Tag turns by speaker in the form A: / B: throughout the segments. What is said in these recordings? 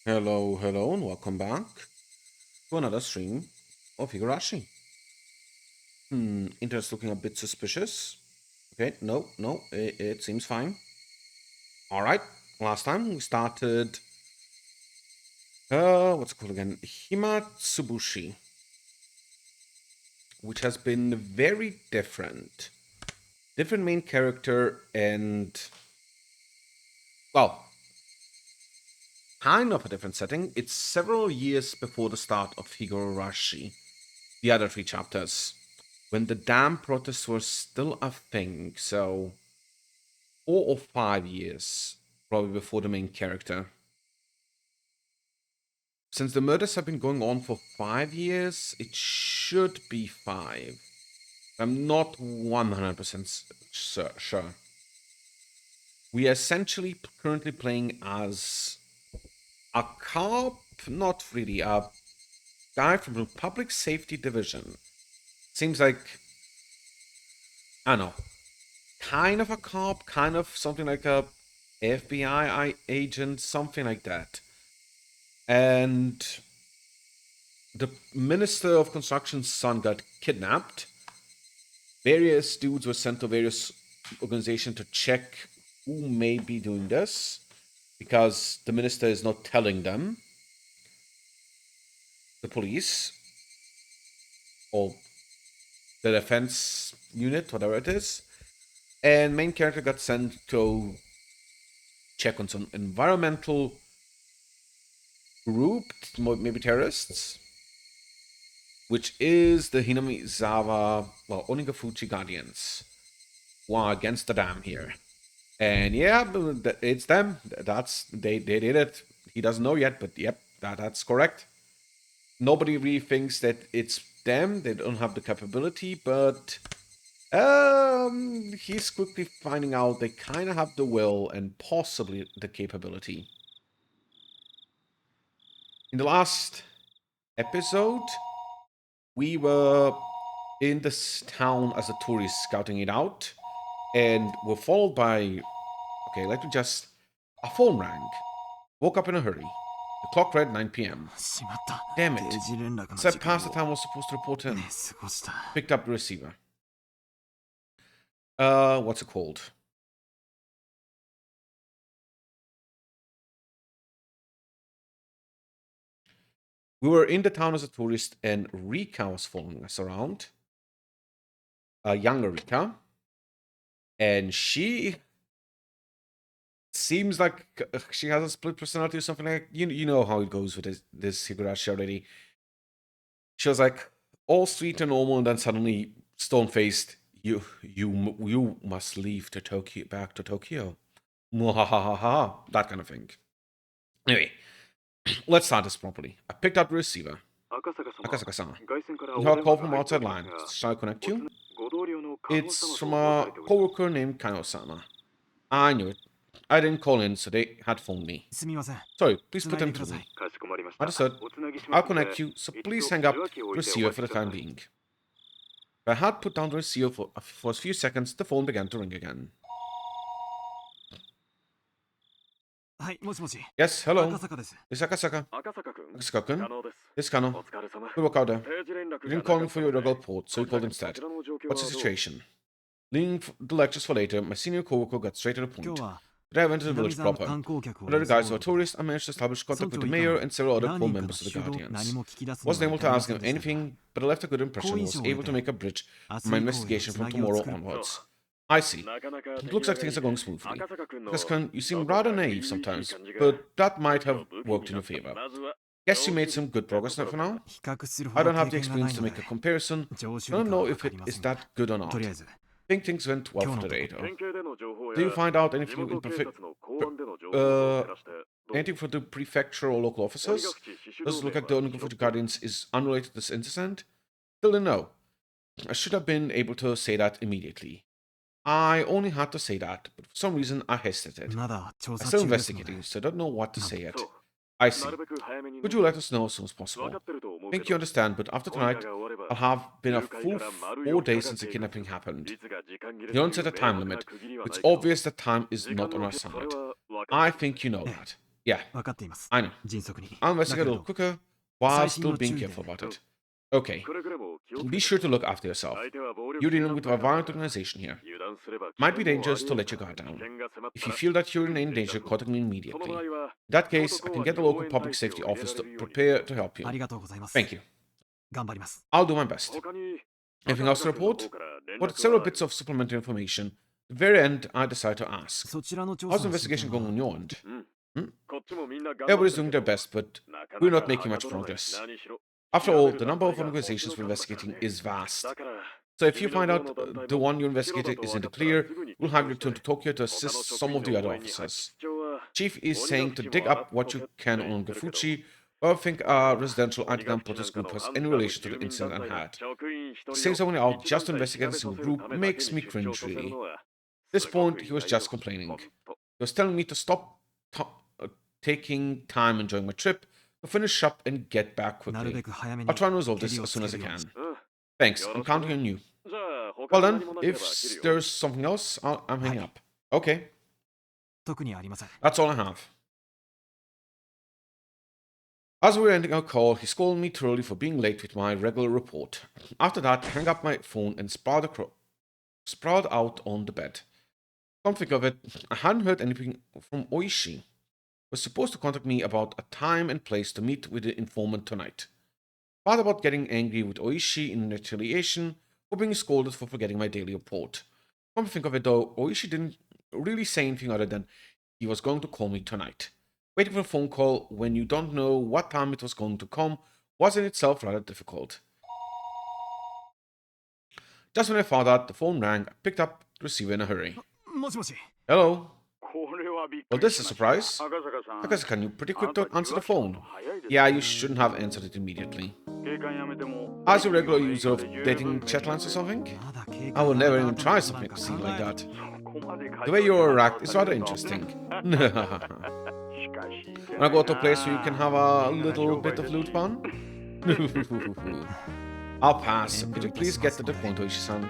A: Hello, and welcome back to another stream of Higurashi. Interest looking a bit suspicious. Okay, no, it seems fine. All right, last time we started, what's it called again? Himatsubushi, which has been very different. Different main character and, well, kind of a different setting. It's several years before the start of Higurashi, the other three chapters, when the dam protests were still a thing. So 4 or 5 years probably before the main character. Since the murders have been going on for 5 years, it should be five. I'm not 100% sure. We are essentially currently playing as a cop, not really, a guy from the Public Safety Division. Seems like, I don't know, kind of a cop, kind of something like a FBI agent, something like that. And the Minister of Construction's son got kidnapped. Various dudes were sent to various organizations to check who may be doing this because the minister is not telling them. The police or the defense unit, whatever it is. And main character got sent to check on some environmental group, maybe terrorists, which is the Hinamizawa, well, Onigafuchi Guardians, who are against the dam here. And yeah, it's them. They did it. He doesn't know yet, but yep, that's correct. Nobody really thinks that it's them. They don't have the capability, but he's quickly finding out they kind of have the will and possibly the capability. In the last episode, we were in this town as a tourist scouting it out, and were followed by, okay, let me just, a phone rang. Woke up in a hurry. The clock read 9 p.m. Damn it. Slept past the time I was supposed to report in. Picked up the receiver. What's it called? We were in the town as a tourist, and Rika was following us around. A younger Rika. And she seems like she has a split personality or something like you know how it goes with this Higurashi already. She was like all sweet and normal, and then suddenly stone faced. You must leave to Tokyo, back to Tokyo. Mwahahaha, that kind of thing. Anyway, let's start this properly. I picked up the receiver. Akasaka-san. You have a call from outside line. Shall I connect you? It's from a coworker named Kano-sama. I knew it. I didn't call in, so they had phoned me. Sorry, please put them through me. Understood. I'll connect you, so please hang up the receiver for the time being. I had put down the receiver for a few seconds, the phone began to ring again. Yes, hello. This is Akasaka. Akasaka-kun. This is Kano. Good work out there. You didn't call me for your regular report, so you called instead. What's the situation? Leaving the lectures for later, my senior coworker got straight to the point. Today I went to the village proper. Under the guise of a tourist, I managed to establish contact with the mayor and several other core members of the Guardians. Wasn't able to ask them anything, but I left a good impression and was able to make a bridge for my investigation from tomorrow onwards. I see. It looks like things are going smoothly. Akasaka, you seem rather naive sometimes, but that might have worked in your favor. Guess you made some good progress for now. I don't have the experience to make a comparison. I don't know if it is that good or not. I think things went well for the day, though. Do you find out anything anything from the prefecture or local officers? Does it look like the Onigafuchi Guardians is unrelated to this incident? Still no. I should have been able to say that immediately. I only had to say that, but for some reason I hesitated. I'm still investigating, so I don't know what to say yet. I see. Could you let us know as soon as possible? I think you understand, but after tonight, I'll have been a full 4 days since the kidnapping happened. You don't set a time limit. It's obvious that time is not on our side. I think you know that. Yeah, I know. I'll investigate a little quicker while still being careful about it. Okay. Be sure to look after yourself. You're dealing with a violent organization here. Might be dangerous to let your guard down. If you feel that you're in danger, contact me immediately. In that case, I can get the local public safety office to prepare to help you. Thank you. I'll do my best. Anything else to report? But several bits of supplementary information. At the very end, I decided to ask. How's the investigation going on your end? Everybody's doing their best, but we're not making much progress. After all, the number of organizations we're investigating is vast. So if you find out the one you're investigating is in the clear, we'll have you return to Tokyo to assist some of the other officers. Chief is saying to dig up what you can on Gafuchi, or I think a residential anti-gun protest group has any relation to the incident I had. Saying someone out just to investigate a single group makes me cringe, really. At this point, he was just complaining. He was telling me to stop taking time enjoying my trip, to finish up and get back quickly. I'll try and resolve this as soon as I can. Thanks, I'm counting on you. Well then, if there's something else, I'm hanging up. Okay. That's all I have. As we were ending our call, he scolded me thoroughly for being late with my regular report. After that, I hung up my phone and sprawled out on the bed. Come think of it, I hadn't heard anything from Oishi. He was supposed to contact me about a time and place to meet with the informant tonight. Thought about getting angry with Oishi in retaliation for being scolded for forgetting my daily report. Come to think of it though, Oishi didn't really say anything other than he was going to call me tonight. Waiting for a phone call when you don't know what time it was going to come was in itself rather difficult. Just when I found out the phone rang, I picked up the receiver in a hurry. Hello? Well, this is a surprise. Akasaka, you pretty quick to answer the phone. Yeah, you shouldn't have answered it immediately. As a regular user of dating chatlines or something? I will never even try something silly like that. The way you react is rather interesting. Wanna go to a place where you can have a little bit of loot fun? I'll pass. Could you please get to the point, Oishi-san?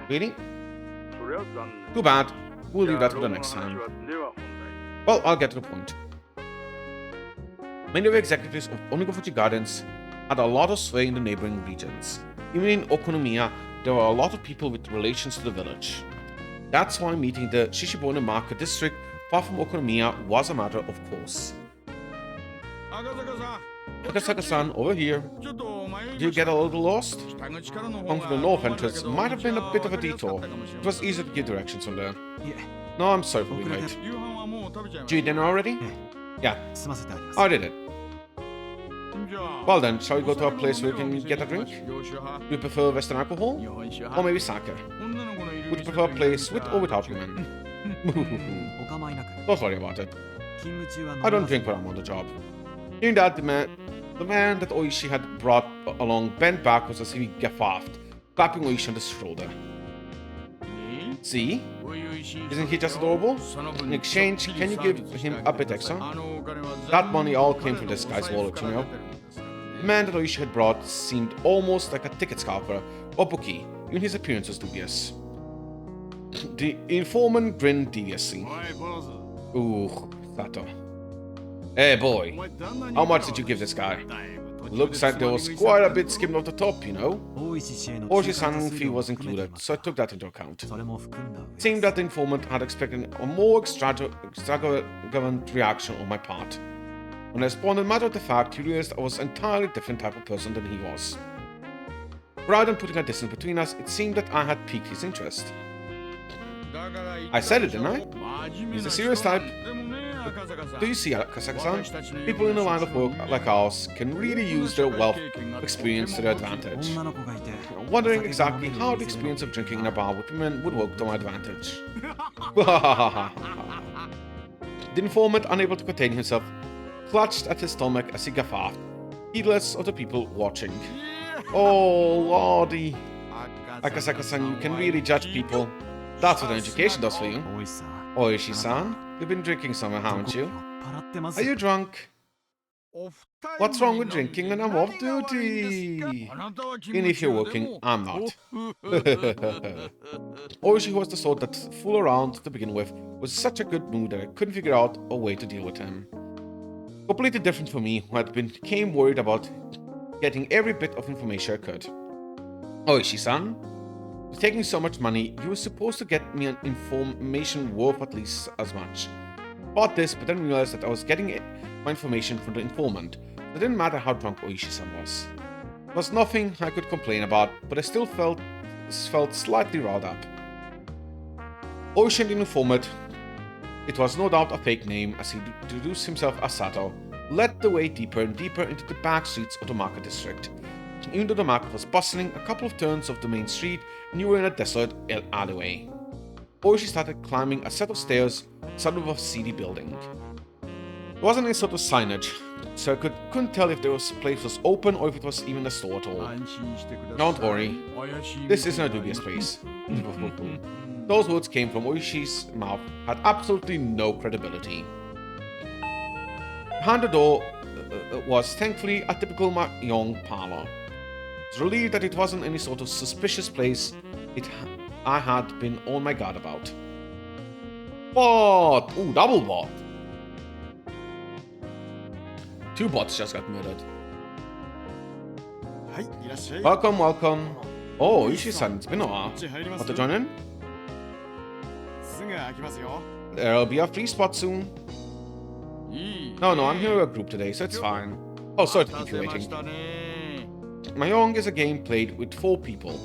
A: Really? Too bad. We'll leave that for the next time. Well, I'll get to the point. Many of the executives of Onigofuchi Gardens had a lot of sway in the neighboring regions. Even in Okonomiya, there were a lot of people with relations to the village. That's why meeting the Shishibone market district far from Okonomiya was a matter of course. Akasaka-san, over here. Did you get a little lost? Coming from the north entrance might have been a bit of a detour. It was easy to give directions from there. No, I'm sorry for being late. Did you eat dinner already? Yeah, I did it. Well then, shall we go to a place where you can get a drink? Do you prefer Western alcohol? Or maybe sake? Would you prefer a place with or without women? Don't worry about it. I don't drink when I'm on the job. Hearing that, the man that Oishi had brought along bent backwards as he guffawed, clapping Oishi on the shoulder. See? Isn't he just adorable? In exchange, can you give him a bit extra? That money all came from this guy's wallet, you know? The man that Oishi had brought seemed almost like a ticket scalper or bookie, even his appearance was dubious. The informant grinned deviously. Ooh, Sato. Hey boy, how much did you give this guy? Looks like there was quite a bit skimmed off the top, you know? Oishi's handling fee was included, so I took that into account. It seemed that the informant had expected a more extravagant reaction on my part. When I responded matter of the fact, he realized I was an entirely different type of person than he was. Rather than putting a distance between us, it seemed that I had piqued his interest. I said it, didn't I? He's a serious type. Do you see, Akasaka-san? People in a line of work like ours can really use their wealth of experience to their advantage. I'm wondering exactly how the experience of drinking in a bar with women would work to my advantage. The informant, unable to contain himself, clutched at his stomach as he guffawed, heedless of the people watching. Oh, lordy. Akasaka-san, you can really judge people. That's what an education does for you. Oishi-san, you've been drinking somewhere, haven't you? Are you drunk? What's wrong with drinking when I'm off duty? Even if you're working, I'm not. Oishi, who was the sort that fool around to begin with, was in such a good mood that I couldn't figure out a way to deal with him. Completely different from me, who became worried about getting every bit of information I could. Oishi-san, for taking so much money, you were supposed to get me an information worth at least as much. Bought this, but then realized that I was getting my information from the informant. It didn't matter how drunk Oishi-san was. There was nothing I could complain about, but I still felt slightly riled up. Oishi and the informant, it was no doubt a fake name as he introduced himself as Sato, led the way deeper and deeper into the back streets of the market district. Even though the market was bustling, a couple of turns off the main street, and you were in a desolate alleyway. Oishi started climbing a set of stairs outside of a seedy building. There wasn't any sort of signage, so I couldn't tell if the place was open or if it was even a store at all. Don't worry, this isn't a dubious place. Those words came from Oishi's mouth, had absolutely no credibility. Behind the door was thankfully a typical Mahjong parlor. I was relieved that it wasn't any sort of suspicious place I had been on my guard about. Bot! Ooh, double bot! 2 bots just got murdered. Welcome, welcome. Oh, Ishii-san, it's been a while. Want to join in? There'll be a free spot soon. No, I'm here with a group today, so it's fine. Oh, sorry to keep you waiting. Mahjong is a game played with 4 people.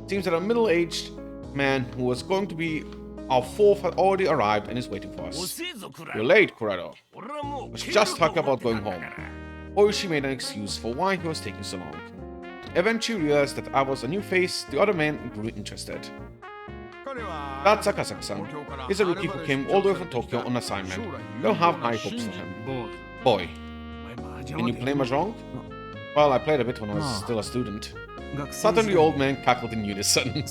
A: Seems that a middle-aged man who was going to be our 4th had already arrived and is waiting for us. You're late, Kurado. I was just talking about going home. Oishi made an excuse for why he was taking so long. Eventually realized that I was a new face, the other man grew interested. That's Akasaka-san. He's a rookie who came all the way from Tokyo on assignment. Don't have high hopes for him. Boy, can you play Mahjong? Well, I played a bit when I was still a student. Suddenly the old man cackled in unison.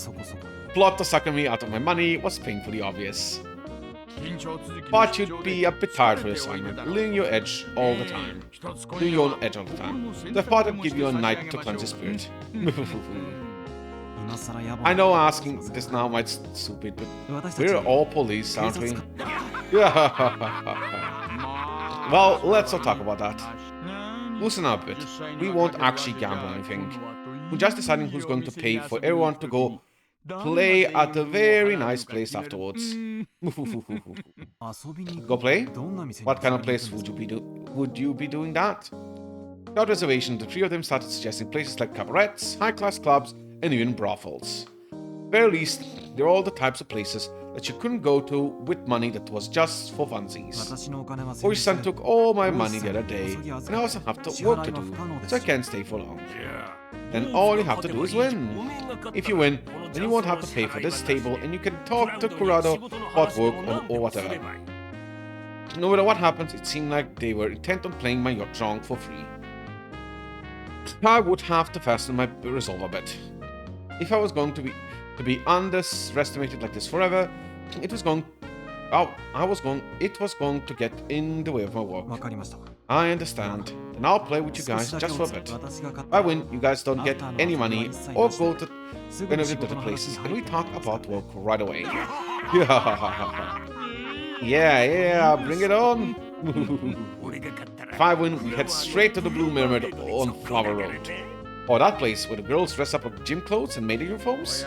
A: Plot to sucker me out of my money was painfully obvious. But you'd be a bit tired for your assignment, leaving your edge all the time. Doing your own edge all the time. So I thought I'd give you a night to cleanse your spirit. I know asking this now might be stupid, but we're all police, aren't we? Well, let's not talk about that. Loosen up a bit. We won't actually gamble or anything. We're just deciding who's going to pay for everyone to go play at a very nice place afterwards. Go play? What kind of place would you be doing that? Without reservation, the 3 of them started suggesting places like cabarets, high-class clubs, and even brothels. At the very least, they're all the types of places that you couldn't go to with money that was just for funsies. Oishi-san took all my money the other day, and I also have to work to do, so I can't stay for long. Then all you have to do is win. If you win, then you won't have to pay for this table, and you can talk to Kurado about work or whatever. No matter what happens, it seemed like they were intent on playing my Mahjong for free. I would have to fasten my resolve a bit. If I was going to be underestimated like this forever, it was going to get in the way of my work. I understand. Then I'll play with you guys just for a bit. If I win, you guys don't get any money or go to any of the other places, and we talk about work right away. Yeah, bring it on. If I win, we head straight to the Blue Mermaid on Flower Road. Or that place where the girls dress up in gym clothes and maid uniforms?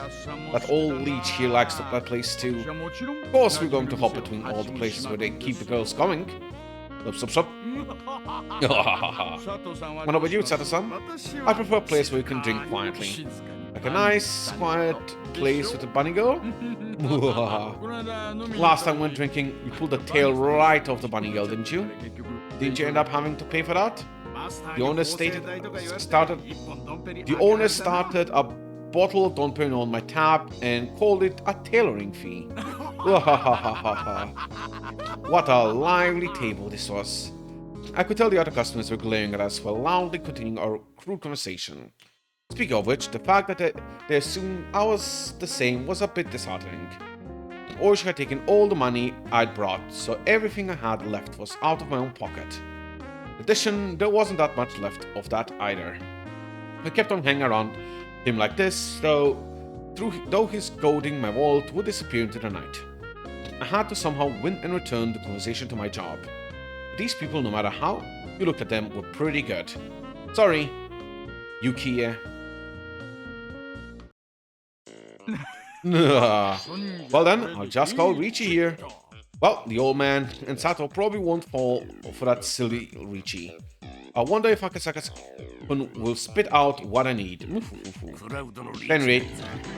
A: That old leech here likes that place too. Of course we're going to hop between all the places where they keep the girls coming. Sup. What about you, Sato-san? I prefer a place where you can drink quietly. Like a nice, quiet place with a bunny girl? Last time when drinking, you pulled the tail right off the bunny girl, didn't you? Didn't you end up having to pay for that? The owner started a bottle of Don Perignon on my tab and called it a tailoring fee. What a lively table this was. I could tell the other customers were glaring at us while loudly continuing our crude conversation. Speaking of which, the fact that they assumed I was the same was a bit disheartening. Oishi had taken all the money I'd brought, so everything I had left was out of my own pocket. In addition, there wasn't that much left of that either. I kept on hanging around him like this, though his goading, my wallet would disappear into the night. I had to somehow win and return the conversation to my job. These people, no matter how you looked at them, were pretty good. Sorry, Yuki. Well then, I'll just call Richie here. Well, the old man and Sato probably won't fall for that silly Richie. I wonder if Akasaka-kun will spit out what I need. At any rate,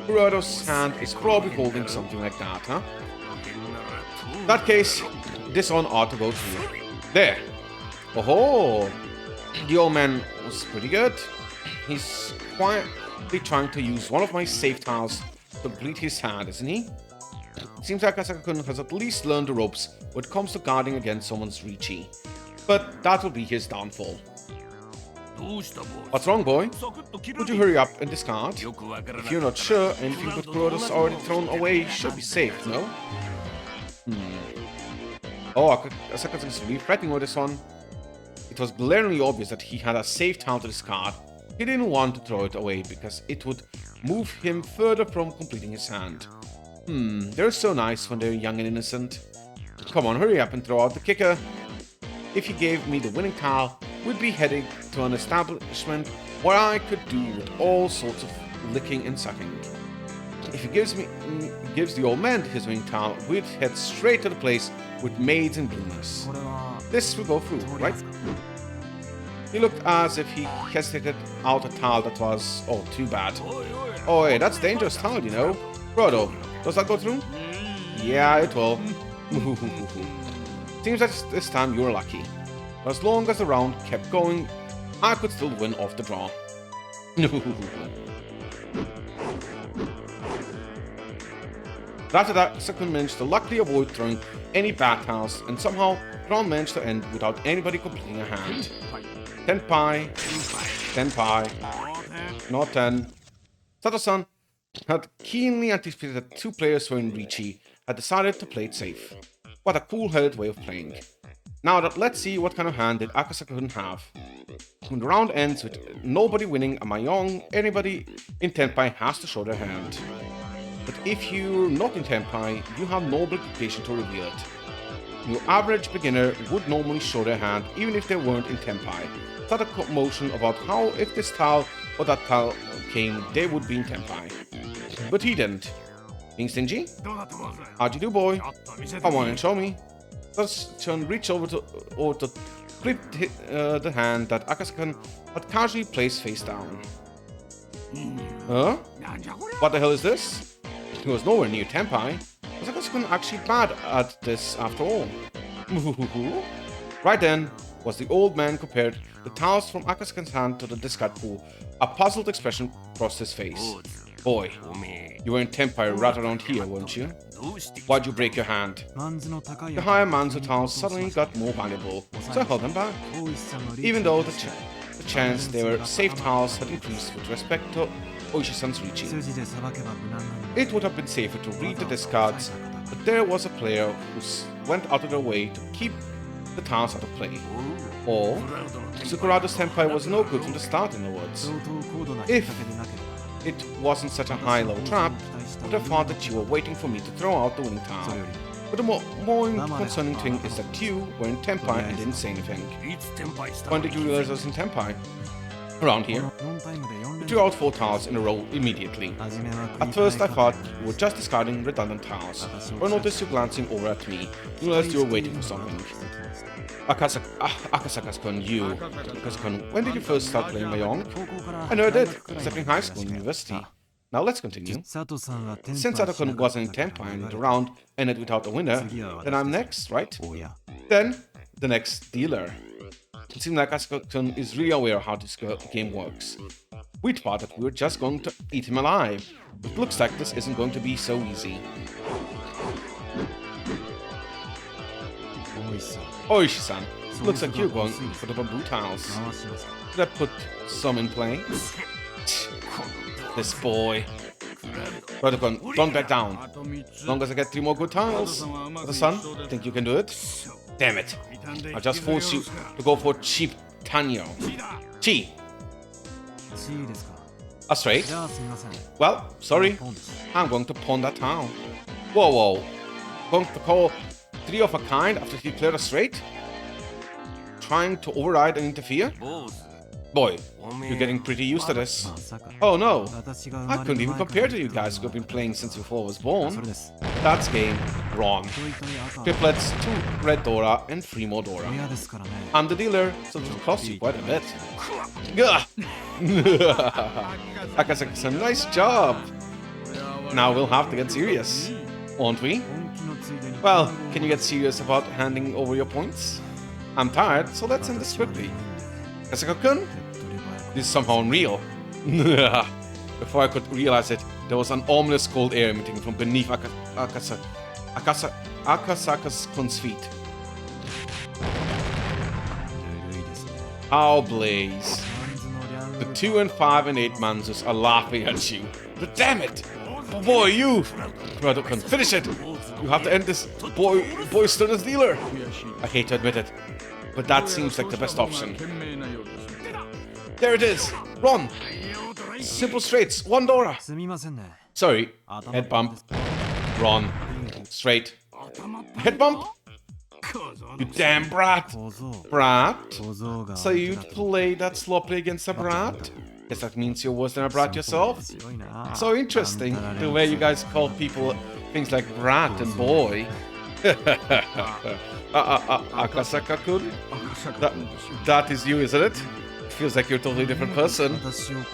A: Kuroda's hand is probably holding something like that, huh? In that case, this one ought to go through. There! Oh-ho! The old man was pretty good. He's quietly trying to use one of my safe tiles to complete his hand, isn't he? It seems like Akasaka-kun has at least learned the ropes when it comes to guarding against someone's Richie. But that will be his downfall. What's wrong, boy? Would you hurry up and discard? If you're not sure, anything but Kuroda's already thrown away should be safe, no? Oh, Akasaka is really fretting over this one. It was glaringly obvious that he had a safe tile to discard. He didn't want to throw it away because it would move him further from completing his hand. They're so nice when they're young and innocent. Come on, hurry up and throw out the kicker. If he gave me the winning tile, we'd be heading to an establishment where I could do with all sorts of licking and sucking. If he gives the old man his winning tile, we'd head straight to the place with maids and bloomers. This will go through, right? He looked as if he hesitated out a tile that was, too bad. Oh, hey, that's dangerous tile, you know. Frodo, does that go through? Yeah, it will. Seems that this time you're lucky. But as long as the round kept going, I could still win off the draw. After that, Sakun managed to luckily avoid throwing any bad tiles, and somehow the round managed to end without anybody completing a hand. 10 pi, 10 pi, not 10. Sato-san had keenly anticipated that two players who were in Richie had decided to play it safe. What a cool-headed way of playing. Now let's see what kind of hand did Akasaka-kun have. When the round ends with nobody winning a Mahjong, anybody in Tenpai has to show their hand. But if you're not in Tenpai, you have no obligation to reveal it. Your average beginner would normally show their hand even if they weren't in Tenpai. Start a commotion about how if this tile or that tile came, they would be in Tenpai. But he didn't. Being stingy? How'd you do, boy? Come on and show me. Sato-san reached over to flip the hand that Akasaka had casually placed face down. Huh? What the hell is this? He was nowhere near Tenpai. Was Akasaka actually bad at this after all? Right then, was the old man compared the tiles from Akasaka's hand to the discard pool. A puzzled expression crossed his face. Boy, you were in Tenpai right around here, weren't you? Why'd you break your hand? The higher Manzu tiles suddenly got more valuable, so I held them back. Even though the chance they were safe tiles had increased with respect to Oishi-san's Richie. It would have been safer to read the discards, but there was a player who went out of their way to keep the tiles out of play. Or, Sakurada's Tenpai was no good from the start, in other words. If it wasn't such a high-level trap, I would have thought that you were waiting for me to throw out the winning tile. But the more concerning thing is that you were in Tenpai and didn't say anything. When did you realize I was in Tenpai? Around here. You threw out 4 tiles in a row immediately. At first I thought you were just discarding redundant tiles, but I noticed you glancing over at me. You realized you were waiting for something. Akasaka-kun, Akasaka-kun, when did you first start playing Mahjong? I know I did, except in high school and university. Now let's continue. Since Sato-kun wasn't in Tenpai and the round ended without a winner, then I'm next, right? Then, the next dealer. It seems like Akasaka-kun is really aware of how this game works. We thought that we were just going to eat him alive, but it looks like this isn't going to be so easy. Oishi-san, looks like you're going for the bamboo tiles. Should I put some in play? This boy. Protocon, don't back down. As long as I get 3 more good tiles. Son, think you can do it? Damn it. I'll just force you to go for cheap Tanyo. Chi. A straight? Well, sorry. I'm going to pawn that tile. Whoa. Going to call 3 of a kind after he cleared a straight? trying to override and interfere? Boy, you're getting pretty used to this. Oh no, I couldn't even compare to you guys who have been playing since before I was born. That's game. Wrong. Triplets, 2 red Dora and 3 more Dora. I'm the dealer, so this will cost you quite a bit. Akasaka-san, nice job. Now we'll have to get serious, won't we? Well, can you get serious about handing over your points? I'm tired, so let's end this quickly. Akasaka-kun? This is somehow unreal. Before I could realize it, there was an ominous cold air emitting from beneath Akasaka-kun's feet. How blaze. The 2 and 5 and 8 Manzus are laughing at you. But damn it! Boy, you! Kurado-kun, finish it! You have to end this boy still as dealer! I hate to admit it, but that seems like the best option. There it is! Run! Simple straights, 1 Dora! Sorry, head bump. Run. Straight. Head bump! You damn brat! Brat? So you'd play that sloppily against a brat? Guess that means you're worse than a brat yourself? So interesting, the way you guys call people things like brat and boy. Akasaka-kun? That is you, isn't it? Feels like you're a totally different person.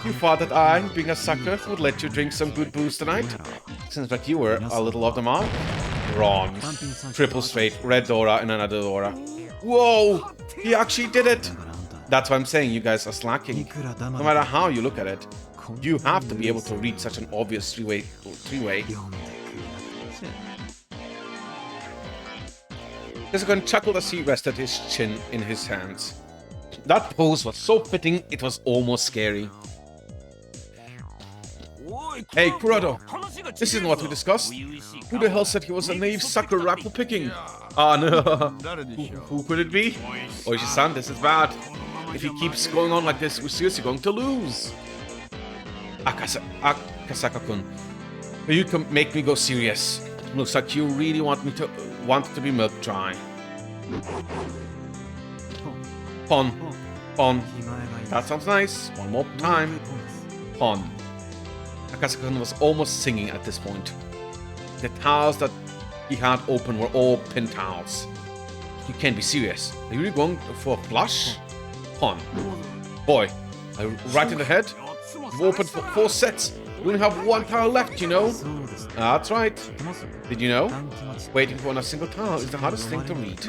A: You thought that I, being a sucker, would let you drink some good booze tonight? Seems like you were a little off the mark. Wrong. Triple straight, red Dora and another Dora. Whoa! He actually did it! That's why I'm saying you guys are slacking. No matter how you look at it, you have to be able to read such an obvious three-way. Akasaka-kun chuckled as he rested his chin in his hands. That pose was so fitting, it was almost scary. Hey, Kurado, this isn't what we discussed. Who the hell said he was a naive sucker rifle picking? Ah, no. Who could it be? Oishi-san, this is bad. If he keeps going on like this, we're seriously going to lose. Akasaka-kun, you can make me go serious. Looks like you really want it to be milk dry. Pon. That sounds nice. One more time. Pon. Akasaka-kun was almost singing at this point. The towels that he had open were all pin towels. You can't be serious. Are you really going for a flush? Pon. Boy, are you right in the head? You've opened for 4 sets. You only have 1 towel left, you know? That's right. Did you know? Waiting for a single towel is the hardest thing to read.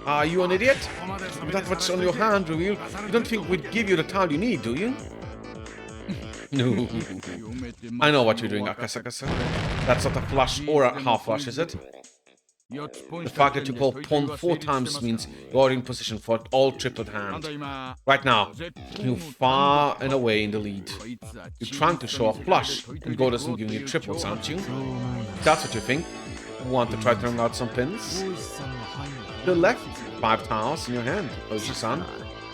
A: Are you an idiot? With that much on your hand, you don't think we'd give you the towel you need, do you? No. I know what you're doing, Akasaka-san. That's not a flush or a half flush, is it? The fact that you call pawn 4 times means you're in position for an all tripled hand. Right now, you're far and away in the lead. You're trying to show a flush, and God isn't giving you triples, aren't you? If that's what you think, want to try throwing out some pins? The left 5 towels in your hand, Oishi-san.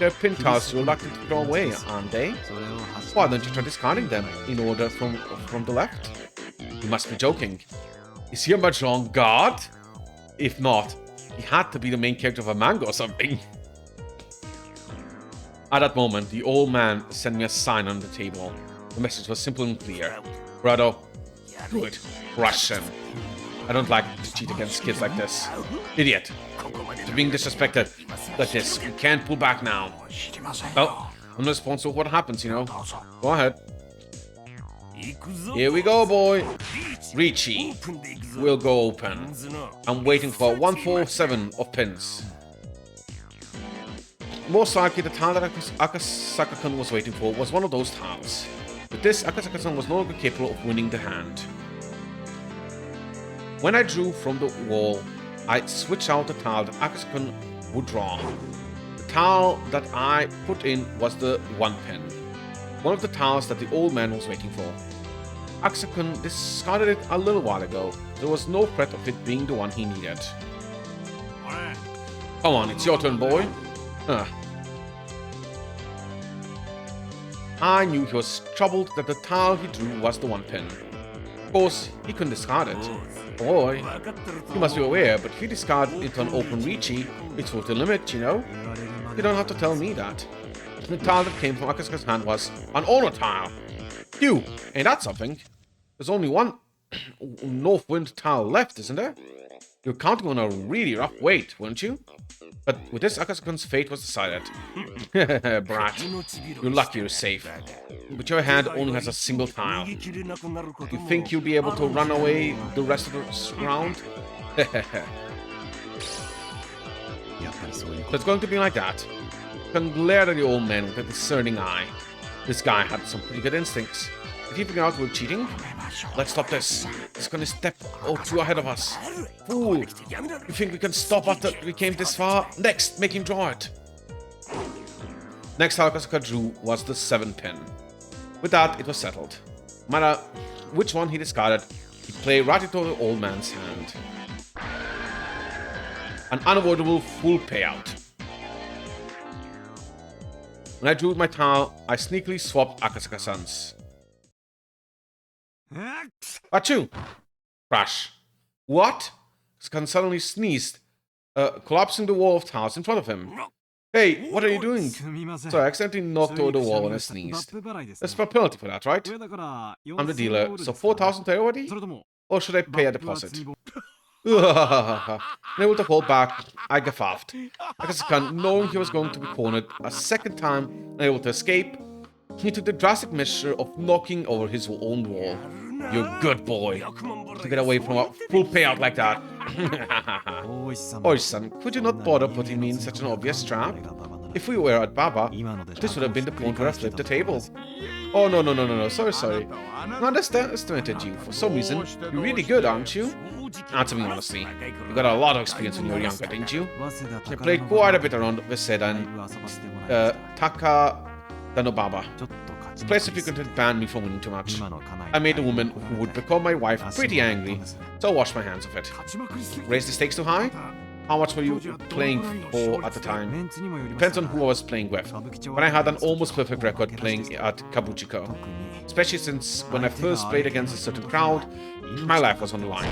A: They're pin towels you're reluctant to throw away, aren't they? Why don't you try discarding them in order from the left? You must be joking. Is he a mahjong god? If not, he had to be the main character of a manga or something. At that moment, the old man sent me a sign on the table. The message was simple and clear. Brado, do it. Crush him. I don't like to cheat against kids like this. Idiot. You're being disrespected like this. You can't pull back now. Well, I'm responsible for what happens, you know. Go ahead. Here we go, boy. Richie will go open. I'm waiting for 147 of pins. Most likely, the tile that Akasaka-kun was waiting for was one of those tiles. With this, Akasaka-san was no longer capable of winning the hand. When I drew from the wall, I switched out the tile that Akasaka-kun would draw. The tile that I put in was the 1 pin. One of the tiles that the old man was waiting for. Akasaka-kun discarded it a little while ago. There was no threat of it being the one he needed. Come on, it's your turn, boy. I knew he was troubled that the tile he drew was the 1 pin. Of course, he couldn't discard it. Boy, you must be aware, but if you discard it on open Richie, it's worth the limit, you know? You don't have to tell me that. The tile that came from Akasaka's hand was an honor tile. Phew, ain't that something? There's only one north wind tile left, isn't there? You're counting on a really rough wait, weren't you? But with this, Akasaka's fate was decided. Brat, you're lucky you're safe. But your hand only has a single tile. You think you'll be able to run away the rest of the round? So it's going to be like that. You can glare at the old man with a discerning eye. This guy had some pretty good instincts. Did he figure out we're cheating? Let's stop this. He's gonna step or two ahead of us. Fool! You think we can stop after we came this far? Next, make him draw it. Next Akasaka drew was the 7-pin. With that, it was settled. No matter which one he discarded, he'd play right into the old man's hand. An unavoidable full payout. When I drew with my tile, I sneakily swapped Akasaka-san's. Achoo! Crash. What? Skan suddenly sneezed, collapsing the wall of tiles in front of him. Hey, what are you doing? So I accidentally knocked over the wall when I sneezed. There's a penalty for that, right? I'm the dealer, so 4,000 already? Or should I pay a deposit? Unable to hold back, I guffawed. Akasaka, knowing he was going to be cornered a second time, unable to escape, he took the drastic measure of knocking over his own wall. You're a good boy to get away from a full payout like that. Oi-san, could you not bother putting me in such an obvious trap? If we were at Baba, this would have been the point where I flipped the table. Oh, no. Sorry. I underestimated you. For some reason, you're really good, aren't you? Answer me honestly. You got a lot of experience when you were younger, didn't you? You played quite a bit around Veseda and Takanobaba. Place if you could ban me from winning too much. I made a woman who would become my wife pretty angry, so I washed my hands of it. Raise the stakes too high? How much were you playing for at the time? Depends on who I was playing with. But I had an almost perfect record playing at Kabuchiko. Especially since when I first played against a certain crowd, my life was on the line.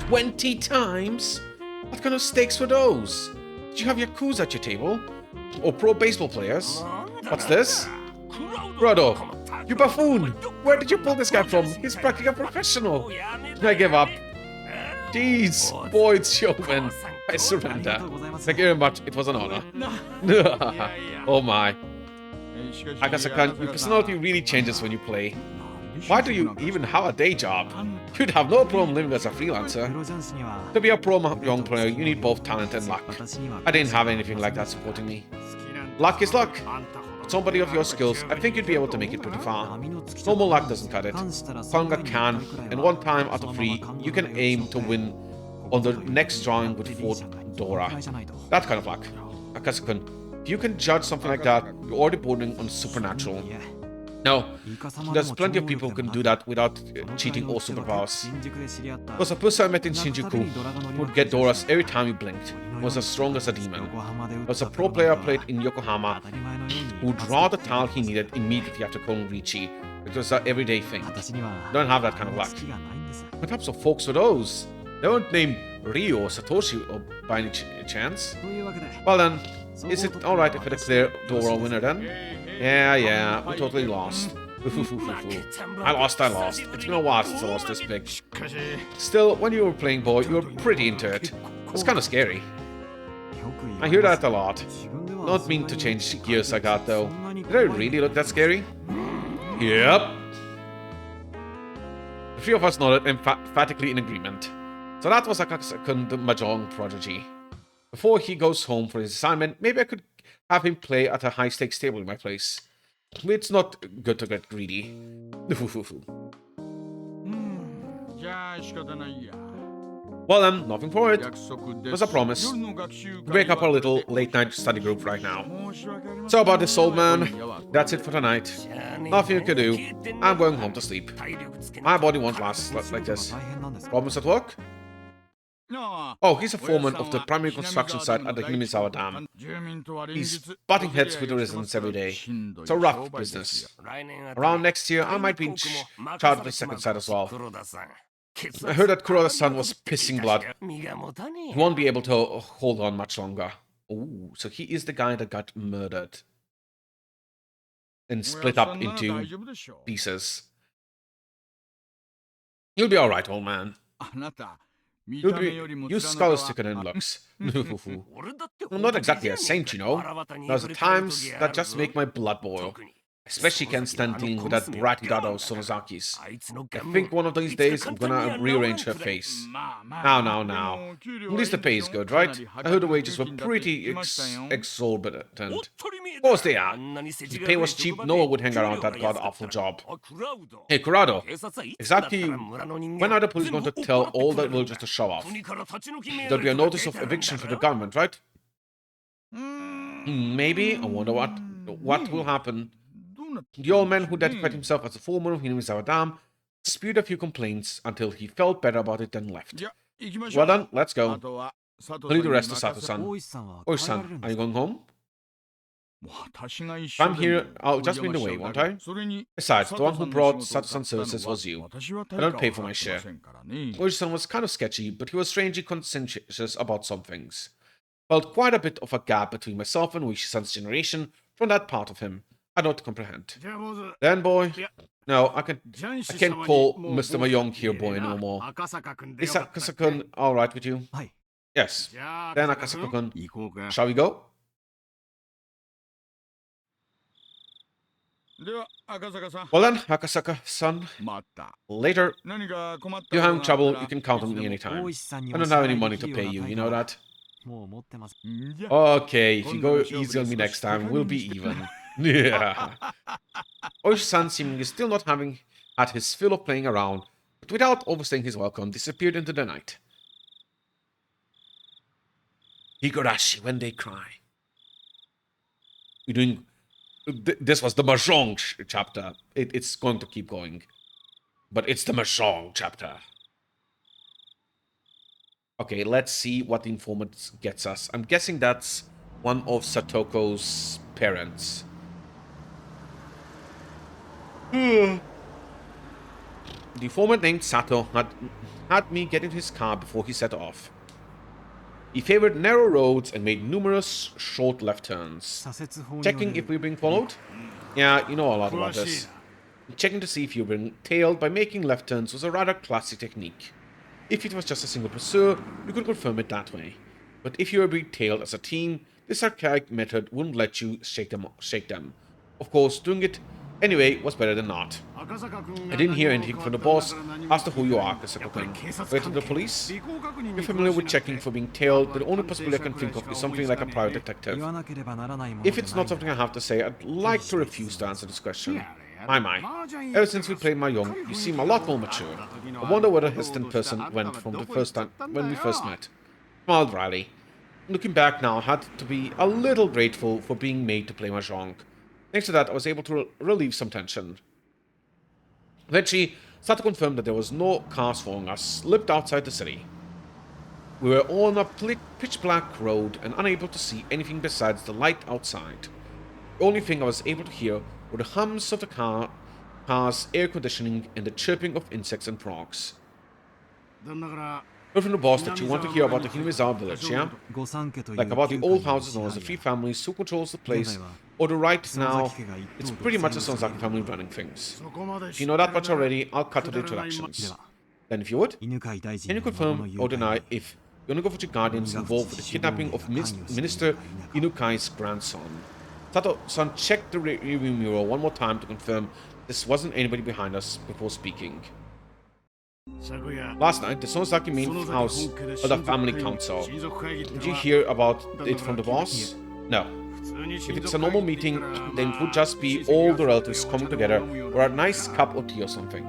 A: 20 times? What kind of stakes were those? Did you have Yakuza at your table? Or pro baseball players? What's this? Brother, you buffoon! Where did you pull this guy from? He's practically a professional. I give up. Jeez, Boyd's showman. I surrender. Thank you very much. It was an honor. Oh my. Akasaka, your personality really changes when you play. Why do you even have a day job? You'd have no problem living as a freelancer. To be a pro young player, you need both talent and luck. I didn't have anything like that supporting me. Luck is luck. With somebody of your skills, I think you'd be able to make it pretty far. Normal luck doesn't cut it. Kanga can, and one time out of 3, you can aim to win on the next drawing with 4 Dora. That kind of luck. Akasaka, if you can judge something like that, you're already bordering on supernatural. No, there's plenty of people who can do that without cheating or superpowers. There was a person I met in Shinjuku who would get Doras every time he blinked. He was as strong as a demon. There was a pro player I played in Yokohama who would draw the tile he needed immediately after calling Richie. It was an everyday thing. Don't have that kind of luck. What types of folks were those? They weren't named Ryo or Satoshi or by any chance. Well then, is it alright if I declare Dora winner then? Yeah, we totally lost. I lost. It's been a while since I lost this big. Still, when you were playing boy, you were pretty into it. It's kind of scary. I hear that a lot. Don't mean to change gears like that though. Did I really look that scary? Yep. The 3 of us nodded emphatically in agreement. So that was Akasaka, the Mahjong prodigy. Before he goes home for his assignment, maybe I could have him play at a high-stakes table in my place. It's not good to get greedy. Well then, nothing for it. It was a promise. Break up our little late-night study group right now. So about this, old man, that's it for tonight. Nothing you can do. I'm going home to sleep. My body won't last like this. Problems at work? Oh, he's a foreman of the primary construction site at the Hinamizawa Dam. He's butting heads with the residents every day. It's a rough business. Around next year, I might be in charge of the second site as well. I heard that Kuroda-san was pissing blood. He won't be able to hold on much longer. Oh, so he is the guy that got murdered and split up into pieces. You'll be alright, old man. You scholastic in looks. I'm not exactly a saint, you know. There's times that just make my blood boil. Especially can't stand dealing with that bratty dado Sonozaki's. I think one of these days I'm gonna rearrange her face. Now. At least the pay is good, right? I heard the wages were pretty exorbitant. Of course they are. If the pay was cheap, no one would hang around that god-awful job. Hey, Kurado, exactly when are the police going to tell all the villagers to show off? There'll be a notice of eviction from the government, right? Maybe. I wonder what will happen. The old man who identified himself as the foreman of Hinamizawa Dam spewed a few complaints until he felt better about it and left. Well done, let's go. I'll leave the rest to Sato-san. Oishi-san, are you going home? If I'm here, I'll just be in the way, won't I? Besides, the one who brought Sato-san services was you. I don't pay for my share. Oishi-san was kind of sketchy, but he was strangely conscientious about some things. Felt quite a bit of a gap between myself and Oishi-san's generation from that part of him. I don't comprehend. Then, boy. No, I can't call Mr. Mayong here boy no more. Is Akasaka-kun alright with you? Yes. Then, Akasaka-kun, shall we go? Well then, Akasaka-san. Later. If you're having trouble, you can count on me anytime. I don't have any money to pay you, you know that? Okay, if you go easy on me next time, we'll be even. Yeah. Oishi-san, seemingly still not having had his fill of playing around, but without overstaying his welcome, disappeared into the night. Higurashi, when they cry. We're doing... This was the Mahjong chapter. It's going to keep going. But it's the Mahjong chapter. Okay, let's see what the informant gets us. I'm guessing that's one of Satoko's parents. The informant named Sato had me get into his car before he set off. He favored narrow roads and made numerous short left turns. Checking if we're being followed? Yeah, you know a lot about this. Checking to see if you're being tailed by making left turns was a rather classic technique. If it was just a single pursuer, you could confirm it that way. But if you were being tailed as a team, this archaic method wouldn't let you shake them. Of course, doing it anyway was better than not. I didn't hear anything from the boss as to who you are, Akasaka-kun. Wait to the police? You're familiar with checking for being tailed, the only possibility I can think of is something like a private detective. If it's not something I have to say, I'd like to refuse to answer this question. My. Ever since we played Mahjong, you seem a lot more mature. I wonder where the hesitant person went from the first time when we first met. Smiled dryly. Looking back now, I had to be a little grateful for being made to play Mahjong. Thanks to that, I was able to relieve some tension. Eventually, Sato confirmed that there was no cars following us, slipped outside the city. We were all on a pitch-black road and unable to see anything besides the light outside. The only thing I was able to hear were the hums of the car's air conditioning and the chirping of insects and frogs. Heard from the boss that you want to hear about the Hinamizawa village, yeah? Like about the old houses known as the three families who controls the place, or the right now, it's pretty much the Sonozaki family running things. If you know that much already, I'll cut to the introductions. Then if you would, can you confirm or deny if Yonegofuchi Guardians involved with the kidnapping of Minister Inukai's grandson? Sato-san checked the rearview mirror one more time to confirm this wasn't anybody behind us before speaking. Last night, the Sonozaki main house held a family council. Did you hear about it from the boss? No. If it's a normal meeting, then it would just be all the relatives coming together or a nice cup of tea or something.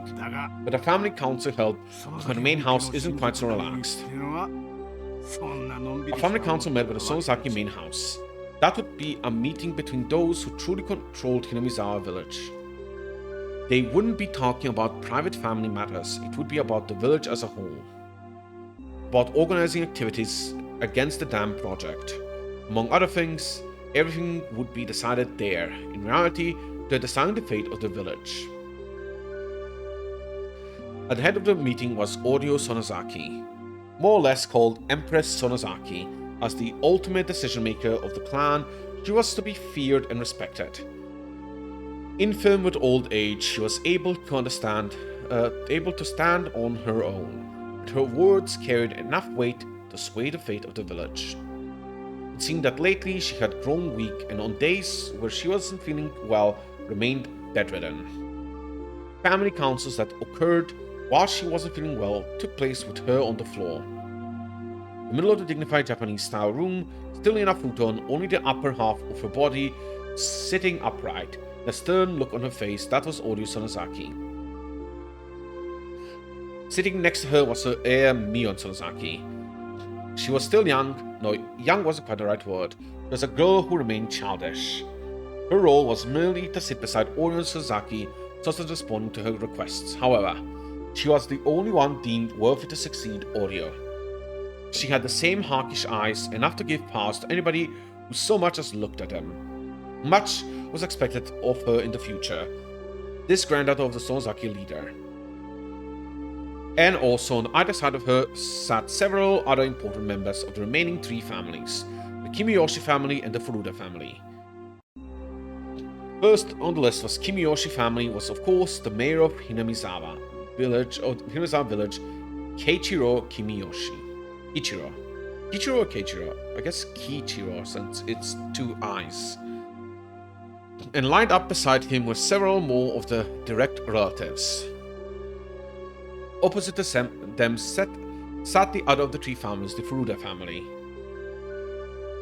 A: But a family council held when the main house isn't quite so relaxed. A family council met with the Sonozaki main house. That would be a meeting between those who truly controlled Hinamizawa village. They wouldn't be talking about private family matters, it would be about the village as a whole. About organizing activities against the dam project. Among other things, everything would be decided there. In reality, they're deciding the fate of the village. At the head of the meeting was Oryo Sonozaki, more or less called Empress Sonozaki, As the ultimate decision-maker of the clan, she was to be feared and respected. Infirm with old age, she was able to stand on her own, but her words carried enough weight to sway the fate of the village. It seemed that lately she had grown weak, and on days where she wasn't feeling well, remained bedridden. Family councils that occurred while she wasn't feeling well took place with her on the floor. In the middle of the dignified Japanese-style room, still in a futon, only the upper half of her body sitting upright, a stern look on her face. That was Orio Sonozaki. Sitting next to her was her heir, Mion Sonozaki. She was still young. No, young wasn't quite the right word. She was a girl who remained childish. Her role was merely to sit beside Orio Sonozaki, such as responding to her requests. However, she was the only one deemed worthy to succeed Orio. She had the same hawkish eyes, enough to give pause to anybody who so much as looked at them. Much was expected of her in the future, this granddaughter of the Sonozaki leader. And also on either side of her sat several other important members of the remaining three families, the Kimiyoshi family and the Furuda family. First on the list was Kimiyoshi family, was of course the mayor of Hinamizawa village, Keiichiro Kimiyoshi. Kichiro or Keiichiro? I guess Kiichiro, since it's two eyes. And lined up beside him were several more of the direct relatives. Opposite them sat the other of the three families, the Furuda family.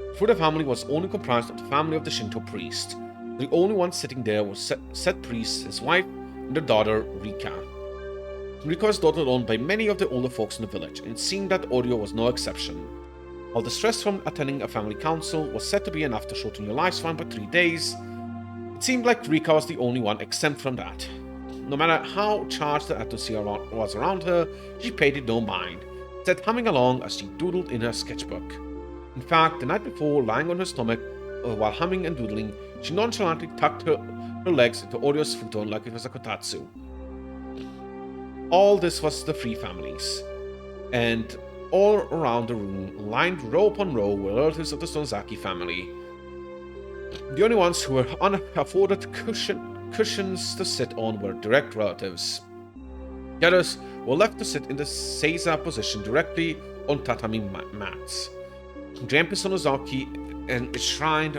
A: The Furuda family was only comprised of the family of the Shinto priest. The only one sitting there was said priest, his wife, and their daughter, Rika. Rika was doted on by many of the older folks in the village, and it seemed that Orio was no exception. While the stress from attending a family council was said to be enough to shorten your lifespan by 3 days, it seemed like Rika was the only one exempt from that. No matter how charged the atmosphere was around her, she paid it no mind, instead humming along as she doodled in her sketchbook. In fact, the night before, lying on her stomach while humming and doodling, she nonchalantly tucked her legs into Orio's futon like it was a kotatsu. All this was the three families, and all around the room, lined row upon row, were relatives of the Sonozaki family. The only ones who were unafforded cushions to sit on were direct relatives. The others were left to sit in the seiza position directly on tatami mats. The Empress Sonozaki enshrined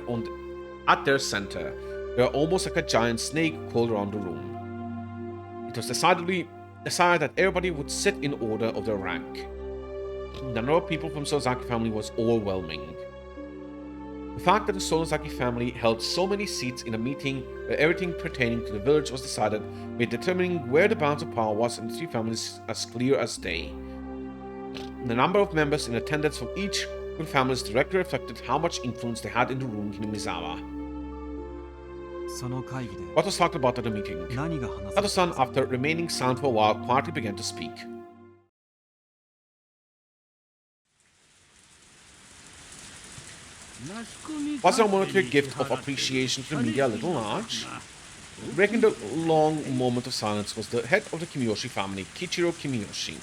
A: at their center, were almost like a giant snake coiled around the room. It was decided that everybody would sit in order of their rank. The number of people from Sonozaki family was overwhelming. The fact that the Sonozaki family held so many seats in a meeting where everything pertaining to the village was decided made determining where the balance of power was in the three families as clear as day. The number of members in attendance from each of the families directly reflected how much influence they had in the room in Hinamizawa. What was talked about at the meeting? Sato-san, after remaining silent for a while, quietly began to speak. Was our monetary gift of appreciation to the media a little large? Breaking the long moment of silence was the head of the Kimiyoshi family, Kichiro Kimiyoshi.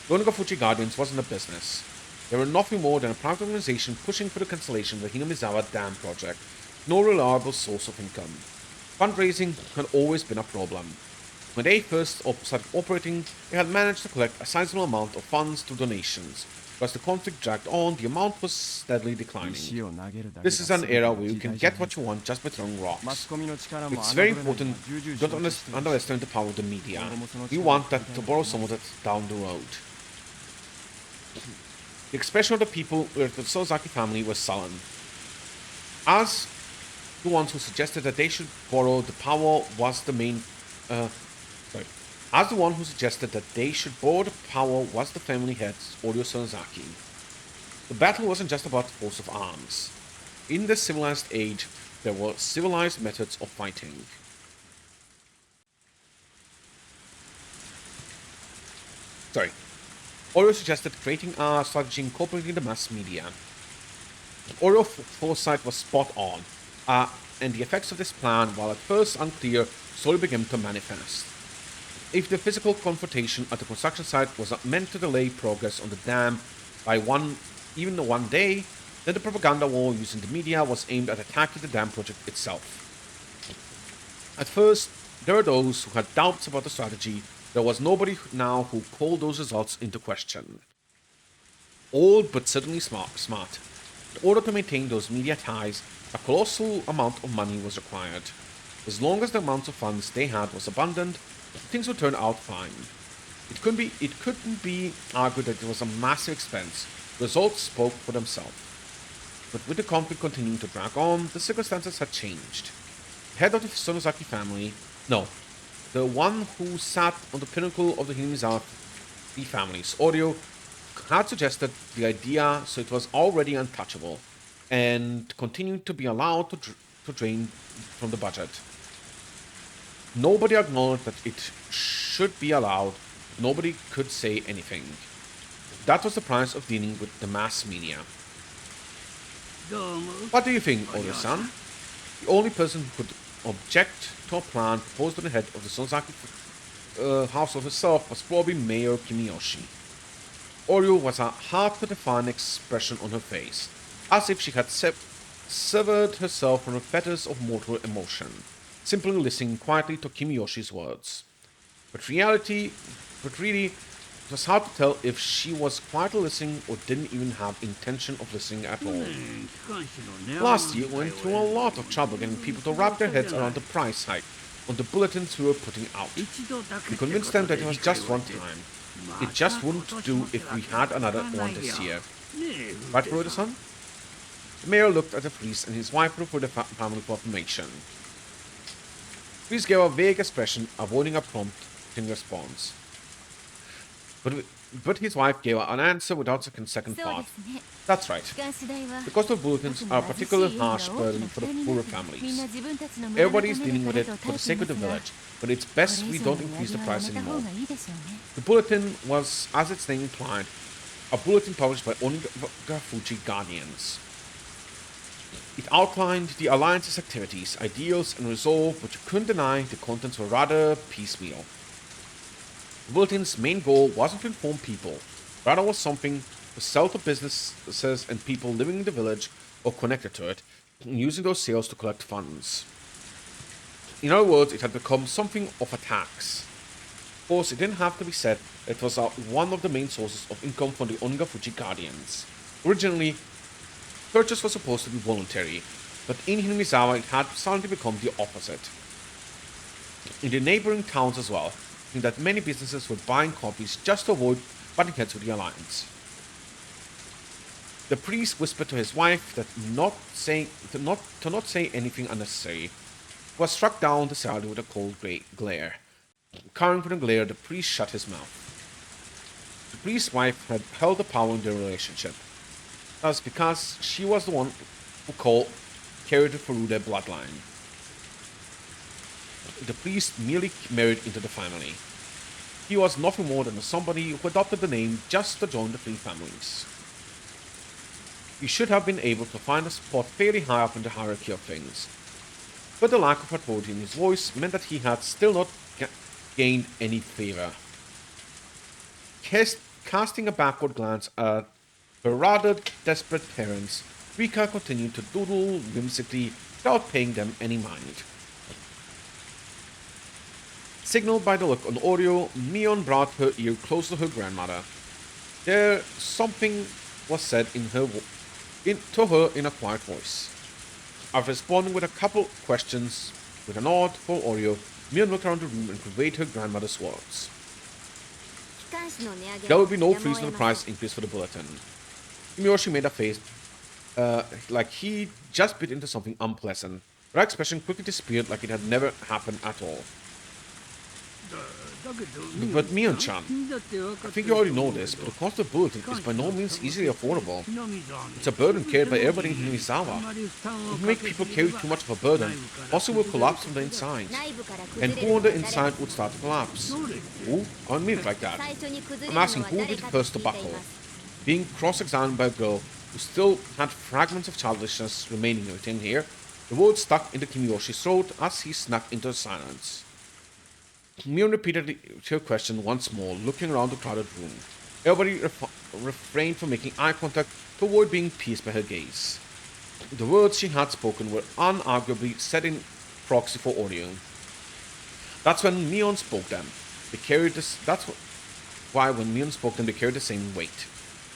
A: The Onagafuchi Guardians wasn't a business. They were nothing more than a private organization pushing for the cancellation of the Hinamizawa Dam project, no reliable source of income. Fundraising had always been a problem. When they first started operating, they had managed to collect a sizable amount of funds through donations. As the conflict dragged on, the amount was steadily declining. This is an era where you can get what you want just by throwing rocks. It's very important you don't underestimate the power of the media. You want that to borrow some of that down the road. The expression of the people with the Sonozaki family was sullen. As the ones who suggested that they should borrow the power was the main... As the one who suggested that they should borrow the power was the family head, Orio Sonozaki. The battle wasn't just about the force of arms. In the civilized age, there were civilized methods of fighting. Orio suggested creating a strategy incorporating the mass media. Orio's foresight was spot on, and the effects of this plan, while at first unclear, slowly began to manifest. If the physical confrontation at the construction site was meant to delay progress on the dam, even one day, then the propaganda war using the media was aimed at attacking the dam project itself. At first, there were those who had doubts about the strategy. There was nobody now who called those results into question. Old but certainly smart. In order to maintain those media ties, a colossal amount of money was required. As long as the amount of funds they had was abundant, things would turn out fine. It couldn't be argued that it was a massive expense. Results spoke for themselves. But with the conflict continuing to drag on, the circumstances had changed. The head of the Sonozaki family, no, the one who sat on the pinnacle of the Hinamizawa families, Oryo, had suggested the idea, so it was already untouchable, and continued to be allowed to drain from the budget. Nobody acknowledged that it should be allowed. Nobody could say anything. That was the price of dealing with the mass media. What do you think, Oryo-san? The only person who could object to a plan proposed by the head of the Sonozaki household herself was probably Mayor Kimiyoshi. Oryo was a hard-to-define expression on her face, as if she had severed herself from the fetters of mortal emotion, simply listening quietly to Kimiyoshi's words. But really, it was hard to tell if she was quietly listening or didn't even have intention of listening at all. Last year, we went through a lot of trouble getting people to wrap their heads around the price hike on the bulletins we were putting out. We convinced them that it was just one time. It just wouldn't do if we had another one this year. Right, Broder-san? The mayor looked at the priest and his wife for the family confirmation. The priest gave a vague expression, avoiding a prompt in response. But his wife gave an answer without a second thought. That's right. The cost of bulletins are a particularly harsh burden for the poorer families. Everybody is dealing with it for the sake of the village, but it's best we don't increase the price anymore. The bulletin was, as its name implied, a bulletin published by Onigafuchi Guardians. It outlined the Alliance's activities, ideals, and resolve, but you couldn't deny the contents were rather piecemeal. The bulletin's main goal wasn't to inform people, rather was something to sell to businesses and people living in the village or connected to it, and using those sales to collect funds. In other words, it had become something of a tax. Of course, it didn't have to be said that it was one of the main sources of income for the Onigafuchi Guardians. Originally, purchase was supposed to be voluntary, but in Hinamizawa it had suddenly become the opposite. In the neighboring towns as well, that many businesses were buying copies just to avoid butting heads with the Alliance. The priest whispered to his wife that to not say anything unnecessary. He was struck down the salary with a cold glare. Cowering from the glare, the priest shut his mouth. The priest's wife had held the power in their relationship. That was because she was the one who carried the Furude bloodline. The priest merely married into the family. He was nothing more than somebody who adopted the name just to join the three families. He should have been able to find a spot fairly high up in the hierarchy of things, but the lack of authority in his voice meant that he had still not gained any favor. Casting a backward glance at her rather desperate parents, Rika continued to doodle whimsically without paying them any mind. Signaled by the look on Oryo, Mion brought her ear close to her grandmother. There something was said to her in a quiet voice. After responding with a couple questions with a nod for Oryo, Mion looked around the room and conveyed her grandmother's words. There will be no freeze on the price increase for the bulletin. Kimiyoshi made a face like he just bit into something unpleasant. Her expression quickly disappeared like it had never happened at all. But Mion-chan, I think you already know this, but the cost of bulletin is by no means easily affordable. It's a burden carried by everybody in Hinamizawa. If you make people carry too much of a burden, also will collapse from the inside. And who on the inside would start to collapse? Who? I don't mean it like that. I'm asking who did first to buckle. Being cross-examined by a girl who still had fragments of childishness remaining within here, the words stuck into Kimiyoshi's throat as he snuck into silence. Mion repeated her question once more, looking around the crowded room. Everybody refrained from making eye contact to avoid being pierced by her gaze. The words she had spoken were unarguably set in proxy for audio. That's when Neon spoke them. They carried this. Why when Neon spoke them, they carried the same weight.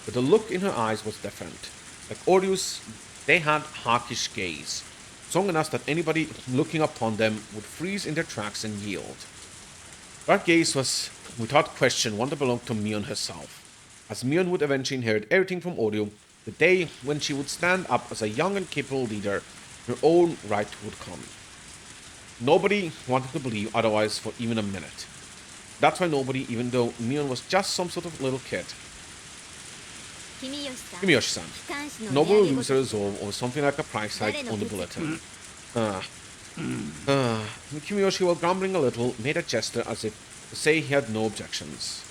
A: But the look in her eyes was different. Like Audio's, they had hawkish gaze, strong enough that anybody looking upon them would freeze in their tracks and yield. That gaze was, without question, one that belonged to Mion herself, as Mion would eventually inherit everything from Audio. The day when she would stand up as a young and capable leader, her own right would come. Nobody wanted to believe otherwise for even a minute. That's why nobody, even though Mion was just some sort of little kid. Kimiyoshi-san. Noble lose her resolve over something like a price hike on the bulletin. Kimiyoshi, while grumbling a little, made a gesture as if to say he had no objections.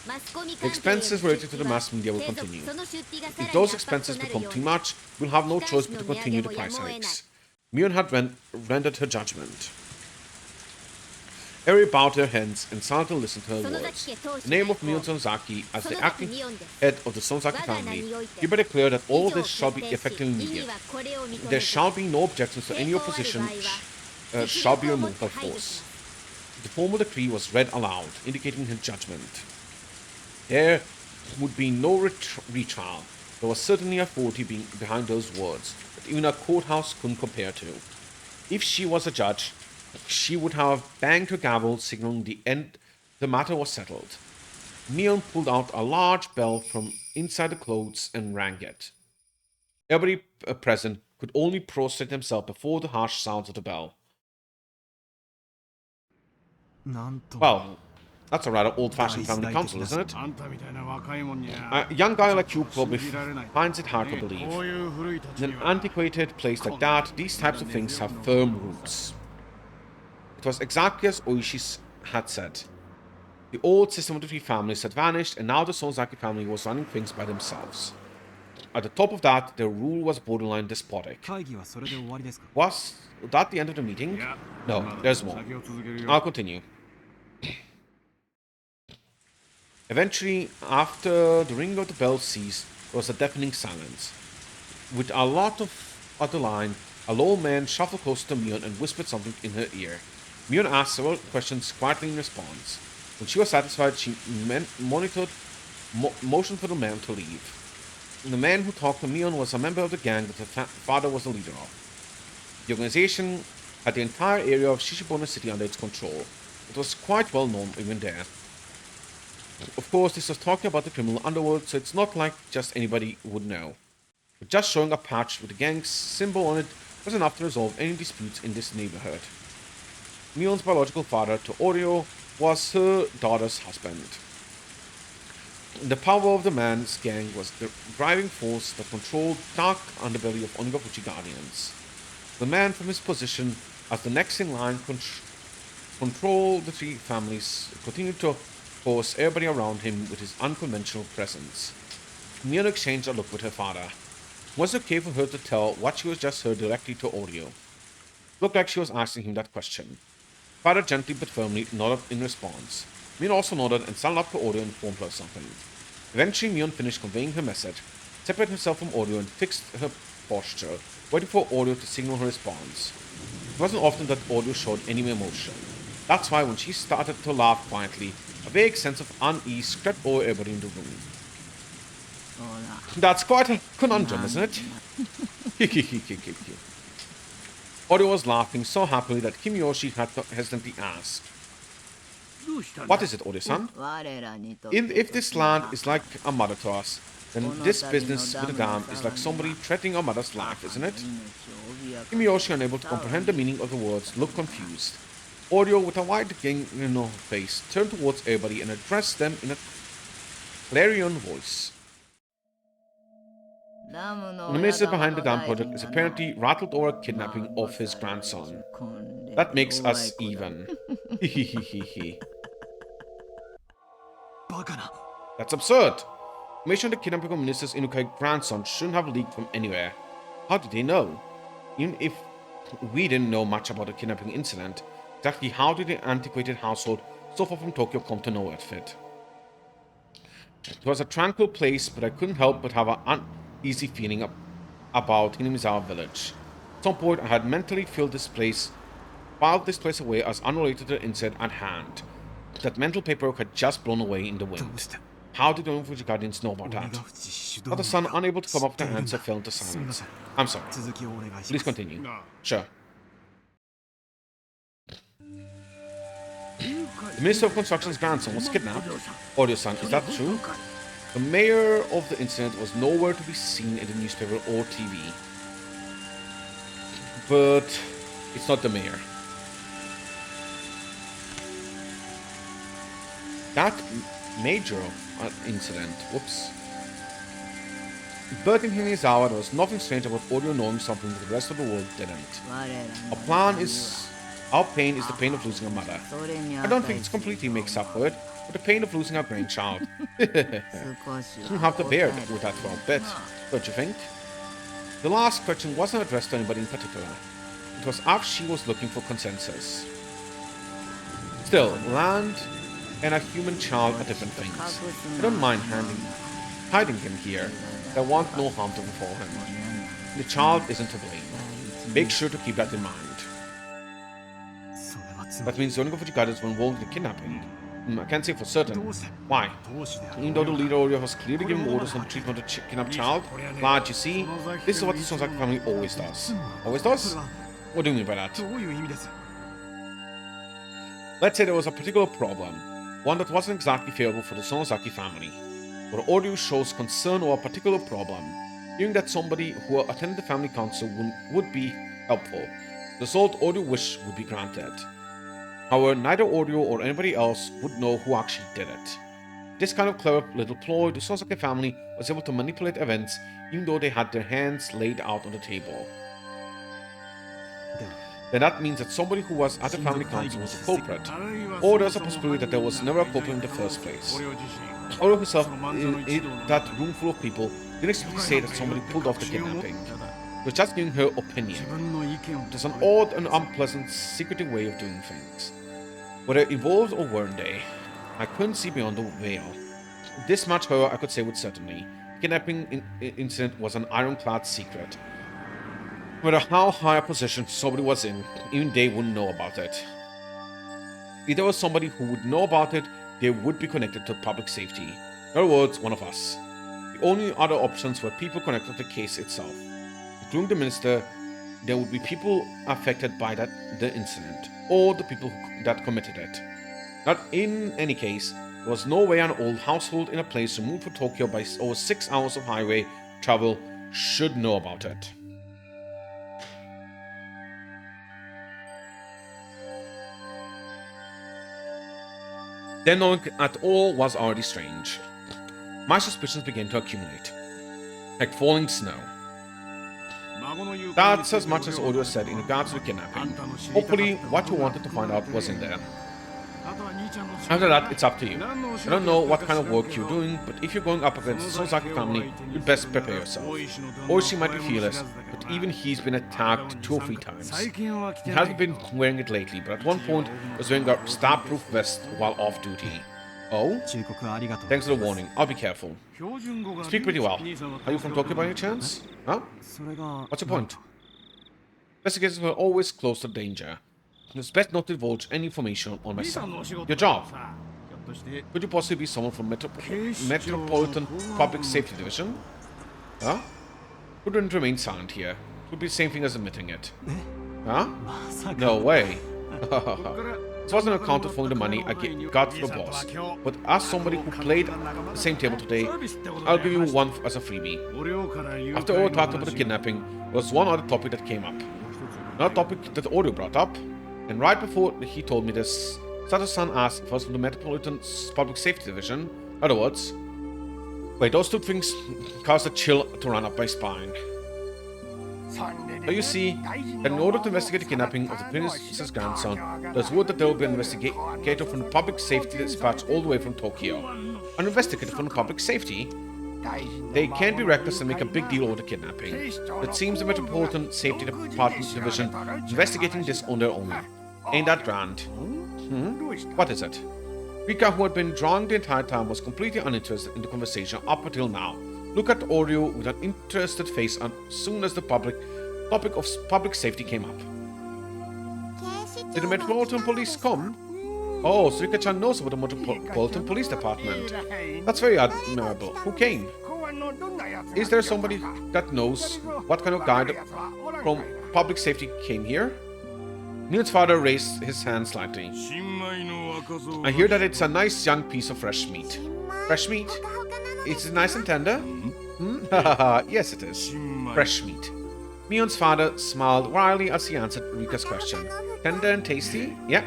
A: The expenses related to the mass media will continue. If those expenses become too much, we'll have no choice but to continue the price hikes. Mion had rendered her judgment. Everybody bowed their heads and silently to listen to her words. The name of Mion Sonozaki as the acting head of the Sonozaki family, hereby declare that all this shall be effective immediately. There shall be no objections to any opposition shall be removed by force. The formal decree was read aloud, indicating her judgment. There would be no retrial. There was certainly authority behind those words that even a courthouse couldn't compare to. If she was a judge, she would have banged her gavel, signaling the end. The matter was settled. Mion pulled out a large bell from inside the clothes and rang it. Everybody present could only prostrate themselves before the harsh sounds of the bell. Well, that's a rather old-fashioned family council, isn't it? A young guy like you probably finds it hard to believe. In an antiquated place like that, these types of things have firm roots. It was exactly as Oishi had said. The old system of the three families had vanished, and now the Sonozaki family was running things by themselves. At the top of that, their rule was borderline despotic. Was that the end of the meeting? No, there's more. I'll continue. Eventually, after the ringing of the bell ceased, there was a deafening silence. With a lot of the line, a low man shuffled close to Mion and whispered something in her ear. Mion asked several questions quietly in response. When she was satisfied, she motioned for the man to leave. The man who talked to Mion was a member of the gang that her father was the leader of. The organization had the entire area of Shishibona City under its control. It was quite well known even there. Of course, this was talking about the criminal underworld, so it's not like just anybody would know. But just showing a patch with the gang's symbol on it was enough to resolve any disputes in this neighborhood. Mion's biological father, Torio, was her daughter's husband. The power of the man's gang was the driving force that controlled the dark underbelly of Onagafuchi Guardians. The man from his position as the next in line controlled the three families, continued to force everybody around him with his unconventional presence. Mion exchanged a look with her father. Was it okay for her to tell what she was just heard directly to Audio? Looked like she was asking him that question. Father gently but firmly nodded in response. Mion also nodded and standing up to Audio and informed her of something. Eventually, Mion finished conveying her message, separated herself from Audio and fixed her posture, waiting for Audio to signal her response. It wasn't often that Audio showed any emotion. That's why when she started to laugh quietly, a vague sense of unease crept over everybody in the room. That's quite a conundrum, isn't it? Audio was laughing so happily that Kimiyoshi had to hesitantly ask. What is it, Audio-san? If this land is like a mother to us, then this business with the dam is like somebody threatening a mother's life, isn't it? Kimiyoshi, unable to comprehend the meaning of the words, looked confused. Audio, with a wide face, turned towards everybody and addressed them in a clarion voice. The minister behind the dam project is apparently rattled over a kidnapping of his grandson. That makes us even. That's absurd. Information on the kidnapping of Minister's Inukai grandson shouldn't have leaked from anywhere. How did they know? Even if we didn't know much about the kidnapping incident, exactly how did the antiquated household so far from Tokyo come to know it fit? It was a tranquil place, but I couldn't help but have an uneasy feeling about Hinamizawa village. At some point, I had mentally filed this place away as unrelated to the incident at hand. That mental paperwork had just blown away in the wind. How did the Umineko Guardians know about that? Other-san, unable to come up with an answer, fell into silence. I'm sorry. Please continue. Sure. The Minister of Construction's grandson was kidnapped. Audio-san, is that true? The mayor of the incident was nowhere to be seen in the newspaper or TV. But it's not the mayor. That major incident, whoops. But in Hinizawa, there was nothing strange about Audio knowing something that the rest of the world didn't. Our pain is the pain of losing a mother. I don't think it completely makes up for it, but the pain of losing our grandchild. You have to bear it with that for a bit, don't you think? The last question wasn't addressed to anybody in particular. It was as she was looking for consensus. Still, land and a human child are different things. I don't mind hiding him here. I want no harm to befall him. The child isn't to blame. Make sure to keep that in mind. That means the Umineko Guardians were involved in the kidnapping. I can't say for certain. Why? Even though the leader Oreo has clearly given orders on the treatment of the kidnapped child, lad, you see, this is what the Sonozaki family always does. Always does? What do you mean by that? Let's say there was a particular problem, one that wasn't exactly favorable for the Sonozaki family. But Oreo shows concern over a particular problem, hearing that somebody who attended the family council would be helpful. The result Oreo wished would be granted. However, neither Oreo or anybody else would know who actually did it. This kind of clever little ploy, the Sonozaki family was able to manipulate events even though they had their hands laid out on the table. Then that means that somebody who was at the family council was a culprit, or there's a possibility that there was never a culprit in the first place. Oreo himself, in that room full of people, didn't explicitly say that somebody pulled off the kidnapping. She was just giving her opinion. It is an odd and unpleasant, secretive way of doing things. Whether involved or weren't they, I couldn't see beyond the veil. This much, however, I could say with certainty. The kidnapping incident was an ironclad secret. No matter how high a position somebody was in, even they wouldn't know about it. If there was somebody who would know about it, they would be connected to public safety. In other words, one of us. The only other options were people connected to the case itself. Including the minister, there would be people affected by the incident, or the people that committed it. Not in any case, there was no way an old household in a place removed from Tokyo by over 6 hours of highway travel should know about it. Then knowing at all was already strange. My suspicions began to accumulate, like falling snow. That's as much as Oreo said in regards to the kidnapping. Hopefully, what you wanted to find out was in there. After that, it's up to you. I don't know what kind of work you're doing, but if you're going up against the Sonozaki family, you'd best prepare yourself. Oishi might be fearless, but even he's been attacked 2 or 3 times. He hasn't been wearing it lately, but at one point was wearing a stab-proof vest while off duty. Oh? Thanks for the warning. I'll be careful. Speak pretty well. Are you from Tokyo by any chance? Huh? What's your point? Investigators were always close to danger. It's best not to divulge any information on my son. Your job. Could you possibly be someone from Metropolitan Public Safety Division? Huh? Couldn't remain silent here. It would be the same thing as admitting it. Huh? No way. This wasn't accounted for in the money I got for the boss. But as somebody who played the same table today, I'll give you one as a freebie. After Oreo talked about the kidnapping, there was one other topic that came up. Another topic that Oreo brought up. And right before he told me this, Sato-san asked if I was from the Metropolitan Public Safety Division. In other words, wait, those 2 things caused a chill to run up my spine. So you see, that in order to investigate the kidnapping of the prince's grandson, there's word that there will be an investigator from the public safety dispatch all the way from Tokyo. An investigator from the public safety? They can't be reckless and make a big deal over the kidnapping. It seems the Metropolitan Safety Department Division is investigating this on their own. Ain't that grand? What is it? Rika, who had been drawing the entire time, was completely uninterested in the conversation up until now. Look at Oreo with an interested face as soon as the topic of public safety came up. Did the Metropolitan Police come? Oh, so Rika-chan knows about the Metropolitan Police Department. That's very admirable. Who came? Is there somebody that knows what kind of guy from public safety came here? Neil's father raised his hand slightly. I hear that it's a nice young piece of fresh meat. Fresh meat? Is it nice and tender? Yes, it is. Fresh meat. Mion's father smiled wryly as he answered Rika's question. Tender and tasty? Yeah.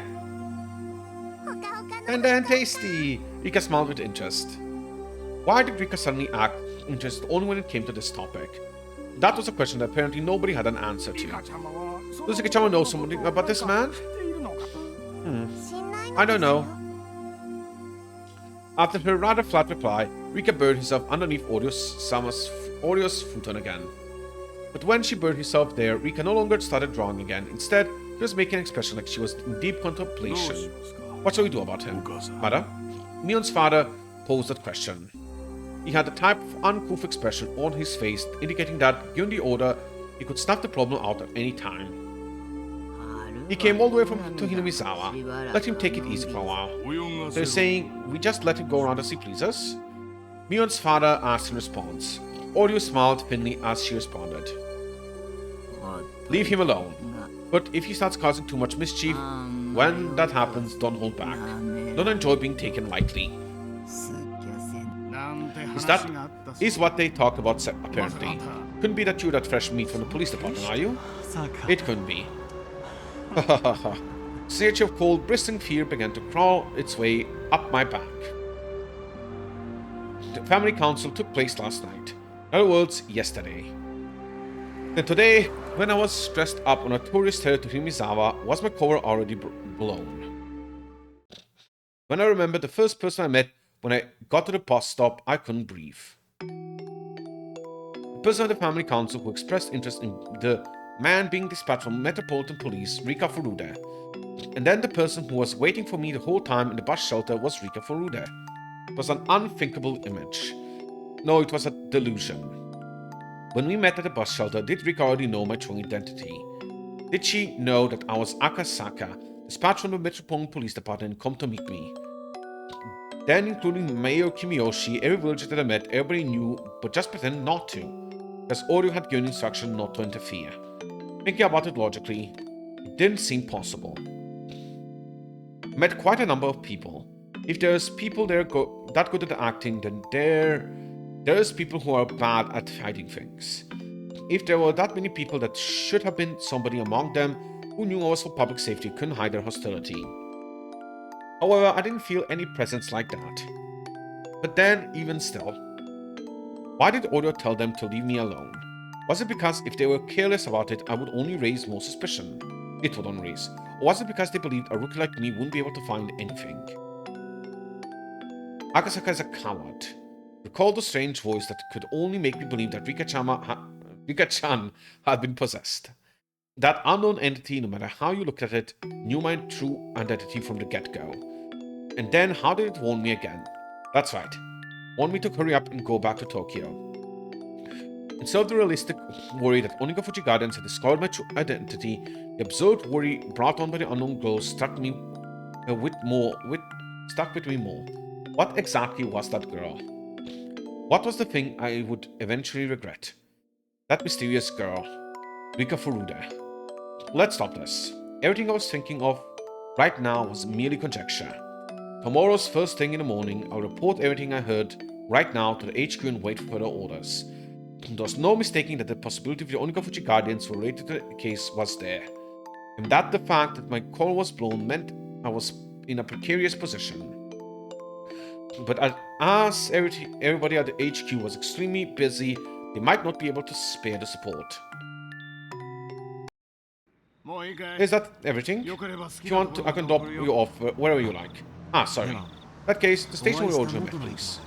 A: Tender and tasty! Rika smiled with interest. Why did Rika suddenly act interested only when it came to this topic? That was a question that apparently nobody had an answer to. Does Rika-chan know something about this man? I don't know. After her rather flat reply, Rika buried herself underneath Orio's futon again. But when she buried herself there, Rika no longer started drawing again. Instead, she was making an expression like she was in deep contemplation. What shall we do about him, mother? Mion's father posed that question. He had a type of uncouth expression on his face, indicating that, given the order, he could snap the problem out at any time. He came all the way to Hinamizawa. Let him take it easy for a while. So you're saying, we just let him go around as he pleases? Mion's father asked in response. Oreo smiled thinly as she responded. Leave him alone. But if he starts causing too much mischief, when that happens, don't hold back. Don't enjoy being taken lightly. That is what they talked about, apparently. Couldn't be that you're that fresh meat from the police department, are you? It couldn't be. A surge of cold, bristling fear began to crawl its way up my back. The family council took place last night. In other words, yesterday. Then today, when I was dressed up on a tourist head to Himizawa, was my cover already blown. When I remembered the first person I met when I got to the bus stop, I couldn't breathe. The person of the family council who expressed interest in the man being dispatched from Metropolitan Police, Rika Furude. And then the person who was waiting for me the whole time in the bus shelter was Rika Furude. It was an unthinkable image. No, it was a delusion. When we met at the bus shelter, did Rika already know my true identity? Did she know that I was Akasaka, dispatched from the Metropolitan Police Department, and come to meet me? Then, including Mayor Kimiyoshi, every villager that I met, everybody knew, but just pretended not to, because Oreo had given instruction not to interfere. Thinking about it logically, it didn't seem possible. I met quite a number of people. If there's people there that good at acting, then there's people who are bad at hiding things. If there were that many people, that should have been somebody among them who knew I was for public safety, couldn't hide their hostility. However, I didn't feel any presence like that. But then, even still, why did Oreo tell them to leave me alone? Was it because if they were careless about it, I would only raise more suspicion? It would only raise. Or was it because they believed a rookie like me wouldn't be able to find anything? Akasaka is a coward. Recalled the strange voice that could only make me believe that Rika-chan had been possessed. That unknown entity, no matter how you looked at it, knew my true identity from the get-go. And then how did it warn me again? That's right. Warn me to hurry up and go back to Tokyo. Instead of the realistic worry that Onigashima Gardens had discovered my true identity, the absurd worry brought on by the unknown glow stuck with me more. What exactly was that girl? What was the thing I would eventually regret? That mysterious girl, Rika Furude. Let's stop this. Everything I was thinking of right now was merely conjecture. Tomorrow's first thing in the morning, I'll report everything I heard right now to the HQ and wait for further orders. There was no mistaking that the possibility of the Onigashima Guardians related to the case was there. And that the fact that my call was blown meant I was in a precarious position. But as everybody at the HQ was extremely busy, they might not be able to spare the support. Is that everything? If you want, I can drop you off wherever you like. Ah, sorry. In that case, the station we originally met, please.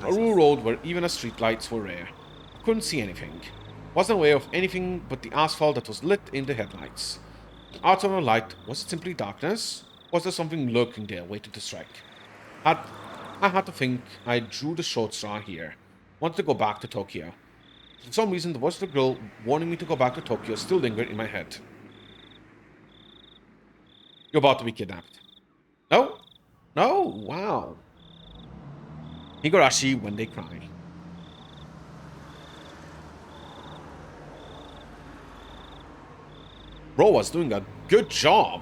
A: A rural road where even the streetlights were rare. I couldn't see anything. Wasn't aware of anything but the asphalt that was lit in the headlights. Outside of the light, was it simply darkness? Was there something lurking there waiting to strike? Had, I had to think I drew the short straw here. Wanted to go back to Tokyo. For some reason, the voice of the girl warning me to go back to Tokyo still lingered in my head. You're about to be kidnapped. No? No? Wow. Higurashi when they cry. Bro was doing a good job.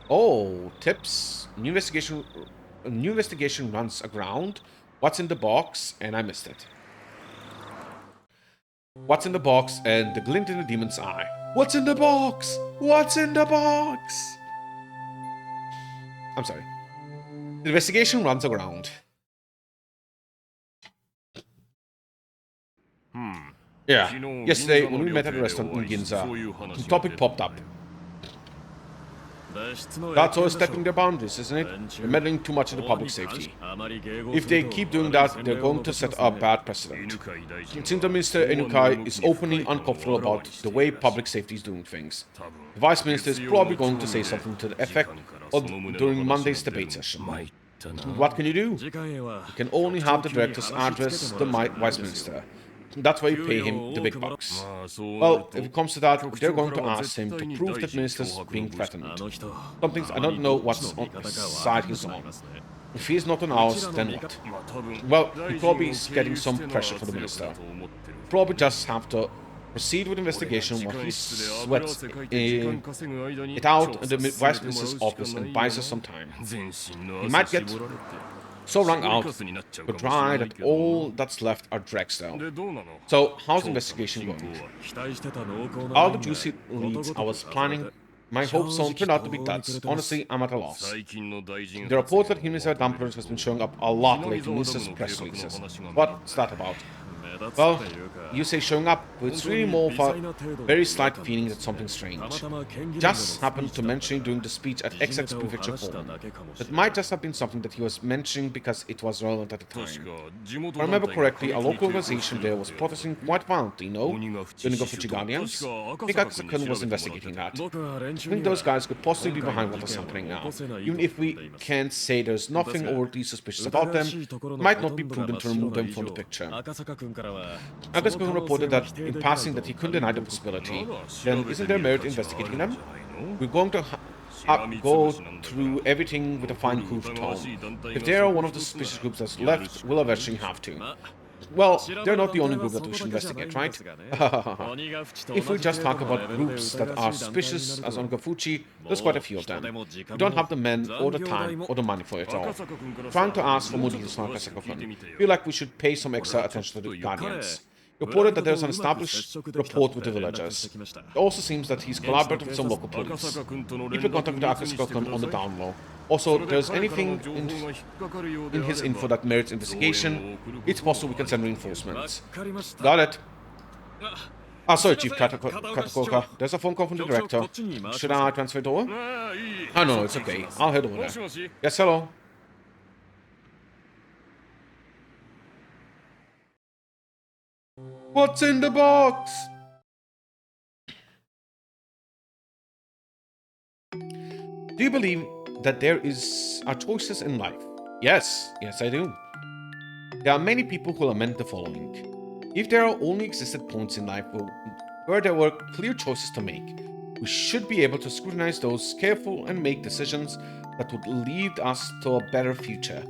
A: Oh, tips. New investigation runs aground. What's in the box? And I missed it. What's in the box? And the glint in the demon's eye. What's in the box? What's in the box? I'm sorry. The investigation runs aground. Yeah, yesterday when we met at a restaurant in Ginza, the topic popped up. That's always stepping their boundaries, isn't it? They're meddling too much in the public safety. If they keep doing that, they're going to set a bad precedent. It seems that Minister Enukai is openly uncomfortable about the way public safety is doing things. The Vice Minister is probably going to say something to the effect during Monday's debate session. What can you do? You can only have the directors address the Vice Minister. That's why you pay him the big bucks. Well, if it comes to that, they're going to ask him to prove that Minister's being threatened. Some things I don't know what side he's on. If he's not on ours, then what? Well, he probably is getting some pressure from the Minister. Probably just have to proceed with investigation while he sweats it out in the Vice Minister's office and buys us some time. He might get so wrung out, but dry that all that's left are dregs though. So, how's the investigation going? All the juicy leads I was planning, my hopes on turned out to be duds. Honestly, I'm at a loss. The report that Himisa Dumplers has been showing up a lot lately in Himisa's press releases. What's that about? Well, you say showing up, but it's really more of a very slight feeling that something strange. Just happened to mention during the speech at XX Prefecture Forum. That might just have been something that he was mentioning because it was relevant at the time. If I remember correctly, a local organization there was protesting quite violently, no? The Umineko Guardians? Mikaki-san was investigating that. I think those guys could possibly be behind what is happening now. Even if we can't say there's nothing overtly suspicious about them, it might not be prudent to remove them from the picture. Akasaka reported that in passing that he couldn't deny the possibility. Then isn't there merit in investigating them? We're going to go through everything with a fine-tooth comb. If they are one of the suspicious groups that's left, we'll eventually have to. Well, they're not the only group that we should investigate, right? If we just talk about groups that are suspicious as Ongafuchi, there's quite a few of them. We don't have the men, or the time, or the money for it all. Trying to ask for more details from Akasaka-kun. Feel like we should pay some extra attention to the Guardians. Reported that there's an established rapport with the villagers. It also seems that he's collaborated with some local police. Keep in contact with Akasaka-kun on the down low. Also, if there's anything in his info that merits investigation, it's possible we can send reinforcements. Got it. Sorry, Chief Katakoka. There's a phone call from the director. Should I transfer it over? Oh, no, it's okay. I'll head over there. Yes, hello. What's in the box? Do you believe that there are choices in life? Yes, I do. There are many people who lament the following. If there are only existed points in life where there were clear choices to make, we should be able to scrutinize those careful and make decisions that would lead us to a better future.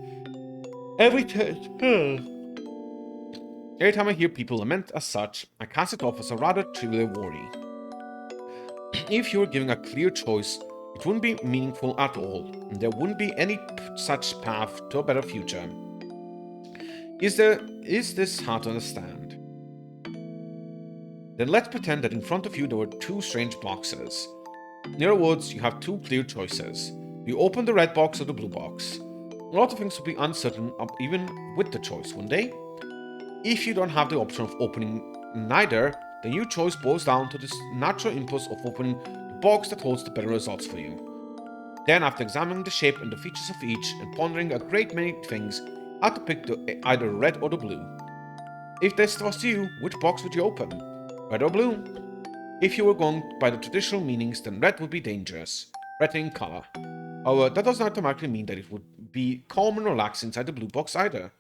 A: Every time I hear people lament as such, I cast it off as a rather trivial worry. If you were given a clear choice, it wouldn't be meaningful at all, and there wouldn't be any such path to a better future. Is this hard to understand? Then let's pretend that in front of you there were two strange boxes. In other words, you have two clear choices. You open the red box or the blue box. A lot of things would be uncertain even with the choice, wouldn't they? If you don't have the option of opening neither, then your choice boils down to this natural impulse of opening the box that holds the better results for you. Then, after examining the shape and the features of each and pondering a great many things, I had to pick either red or the blue. If this was you, which box would you open? Red or blue? If you were going by the traditional meanings, then red would be dangerous, threatening color. However, that doesn't automatically mean that it would be calm and relaxed inside the blue box either.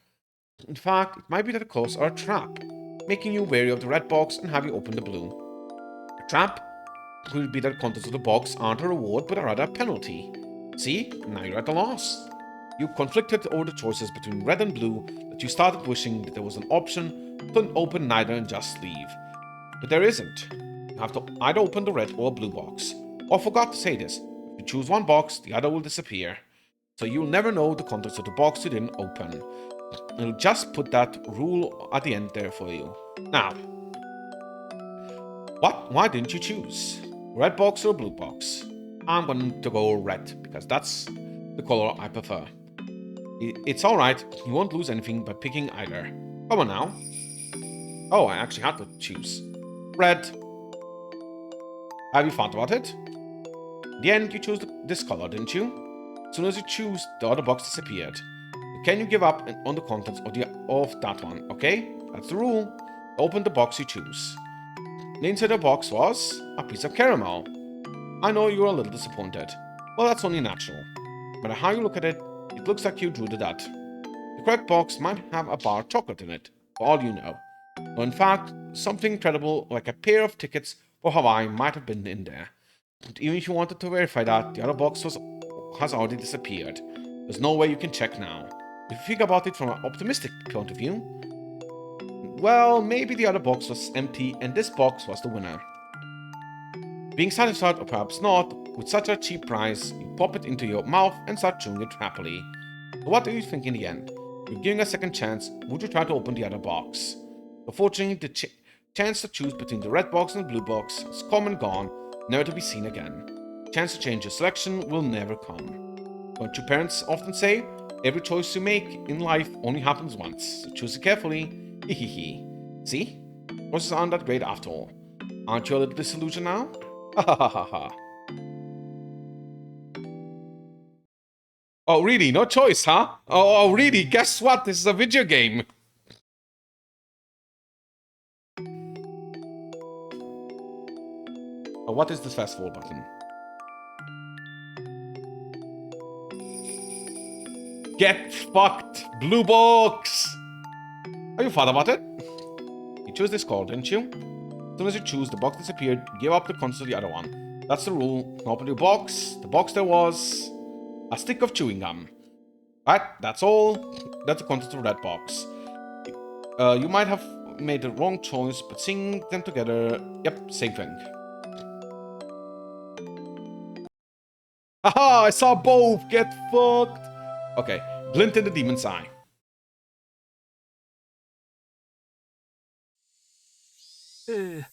A: In fact, it might be that the colors are a trap, making you wary of the red box and have you open the blue. A trap could be that the contents of the box aren't a reward but are rather a penalty. See, now you're at a loss. You conflicted over the choices between red and blue that you started wishing that there was an option to open neither and just leave. But there isn't. You have to either open the red or blue box. Oh, I forgot to say this. If you choose one box, the other will disappear. So you'll never know the contents of the box you didn't open. I'll just put that rule at the end there for you. Now, why didn't you choose? Red box or blue box? I'm going to go red, because that's the color I prefer. It's alright, you won't lose anything by picking either. Come on now. Oh, I actually had to choose. Red. Have you thought about it? In the end, you chose this color, didn't you? As soon as you choose, the other box disappeared. Can you give up on the contents of that one, okay? That's the rule. Open the box you choose. The inside of the box was a piece of caramel. I know you're a little disappointed. Well, that's only natural. No matter how you look at it, it looks like you drew the dud. The correct box might have a bar of chocolate in it, for all you know. Or in fact, something incredible like a pair of tickets for Hawaii might have been in there. But even if you wanted to verify that, the other box has already disappeared. There's no way you can check now. If you think about it from an optimistic point of view, well, maybe the other box was empty and this box was the winner. Being satisfied, or perhaps not, with such a cheap prize, you pop it into your mouth and start chewing it happily. So what do you think in the end? You're giving a second chance, would you try to open the other box? Unfortunately, the chance to choose between the red box and the blue box is come and gone, never to be seen again. The chance to change your selection will never come. Don't your parents often say, every choice you make in life only happens once, so choose it carefully. Hehehe. See? Choices aren't that great after all. Aren't you a little disillusioned now? Ha ha ha ha ha. Oh, really? No choice, huh? Oh, really? Guess what? This is a video game. Oh, what is this fast forward button? Get fucked, blue box! Have you thought about it? You chose this call, didn't you? As soon as you choose, the box disappeared, give up the contents of the other one. That's the rule. Open your box. The box there was a stick of chewing gum. Right, that's all. That's the contents of that box. You might have made the wrong choice, but seeing them together, yep, same thing. Haha, I saw both! Get fucked! Okay, glint in the demon's eye.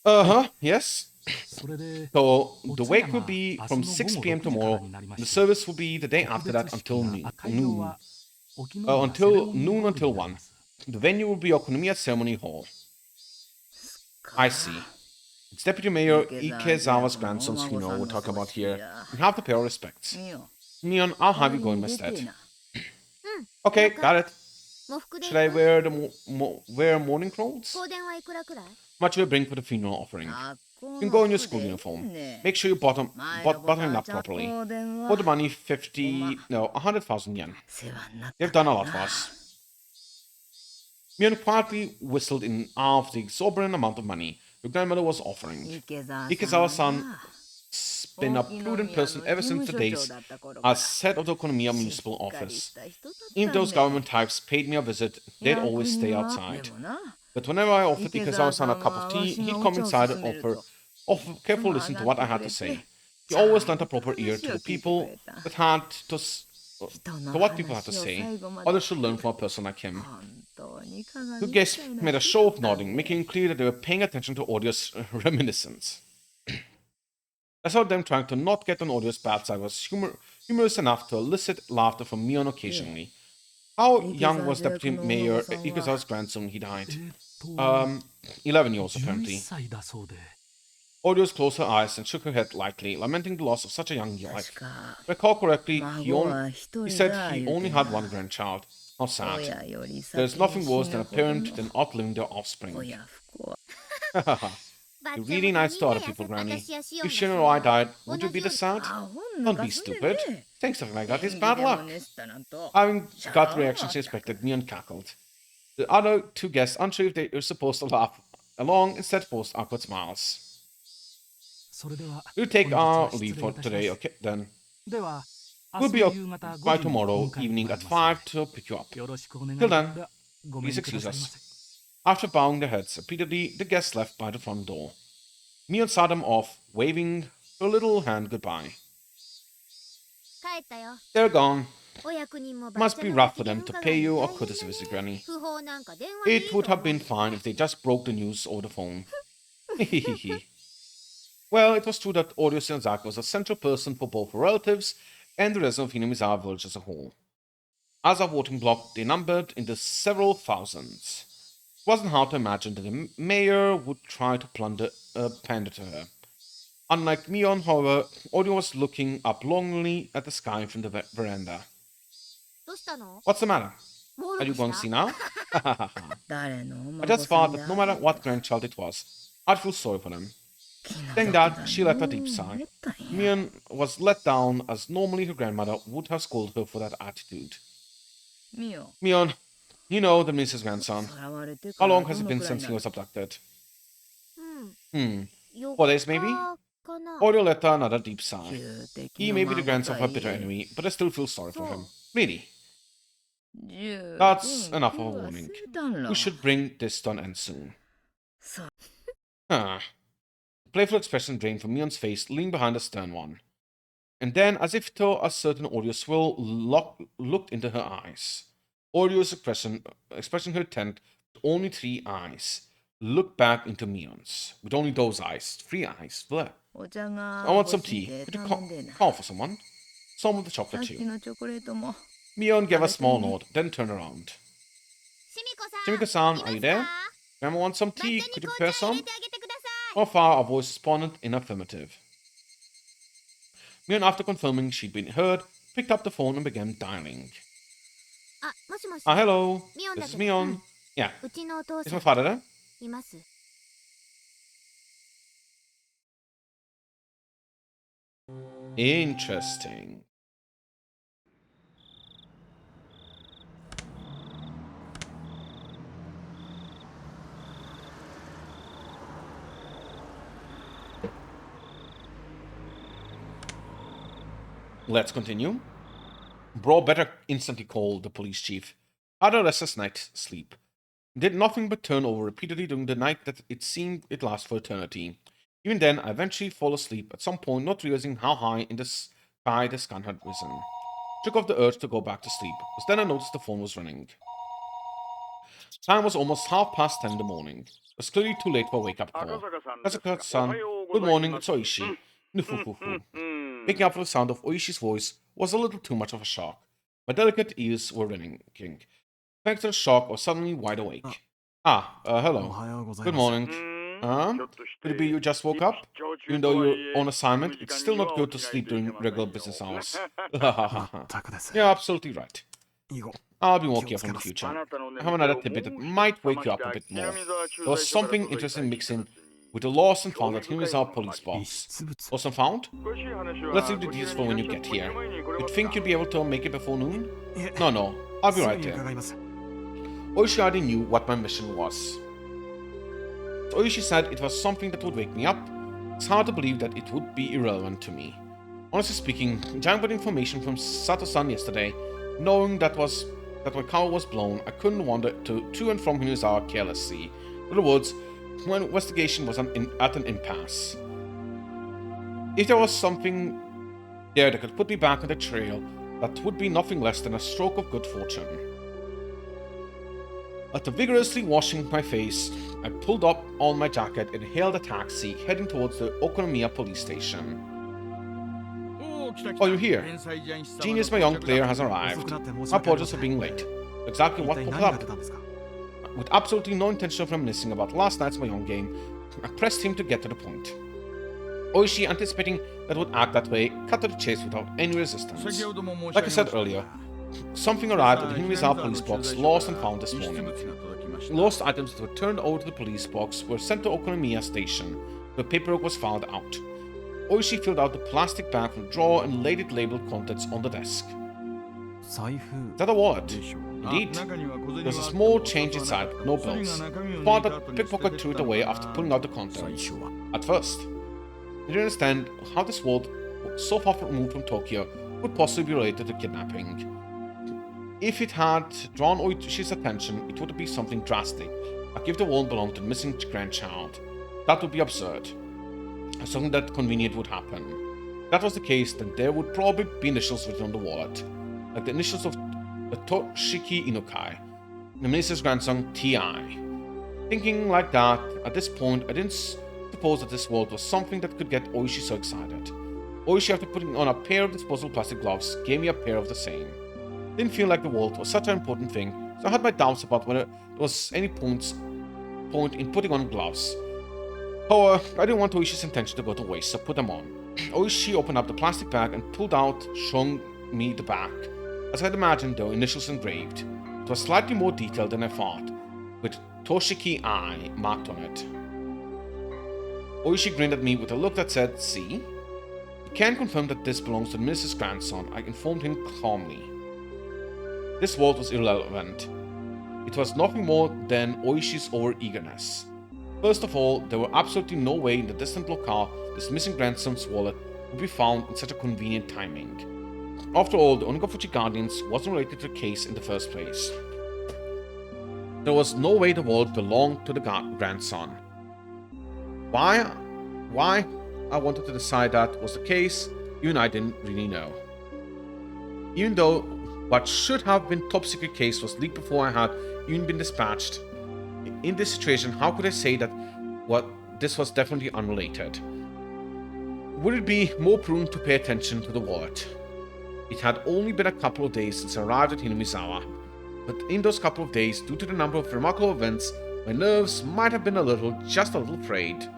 A: Uh-huh, yes. So, the wake will be from 6 p.m. tomorrow. The service will be the day after that until noon. Until 1. The venue will be Okonomiya Ceremony Hall. I see. It's Deputy Mayor Ikezawa's grandson's funeral we're talking about here, and have the pair of respects. Mion, I'll have you go in my stead. Okay, got it. Should I wear mourning clothes? How much will I bring for the funeral offering? You can go in your school uniform. Make sure you button it up properly. For the money, 100,000 yen. They've done a lot for us. Mion quietly whistled in awe of the exorbitant amount of money your grandmother was offering. Ikezawa-san has been a prudent person ever since the days as head of the Okonomiya Municipal Office. Even those government types paid me a visit, they'd always stay outside. But whenever I offered Ikezawa-san a cup of tea, he'd come inside and offer careful listen to what I had to say. He always lent a proper ear to the people that had to what people had to say. Others should learn from a person like him. The guests made a show of nodding, making it clear that they were paying attention to Audio's reminiscence. I saw them trying to not get on Audio's bad side was humorous enough to elicit laughter from Mion occasionally. How young was Deputy Mayor Ikezawa's grandson when he died? 11 years apparently. Audios closed her eyes and shook her head lightly, lamenting the loss of such a young life. If I recall correctly, he said he only had one grandchild. How sad. There's nothing worse than a parent than outliving their offspring. You're really nice to other people, Granny. If Shin or I died, would you be this sad? Don't be stupid. Saying something like that is bad luck. Having got the reaction she expected, Mion cackled. The other two guests, unsure if they were supposed to laugh along, instead forced awkward smiles. We'll take our leave for today, okay, then. We'll be up by tomorrow evening at 5 to pick you up. Till then, please excuse us. After bowing their heads repeatedly, the guests left by the front door. Mion saw them off, waving her little hand goodbye. They're gone. Must be rough for them to pay you a courtesy visit, Granny. It would have been fine if they just broke the news over the phone. Well, it was true that Audio Shinzaki was a central person for both her relatives and the residents of Hinamizawa village as a whole. As a voting bloc, they numbered in the several thousands. It wasn't hard to imagine that the mayor would try to pander to her. Unlike Mion, however, Audio was looking up longingly at the sky from the veranda. What's the matter? Are you going to see now? I just thought that no matter what grandchild it was, I'd feel sorry for them. Saying that, she let a deep sigh. Mion was let down as normally her grandmother would have scolded her for that attitude. Mion, you know the Mrs. grandson. How long has it been since he was abducted? 4 days maybe? Audio let out another deep sigh. He may be the grandson of her bitter enemy, but I still feel sorry for him. Really. That's enough of a warning. We should bring this to an end soon. The playful expression drained from Mion's face, leaning behind a stern one. And then, as if to a certain Audio swirl, looked into her eyes. Audio's expressing her intent with only 3 eyes, looked back into Mion's. With only those eyes. 3 eyes. Bleh. I want some tea. Could you call for someone? Some of the chocolate too. Mion gave a small nod, then turned around. Shimiko-san, are you there? Grandma wants some tea. Could you prepare some? From far, a voice responded in affirmative. Mion, after confirming she'd been heard, picked up the phone and began dialing. Hello. This is Mion. Yeah. Is my father there? Interesting. Let's continue. Bro better instantly call the police chief. Had a restless night's sleep. Did nothing but turn over repeatedly during the night that it seemed it lasted for eternity. Even then, I eventually fall asleep at some point, not realizing how high in the sky the sun had risen. Shook off the urge to go back to sleep, but then I noticed the phone was ringing. Time was almost 10:30 in the morning. It was clearly too late for a wake-up call. Akasaka-san, good morning, it's Oishi. Nufufufu. Picking up for the sound of Oishi's voice was a little too much of a shock. My delicate ears were ringing. Thanks to the shock, I was suddenly wide awake. Hello. Good morning. Could it be you just woke up? Even though you're on assignment, it's still not good to sleep during regular business hours. You're absolutely right. I'll be waking up in the future. I have another tidbit that might wake you up a bit more. There was something interesting mixing with the lost and found at Himatsubushi police box. Lost and found? Let's leave the details for when you get here. You'd think you'd be able to make it before noon? No, I'll be right there. Oishi already knew what my mission was. So Oishi said it was something that would wake me up. It's hard to believe that it would be irrelevant to me. Honestly speaking, judging by the information from Sato-san yesterday, knowing that my cover was blown, I couldn't wander to and from Himatsubushi carelessly. In other words, my investigation was at an impasse. If there was something there that could put me back on the trail, that would be nothing less than a stroke of good fortune. After vigorously washing my face, I pulled up on my jacket and hailed a taxi heading towards the Okonomiya police station. Oh, you're here. Genius, my young player has arrived. My apologies for being late. Exactly what popped up. With absolutely no intention of reminiscing about last night's Mahjong game, I pressed him to get to the point. Oishi, anticipating that would act that way, cut to the chase without any resistance. Like I said earlier, something arrived at the Himatsubushi police box, lost and found this morning. Lost items that were turned over to the police box were sent to Okonomiya station. The paperwork was filed out. Oishi filled out the plastic bag from the drawer and laid it labeled contents on the desk. Is that a wallet? Indeed. There was a small change inside, but no bills. Father pickpocket threw it away after pulling out the contents. At first, he didn't understand how this wallet, so far removed from Tokyo, could possibly be related to kidnapping. If it had drawn Oishi's attention, it would be something drastic, like if the wallet belonged to the missing grandchild. That would be absurd. Something that convenient would happen. If that was the case, then there would probably be initials written on the wallet, like the initials of the Toshiki Inukai, the minister's grandson T.I. Thinking like that, at this point, I didn't suppose that this wallet was something that could get Oishi so excited. Oishi, after putting on a pair of disposable plastic gloves, gave me a pair of the same. Didn't feel like the wallet was such an important thing, so I had my doubts about whether there was any point in putting on gloves. However, I didn't want Oishi's intention to go to waste, so put them on. Oishi opened up the plastic bag and pulled out, showing me the back. As I'd imagined, though, initials engraved. It was slightly more detailed than I thought, with Toshiki I marked on it. Oishi grinned at me with a look that said, "See? You can confirm that this belongs to the minister's grandson," I informed him calmly. This wallet was irrelevant. It was nothing more than Oishi's over-eagerness. First of all, there were absolutely no way in the distant locale this missing grandson's wallet would be found in such a convenient timing. After all, the Onagafuchi Guardians wasn't related to the case in the first place. There was no way the wallet belonged to the grandson. Why I wanted to decide that was the case, even I didn't really know. Even though what should have been top secret case was leaked before I had even been dispatched. In this situation, how could I say that this was definitely unrelated? Would it be more prudent to pay attention to the wallet? It had only been a couple of days since I arrived at Hinamizawa, but in those couple of days, due to the number of remarkable events, my nerves might have been just a little frayed.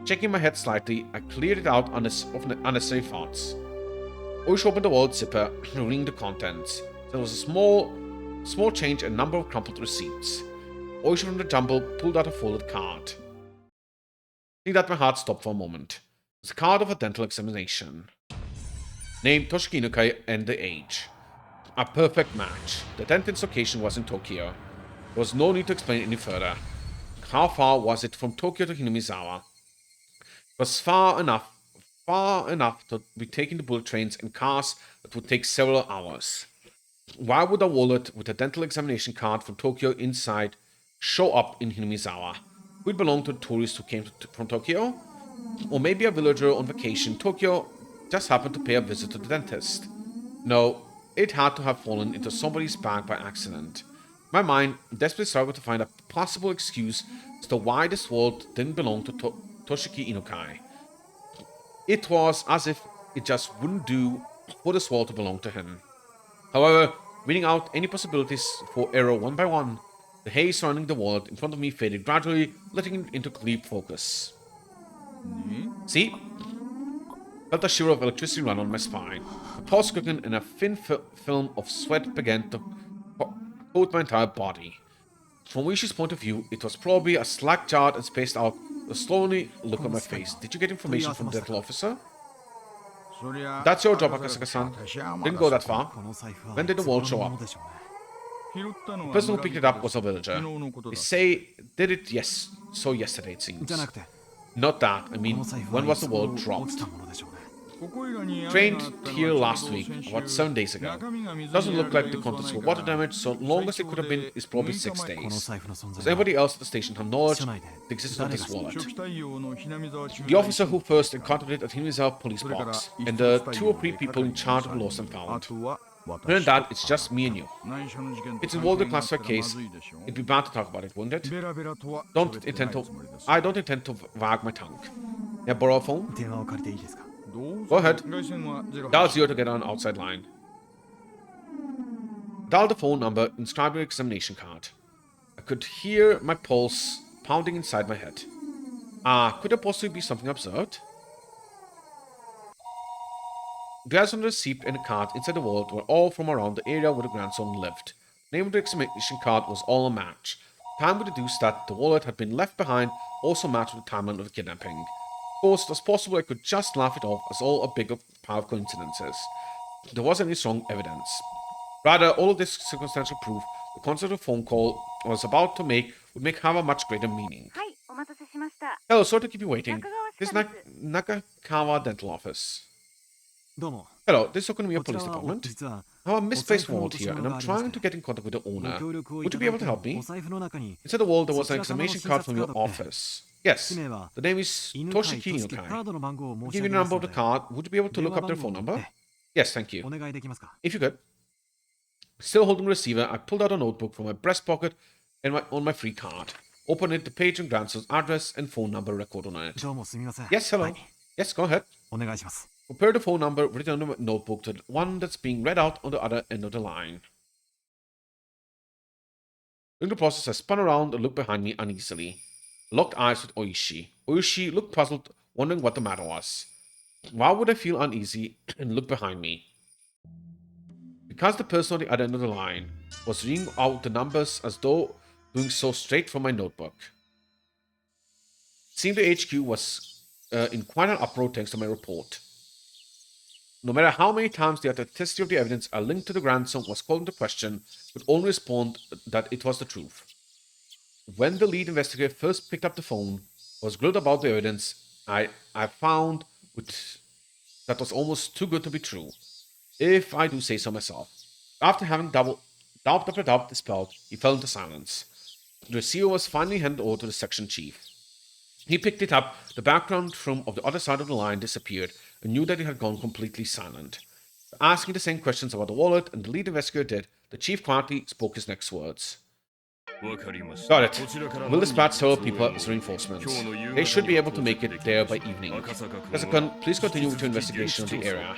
A: Checking my head slightly, I cleared it out of unnecessary thoughts. Oishi opened the wallet zipper, revealing the contents. There was a small change and a number of crumpled receipts. Oishi from the jumble pulled out a folded card. Seeing that, my heart stopped for a moment. It was a card of a dental examination. Name Toshiki Inukai and the age. A perfect match. The dentist's location was in Tokyo. There was no need to explain any further. How far was it from Tokyo to Hinamizawa? It was far enough to be taking the bullet trains and cars that would take several hours. Why would a wallet with a dental examination card from Tokyo inside show up in Hinamizawa? Would it belong to a tourist who came from Tokyo? Or maybe a villager on vacation in Tokyo just happened to pay a visit to the dentist? No, it had to have fallen into somebody's bag by accident. My mind desperately struggled to find a possible excuse as to why this wallet didn't belong to Toshiki Inukai. It was as if it just wouldn't do for this wallet to belong to him. However, weeding out any possibilities for error one by one, the haze surrounding the wallet in front of me faded gradually, letting it into clear focus. See? Felt a shiver of electricity run on my spine. My pulse quickened and a thin film of sweat began to coat my entire body. From Oishi's point of view, it was probably a slack-jawed and spaced out, a slowly look on my face. Did you get information from the dental officer? That's your job, Akasaka-san. Didn't go that far. When did the wallet show up? The person who picked it up was a villager. They say did it yesterday, it seems. Not that, I mean, when was the wallet dropped? Trained here last week, about 7 days ago. Doesn't look like the contents were water damage, so longest it could have been is probably 6 days. Does anybody else at the station have knowledge of the existence of this wallet? The officer who first encountered it at Hinamizawa police box, and the 2 or 3 people in charge of lost and found. Other than that, it's just me and you. It's involved in a classified case. It'd be bad to talk about it, wouldn't it? I don't intend to wag my tongue. May I borrow a phone? Go ahead. Dial 0 to get on an outside line. Dial the phone number, inscribe your examination card. I could hear my pulse pounding inside my head. Could there possibly be something absurd? The guys on the receipt and the card inside the wallet were all from around the area where the grandson lived. The name of the examination card was all a match. Time would deduce that the wallet had been left behind also matched with the timeline of the kidnapping. Of course, it was possible I could just laugh it off as all a big pile of coincidences. There wasn't any strong evidence. Rather, all of this circumstantial proof the concept of phone call I was about to make would have a much greater meaning. Hello, sorry to keep you waiting. This is Nakakawa Dental Office. Hello, this is Okonomiya Police Department. I have a misplaced wallet here, and I'm trying to get in contact with the owner. Would you be able to help me? Inside the wallet, there was an exclamation card from your office. Yes, the name is Toshiki Inukai. I'll give you the number of the card. Would you be able to look up their phone number? Yes, thank you. If you could. Still holding the receiver, I pulled out a notebook from my breast pocket and on my free card. Opened it, the page and grandson's address and phone number recorded on it. Yes, hello. Yes, go ahead. Compare the phone number written on the notebook to the one that's being read out on the other end of the line. During the process, I spun around and looked behind me uneasily. I locked eyes with Oishi. Oishi looked puzzled, wondering what the matter was. Why would I feel uneasy and look behind me? Because the person on the other end of the line was reading out the numbers as though doing so straight from my notebook. It seemed the HQ was in quite an uproar thanks to my report. No matter how many times the authenticity of the evidence I linked to the grandson was called into question, would only respond that it was the truth. When the lead investigator first picked up the phone, I was grilled about the evidence I found that was almost too good to be true, if I do say so myself. After having doubt after doubt dispelled, he fell into silence. The receiver was finally handed over to the section chief. He picked it up, the background from of the other side of the line disappeared, and knew that it had gone completely silent. Asking the same questions about the wallet, and the lead investigator did, the chief quietly spoke his next words. Got it. We'll dispatch several people as reinforcements. They should be able to make it there by evening. Kazakun, please continue with your investigation of the area.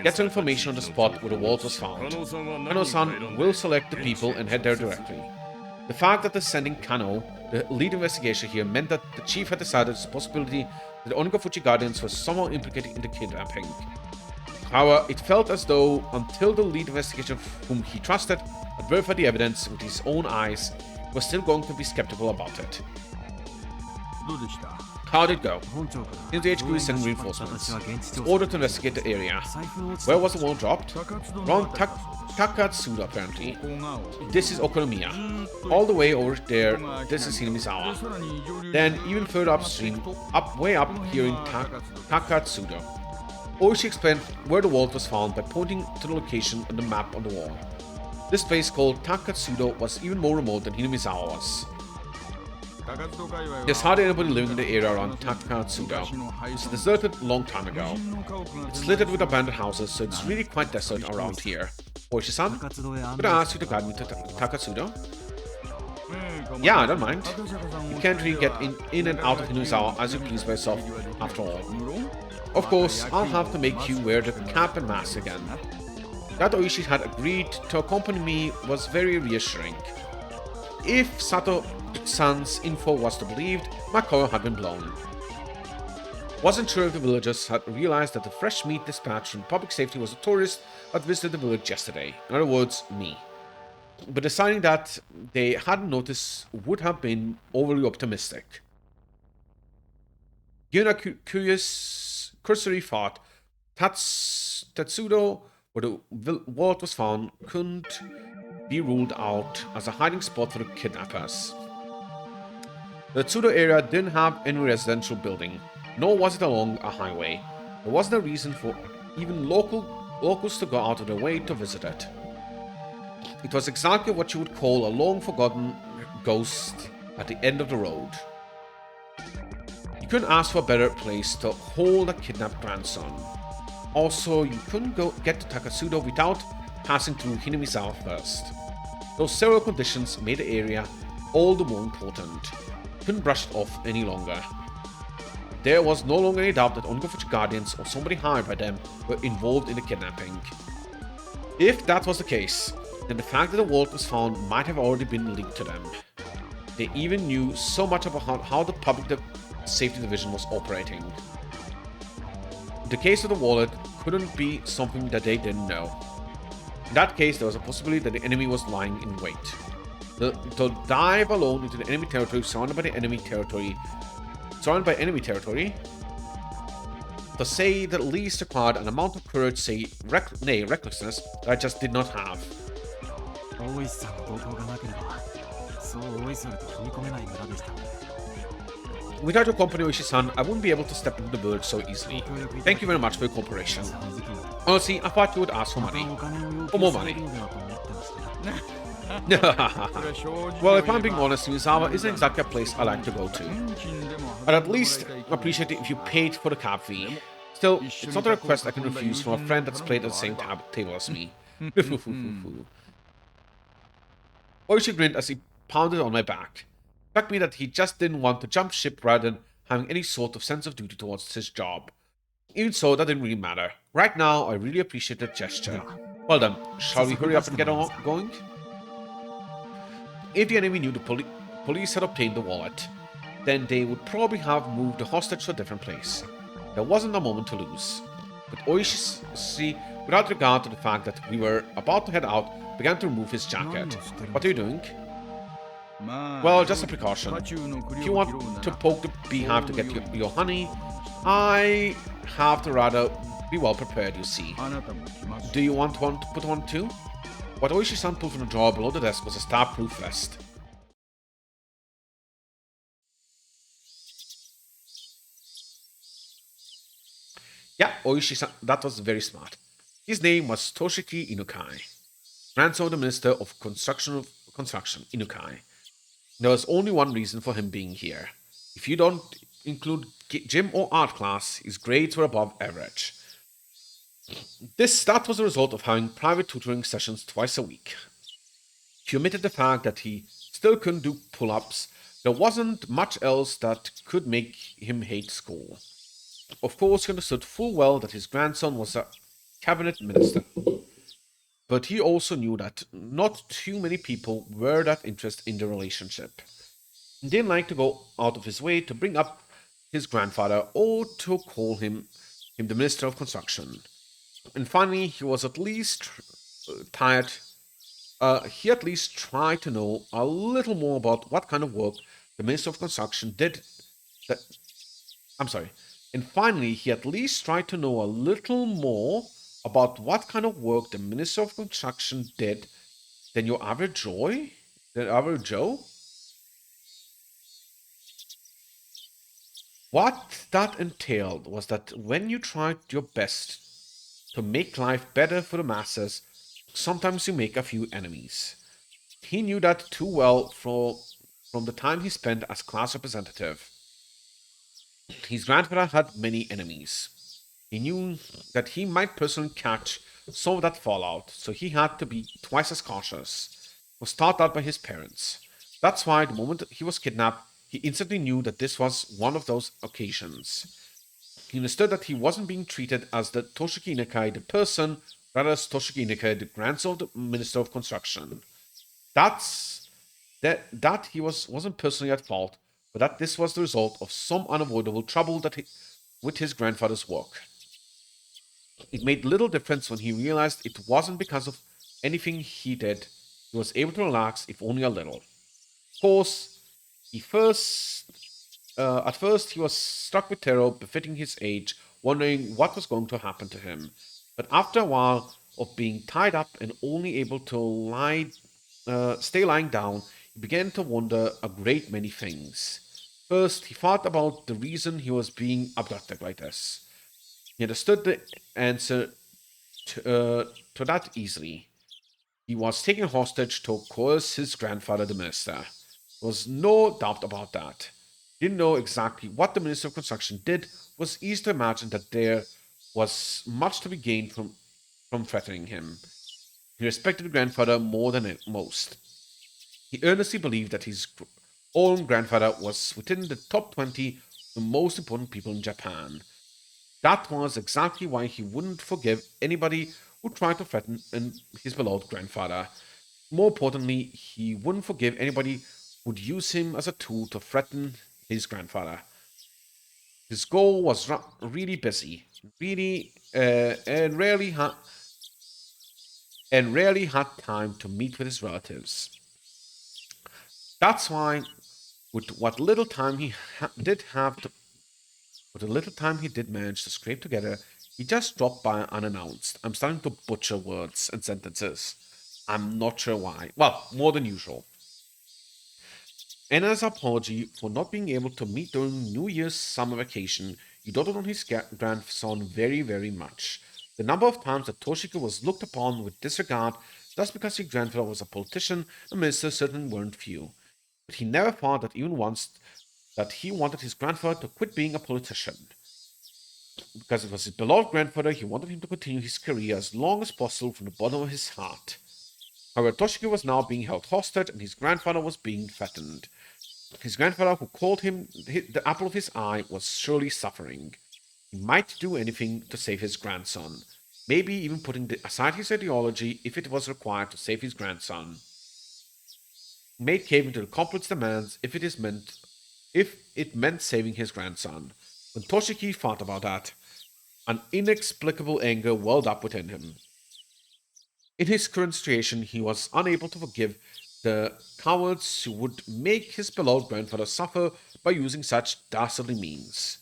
A: Get some information on the spot where the wallet was found. Kano-san will select the people and head there directly. The fact that they're sending Kano, the lead investigator here, meant that the chief had decided it's a possibility that the Onikafuchi Guardians were somehow implicated in the kidnapping. However, it felt as though, until the lead investigator whom he trusted had verified the evidence with his own eyes, he was still going to be skeptical about it. How did it go? Since the HQ is sending reinforcements, it's ordered to investigate the area. Where was the wallet dropped? Around Takatsuda, apparently. This is Okonomiya. All the way over there, this is Hinamizawa. Then, even further upstream, way up here in Takatsuda. Oishi explained where the wallet was found by pointing to the location on the map on the wall. This place called Takatsudo was even more remote than Hinamizawa was. There's hardly anybody living in the area around Takatsudo. It's deserted a long time ago. It's littered with abandoned houses, so it's really quite desolate around here. Oishi-san, could I ask you to guide me to Takatsudo? Yeah, I don't mind. You can't really get in and out of Hinamizawa as you please by yourself, after all. Of course, I'll have to make you wear the cap and mask again. That Oishi had agreed to accompany me was very reassuring. If Sato-san's info was to be believed, my cover had been blown. Wasn't sure if the villagers had realized that the fresh meat dispatch from public safety was a tourist that visited the village yesterday. In other words, me. But deciding that they hadn't noticed would have been overly optimistic. Given a cursory thought, Tatsudo, where the wallet was found, couldn't be ruled out as a hiding spot for the kidnappers. The Tatsudo area didn't have any residential building, nor was it along a highway. There wasn't a reason for even locals to go out of their way to visit it. It was exactly what you would call a long-forgotten ghost at the end of the road. You couldn't ask for a better place to hold a kidnapped grandson. Also, you couldn't get to Takatsudo without passing through Hinamizawa first. Those several conditions made the area all the more important. You couldn't brush it off any longer. There was no longer any doubt that Onikafuchi Guardians or somebody hired by them were involved in the kidnapping. If that was the case, then the fact that the wallet was found might have already been linked to them. They even knew so much about how the public safety division was operating. In the case of the wallet, couldn't be something that they didn't know. In that case, there was a possibility that the enemy was lying in wait. To dive alone into the enemy territory surrounded by the enemy territory surrounded by enemy territory, to say the least, required an amount of courage, recklessness, that I just did not have. Without your company, Oishi-san, I wouldn't be able to step into the village so easily. Thank you very much for your cooperation. Honestly, I thought you would ask for money. For more money. Well, if I'm being honest, Misawa isn't exactly a place I like to go to. I'd at least appreciate it if you paid for the cab fee. Still, it's not a request I can refuse from a friend that's played at the same table as me. Oishi grinned as he pounded on my back. It struck me that he just didn't want to jump ship rather than having any sort of sense of duty towards his job. Even so, that didn't really matter. Right now, I really appreciate the gesture. Well then, shall we hurry up and get on going? If the enemy knew the police had obtained the wallet, then they would probably have moved the hostage to a different place. There wasn't a moment to lose. But Oishi, without regard to the fact that we were about to head out, began to remove his jacket. What are you doing? Well, just a precaution. If you want to poke the beehive to get your honey, I have to rather be well prepared, you see. Do you want one to put on too? What Oishi-san pulled from the drawer below the desk was a star-proof vest. Yeah, Oishi-san, that was very smart. His name was Toshiki Inukai, grandson of the Minister of Construction, Inukai. There was only one reason for him being here. If you don't include gym or art class, his grades were above average. That was the result of having private tutoring sessions twice a week. If you omitted the fact that he still couldn't do pull-ups, there wasn't much else that could make him hate school. Of course, he understood full well that his grandson was a cabinet minister. But he also knew that not too many people were that interested in the relationship. He didn't like to go out of his way to bring up his grandfather or to call him the Minister of Construction. And finally, he was at least tired. He at least tried to know a little more about what kind of work the Minister of Construction did. And finally, he at least tried to know a little more about what kind of work the Minister of Construction did than your average Joe. What that entailed was that when you tried your best to make life better for the masses, sometimes you make a few enemies. He knew that too well from the time he spent as class representative. His grandfather had many enemies. He knew that he might personally catch some of that fallout, so he had to be twice as cautious. He was taught that by his parents. That's why the moment he was kidnapped, he instantly knew that this was one of those occasions. He understood that he wasn't being treated as the Toshiki Inukai, the person, rather as Toshiki Inukai, the grandson of the Minister of Construction. That he wasn't personally at fault, but that this was the result of some unavoidable trouble with his grandfather's work. It made little difference when he realized it wasn't because of anything he did. He was able to relax, if only a little. Of course, at first he was struck with terror befitting his age, wondering what was going to happen to him. But after a while of being tied up and only able to stay lying down, he began to wonder a great many things. First, he thought about the reason he was being abducted like this. He understood the answer to that easily. He was taken hostage to coerce his grandfather, the minister. There was no doubt about that. He didn't know exactly what the Minister of Construction did. It was easy to imagine that there was much to be gained from threatening him. He respected the grandfather more than most. He earnestly believed that his own grandfather was within the top 20 of the most important people in Japan. That was exactly why he wouldn't forgive anybody who tried to threaten his beloved grandfather. More importantly, he wouldn't forgive anybody who'd use him as a tool to threaten his grandfather. His goal was really busy, and rarely had time to meet with his relatives. That's why, with what little time he did have for the little time he did manage to scrape together, he just dropped by unannounced. I'm starting to butcher words and sentences. I'm not sure why. Well, more than usual. And as an apology for not being able to meet during New Year's summer vacation, he doted on his grandson very, very much. The number of times that Toshiko was looked upon with disregard just because his grandfather was a politician and ministers certainly weren't few. But he never thought that even once that he wanted his grandfather to quit being a politician. Because it was his beloved grandfather, he wanted him to continue his career as long as possible from the bottom of his heart. However, Toshiko was now being held hostage and his grandfather was being threatened. His grandfather, who called him the apple of his eye, was surely suffering. He might do anything to save his grandson, maybe even putting aside his ideology if it was required to save his grandson. He made cave into the complex demands if it meant saving his grandson. When Toshiki thought about that, an inexplicable anger welled up within him. In his current situation, he was unable to forgive the cowards who would make his beloved grandfather suffer by using such dastardly means.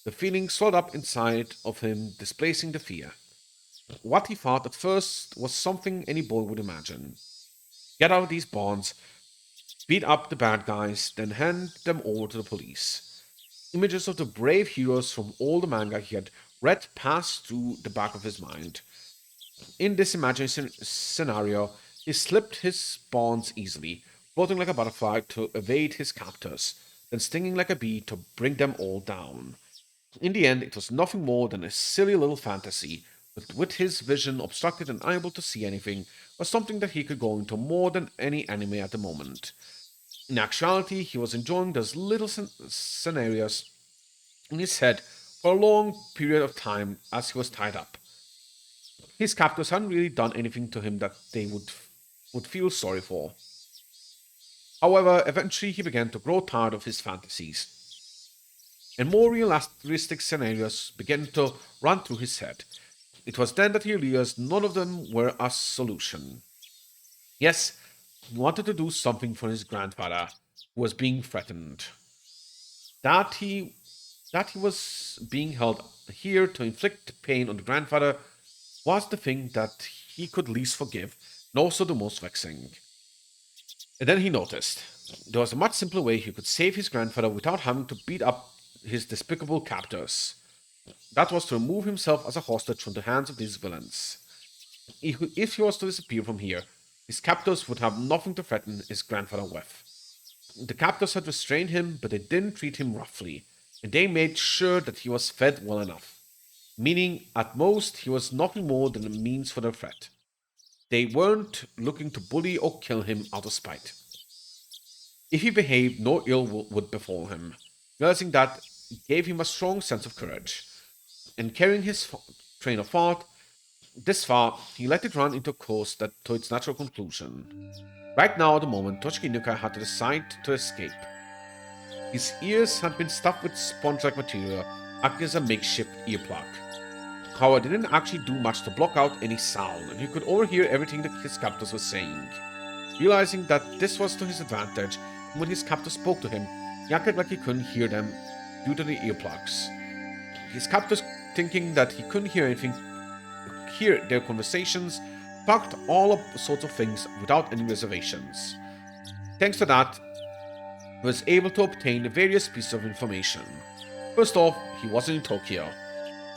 A: The feeling swelled up inside of him, displacing the fear. What he thought at first was something any boy would imagine. Get out of these bonds, beat up the bad guys, then hand them over to the police. Images of the brave heroes from all the manga he had read passed through the back of his mind. In this imaginary scenario, he slipped his bonds easily, floating like a butterfly to evade his captors, then stinging like a bee to bring them all down. In the end, it was nothing more than a silly little fantasy, but with his vision obstructed and unable to see anything, was something that he could go into more than any anime at the moment. In actuality, he was enjoying those little scenarios in his head for a long period of time as he was tied up. His captors hadn't really done anything to him that they would feel sorry for. However, eventually he began to grow tired of his fantasies, and more realistic scenarios began to run through his head. It was then that he realized none of them were a solution. Yes, he wanted to do something for his grandfather, who was being threatened. That he that he was being held here to inflict pain on the grandfather was the thing that he could least forgive, and also the most vexing. And then he noticed there was a much simpler way he could save his grandfather without having to beat up his despicable captors. That was to remove himself as a hostage from the hands of these villains. If he was to disappear from here, his captors would have nothing to threaten his grandfather with. The captors had restrained him, but they didn't treat him roughly, and they made sure that he was fed well enough, meaning at most he was nothing more than a means for their threat. They weren't looking to bully or kill him out of spite. If he behaved, no ill would befall him. Realizing that gave him a strong sense of courage, and carrying his train of thought this far, he let it run into a course that to its natural conclusion. Right now, at the moment, Toshiki Nuka had to decide to escape. His ears had been stuffed with sponge-like material, acting as a makeshift earplug. However, it didn't actually do much to block out any sound, and he could overhear everything that his captors were saying. Realizing that this was to his advantage, and when his captors spoke to him, he acted like he couldn't hear them due to the earplugs. His captors, thinking that he couldn't hear their conversations, talked all sorts of things without any reservations. Thanks to that, he was able to obtain various pieces of information. First off, he wasn't in Tokyo.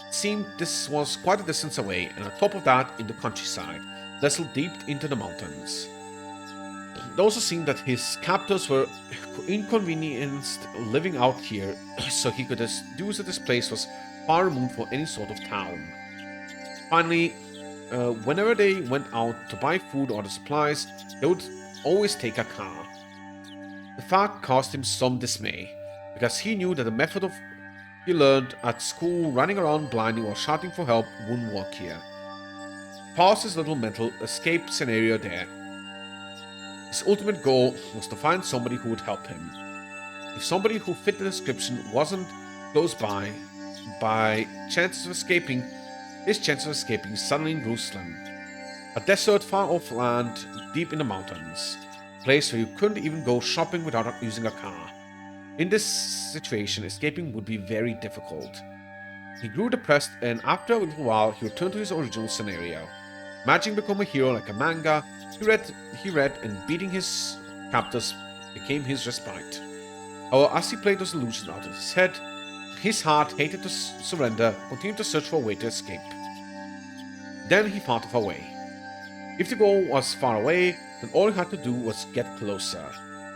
A: It seemed this was quite a distance away, and on top of that, in the countryside, nestled deep into the mountains. It also seemed that his captors were inconvenienced living out here, so he could deduce that this place was far removed from any sort of town. Finally, whenever they went out to buy food or other supplies, they would always take a car. The fact caused him some dismay, because he knew that the method of he learned at school, running around blindly or shouting for help, wouldn't work here. Paused his little mental escape scenario there. His ultimate goal was to find somebody who would help him. If somebody who fit the description wasn't close by chances of escaping, his chances of escaping suddenly grew slim. A desert far off land deep in the mountains, a place where you couldn't even go shopping without using a car. In this situation, escaping would be very difficult. He grew depressed, and after a little while, he returned to his original scenario. Imagining becoming a hero like a manga, he read, and beating his captors became his respite. However, as he played those illusions out of his head, his heart hated to surrender, continued to search for a way to escape. Then he thought of a way. If the goal was far away, then all he had to do was get closer.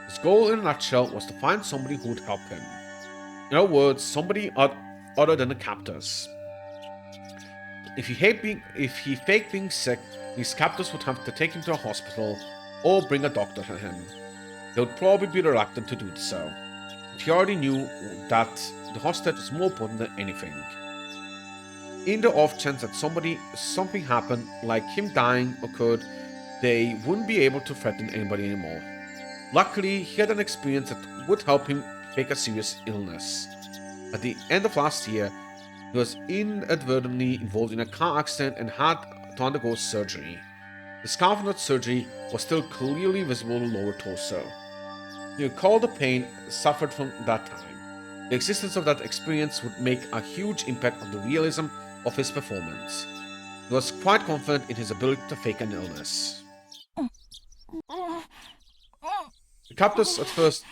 A: His goal, in a nutshell, was to find somebody who would help him. In other words, somebody other than the captors. If he faked being sick, his captors would have to take him to a hospital or bring a doctor to him. They would probably be reluctant to do so. But he already knew that the hostage was more important than anything. In the off chance that something happened, like him dying occurred, they wouldn't be able to threaten anybody anymore. Luckily, he had an experience that would help him fake a serious illness. At the end of last year, he was inadvertently involved in a car accident and had to undergo surgery. The scar from that surgery was still clearly visible on the lower torso. He recalled the pain suffered from that time. The existence of that experience would make a huge impact on the realism of his performance. He was quite confident in his ability to fake an illness. The captors at first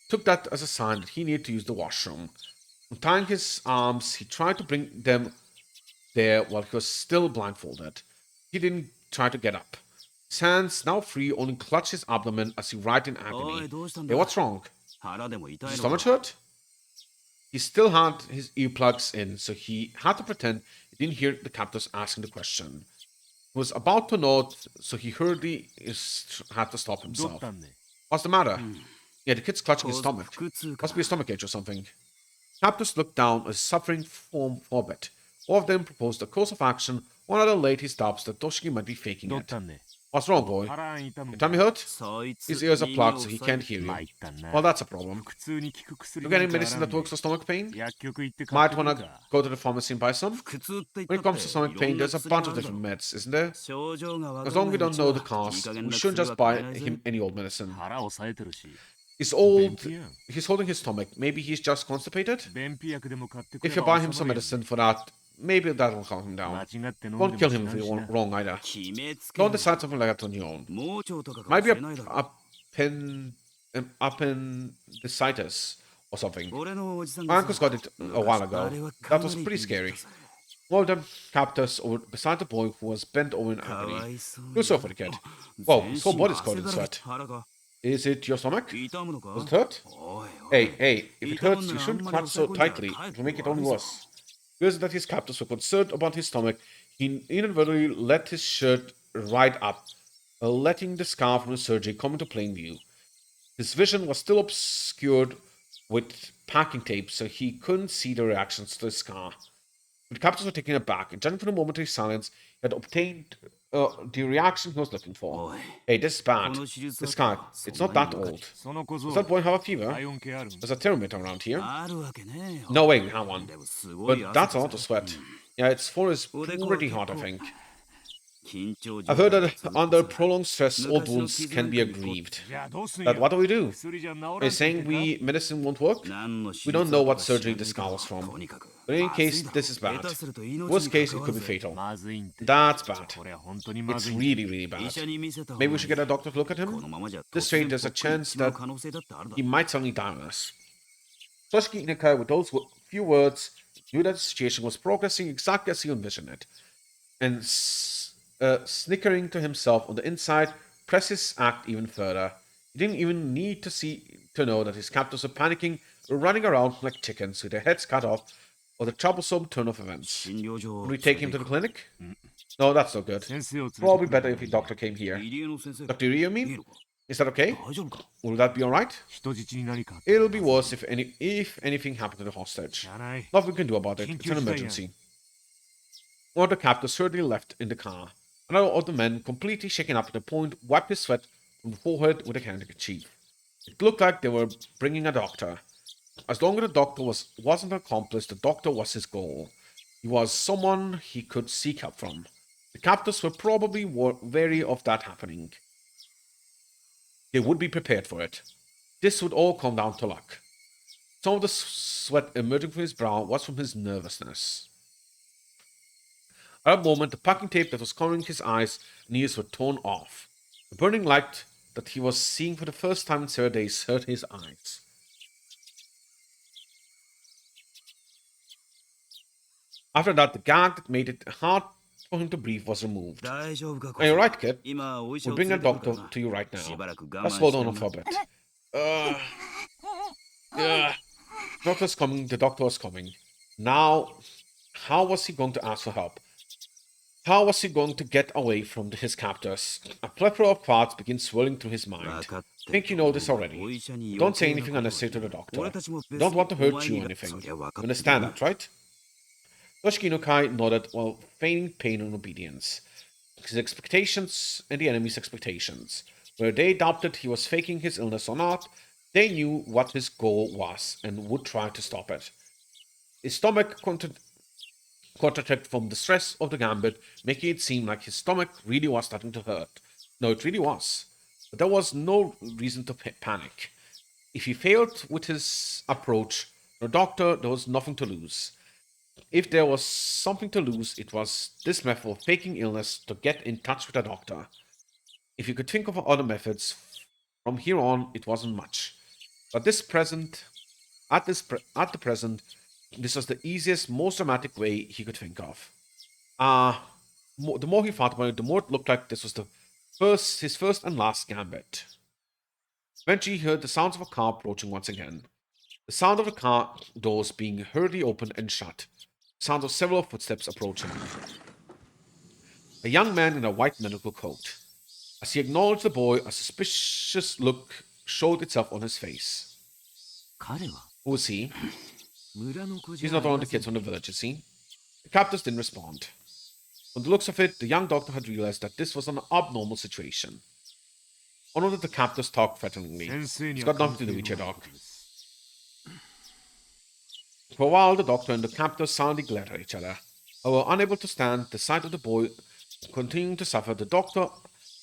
A: took that as a sign that he needed to use the washroom. Untying his arms, he tried to bring them there while he was still blindfolded. He didn't try to get up. His hands, now free, only clutched his abdomen as he writhed in agony. Hey, what's wrong? Does his stomach hurt? He still had his earplugs in, so he had to pretend he didn't hear the captors asking the question. He was about to nod, so he hurriedly had to stop himself. What's the matter? Yeah, the kid's clutching his stomach. Must be a stomachache or something. Captors looked down at his suffering form for a bit. All of them proposed a course of action. One other laid his doubts that Toshiki might be faking it. What's wrong, boy? Your tummy hurt? His ears are plugged, so he can't hear you. Well, that's a problem. You get any medicine that works for stomach pain? Might want to go to the pharmacy and buy some? When it comes to stomach pain, there's a bunch of different meds, isn't there? As long as we don't know the cost, we shouldn't just buy him any old medicine. He's old. He's holding his stomach. Maybe he's just constipated? If you buy him some medicine for that, maybe that'll calm him down. Won't kill him if you're wrong either. Don't decide something like that on your own. Might be appendicitis or something. My uncle's got it a while ago. That was pretty scary. One of them captors over beside the boy who was bent over in agony. Feel sorry for the kid. Whoa, his whole body's covered in sweat. Is it your stomach? Does it hurt? Hey, if it hurts, you shouldn't clutch so tightly. It will make it only worse. Realizing that his captors were concerned about his stomach, he inadvertently let his shirt right up, letting the scar from the surgery come into plain view. His vision was still obscured with packing tape, so he couldn't see the reactions to the scar. The captors were taken aback, and judging from the momentary silence, he had obtained the reaction he was looking for. Hey, this is bad. This guy, it's not that old. Does that boy have a fever? There's a thermometer around here. No way we have one. But that's a lot of sweat. Yeah, it's for his pretty hard, I think. I've heard that under prolonged stress, old wounds can be aggrieved. But what do we do? Are you saying medicine won't work? We don't know what surgery the scar was from. But in any case, this is bad. Worst case, it could be fatal. That's bad. It's really, really bad. Maybe we should get a doctor to look at him? This rate, there's a chance that he might suddenly die on us. Toshiki Inaka, with those few words, knew that the situation was progressing exactly as he envisioned it. And snickering to himself on the inside, pressed his act even further. He didn't even need to know that his captors were panicking, running around like chickens with their heads cut off, or the troublesome turn of events. Would we take him to the clinic? No, that's no good. Probably better if the doctor came here. Dr. Ryu, you mean? Is that okay? Will that be alright? It'll be worse if anything happened to the hostage. Nothing we can do about it. It's an emergency. One of the captors hurriedly left in the car. Another of the men, completely shaken up to the point, wiped his sweat from the forehead with a handkerchief. It looked like they were bringing a doctor. As long as the doctor wasn't an accomplice, the doctor was his goal. He was someone he could seek help from. The captors were probably wary of that happening. They would be prepared for it. This would all come down to luck. Some of the sweat emerging from his brow was from his nervousness. At a moment, the packing tape that was covering his eyes and ears were torn off. The burning light that he was seeing for the first time in several days hurt his eyes. After that, the gag that made it hard for him to breathe was removed. Are you right, kid? We'll bring a doctor to you right now. Let's hold on for a bit. Doctor's coming. The doctor was coming. Now, how was he going to ask for help? How was he going to get away from his captors? A plethora of thoughts began swirling through his mind. I think you know this already. Don't say anything unnecessary to the doctor. We don't want to hurt you or anything. You understand that, right? Toshiki no Kai nodded while feigning pain and obedience. His expectations and the enemy's expectations. Where they doubted he was faking his illness or not, they knew what his goal was and would try to stop it. His stomach contracted from the stress of the gambit, making it seem like his stomach really was starting to hurt. No, it really was. But there was no reason to panic. If he failed with his approach, the doctor, there was nothing to lose. If there was something to lose, it was this method of faking illness to get in touch with a doctor. If you could think of other methods, from here on, it wasn't much. But at the present, this was the easiest, most dramatic way he could think of. The more he thought about it, the more it looked like this was his first and last gambit. Eventually, he heard the sounds of a car approaching once again. The sound of the car doors being hurriedly opened and shut. The sound of several footsteps approaching. A young man in a white medical coat. As he acknowledged the boy, a suspicious look showed itself on his face. Who is he? He's not one of the kids from the village, is he? The captors didn't respond. From the looks of it, the young doctor had realized that this was an abnormal situation. One of the captors talked threateningly. It's got nothing to do with your dog. For a while, the doctor and the captor silently glared at each other. However, unable to stand the sight of the boy continuing to suffer, the doctor,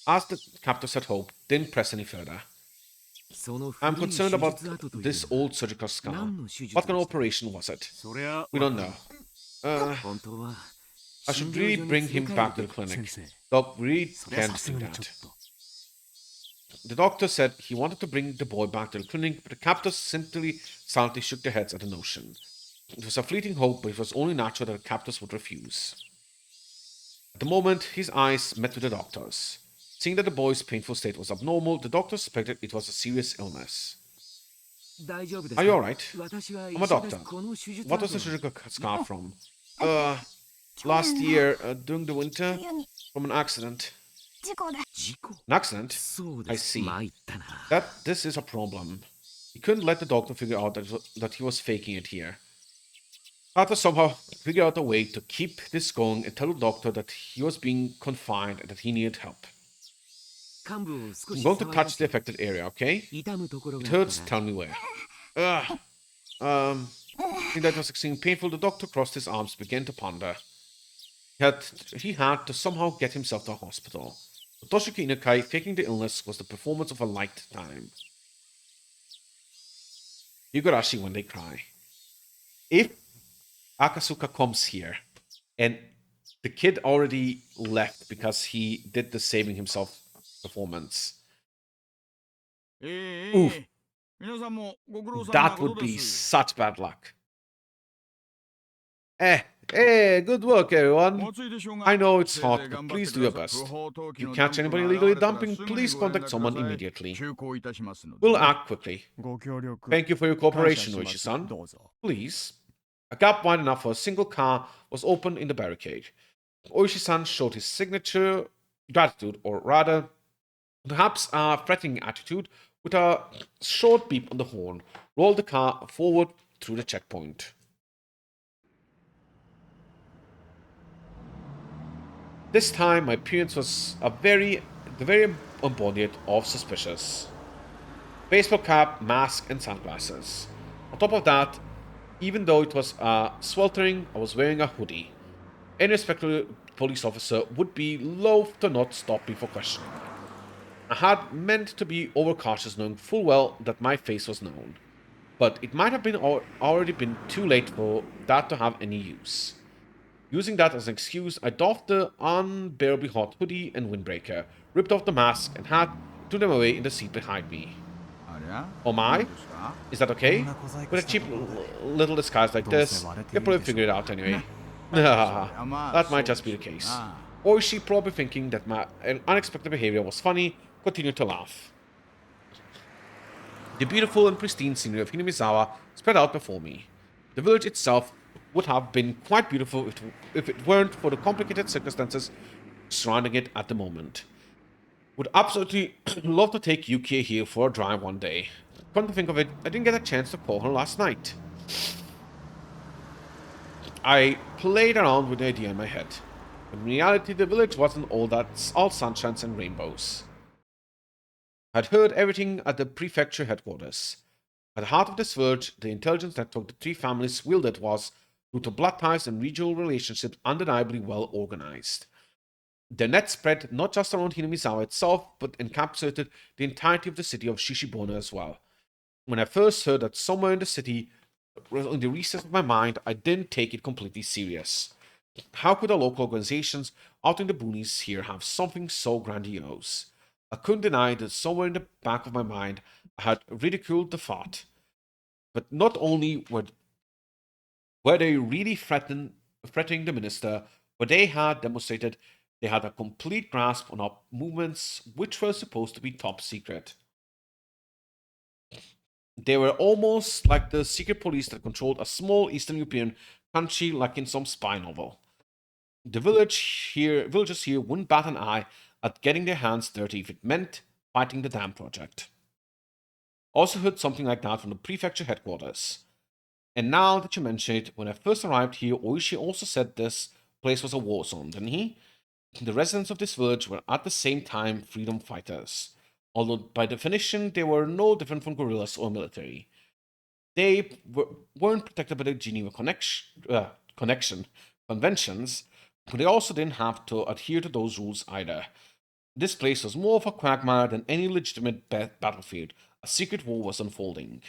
A: as the captors had hoped, didn't press any further. I'm concerned about this old surgical scar. What kind of operation was it? We don't know. I should really bring him back to the clinic. Doc really can't do that. The doctor said he wanted to bring the boy back to the clinic, but the captors simply silently shook their heads at the notion. It was a fleeting hope, but it was only natural that the captors would refuse. At the moment, his eyes met with the doctor's. Seeing that the boy's painful state was abnormal, the doctor suspected it was a serious illness. Are you alright? I'm a doctor. What was the surgical scar from? Last year, during the winter, from an accident. An accident? I see. This is a problem. He couldn't let the doctor figure out that he was faking it here. Had to somehow figure out a way to keep this going and tell the doctor that he was being confined and that he needed help. I'm going to touch the affected area, okay? It hurts, tell me where. Seeing that was extremely painful, the doctor crossed his arms, began to ponder. He had to somehow get himself to a hospital. For Toshiki Inukai, faking the illness was the performance of a lifetime. Higurashi when they cry. If Akasuka comes here, and the kid already left because he did the saving himself performance. Oof. That would be such bad luck. Good work, everyone. I know it's hot, but please do your best. If you catch anybody illegally dumping, please contact someone immediately. We'll act quickly. Thank you for your cooperation, Oishi-san. Please. A gap wide enough for a single car was opened in the barricade. Oishi-san showed his signature gratitude, or rather, perhaps a threatening attitude, with a short beep on the horn, rolled the car forward through the checkpoint. This time, my appearance was the very embodiment of suspicious. Baseball cap, mask, and sunglasses. On top of that, even though it was sweltering, I was wearing a hoodie. Any respectable police officer would be loath to not stop me for questioning. I had meant to be overcautious, knowing full well that my face was known. but it might have been already been too late for that to have any use. Using that as an excuse, I doffed the unbearably hot hoodie and windbreaker, ripped off the mask and hat, and threw them away in the seat behind me. Oh my? Is that okay? With a cheap little disguise like this, you'll probably figure it out anyway. That might just be the case. Or is she probably thinking that my unexpected behavior was funny, continued to laugh. The beautiful and pristine scenery of Hinamizawa spread out before me. The village itself would have been quite beautiful if it weren't for the complicated circumstances surrounding it at the moment. Would absolutely love to take Yuki here for a drive one day. Come to think of it, I didn't get a chance to call her last night. I played around with the idea in my head. In reality, the village wasn't all sunshines and rainbows. I'd heard everything at the prefecture headquarters. At the heart of this village, the intelligence network the three families wielded was, due to blood ties and regional relationships, undeniably well organized. The net spread not just around Hinamizawa itself, but encapsulated the entirety of the city of Shishibona as well. When I first heard that somewhere in the city, in the recess of my mind, I didn't take it completely serious. How could the local organizations out in the boonies here have something so grandiose? I couldn't deny that somewhere in the back of my mind I had ridiculed the thought. But not only were they really threatening the minister, but they had demonstrated they had a complete grasp on our movements, which were supposed to be top secret. They were almost like the secret police that controlled a small Eastern European country like in some spy novel. The villagers here wouldn't bat an eye at getting their hands dirty if it meant fighting the dam project. Also heard something like that from the prefecture headquarters. And now that you mention it, when I first arrived here, Oishi also said this place was a war zone, didn't he? The residents of this village were at the same time freedom fighters, although by definition they were no different from guerrillas or military. They weren't protected by the Geneva conventions, but they also didn't have to adhere to those rules either. This place was more of a quagmire than any legitimate battlefield. A secret war was unfolding.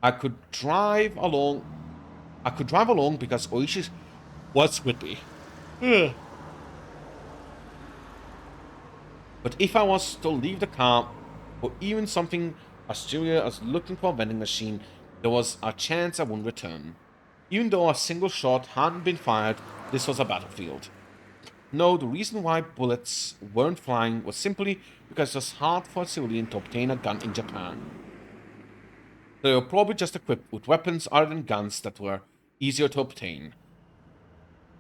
A: I could drive along because Oishi was with me. But if I was to leave the car, or even something as trivial as looking for a vending machine, there was a chance I wouldn't return. Even though a single shot hadn't been fired, this was a battlefield. No, the reason why bullets weren't flying was simply because it was hard for a civilian to obtain a gun in Japan. They were probably just equipped with weapons other than guns that were easier to obtain.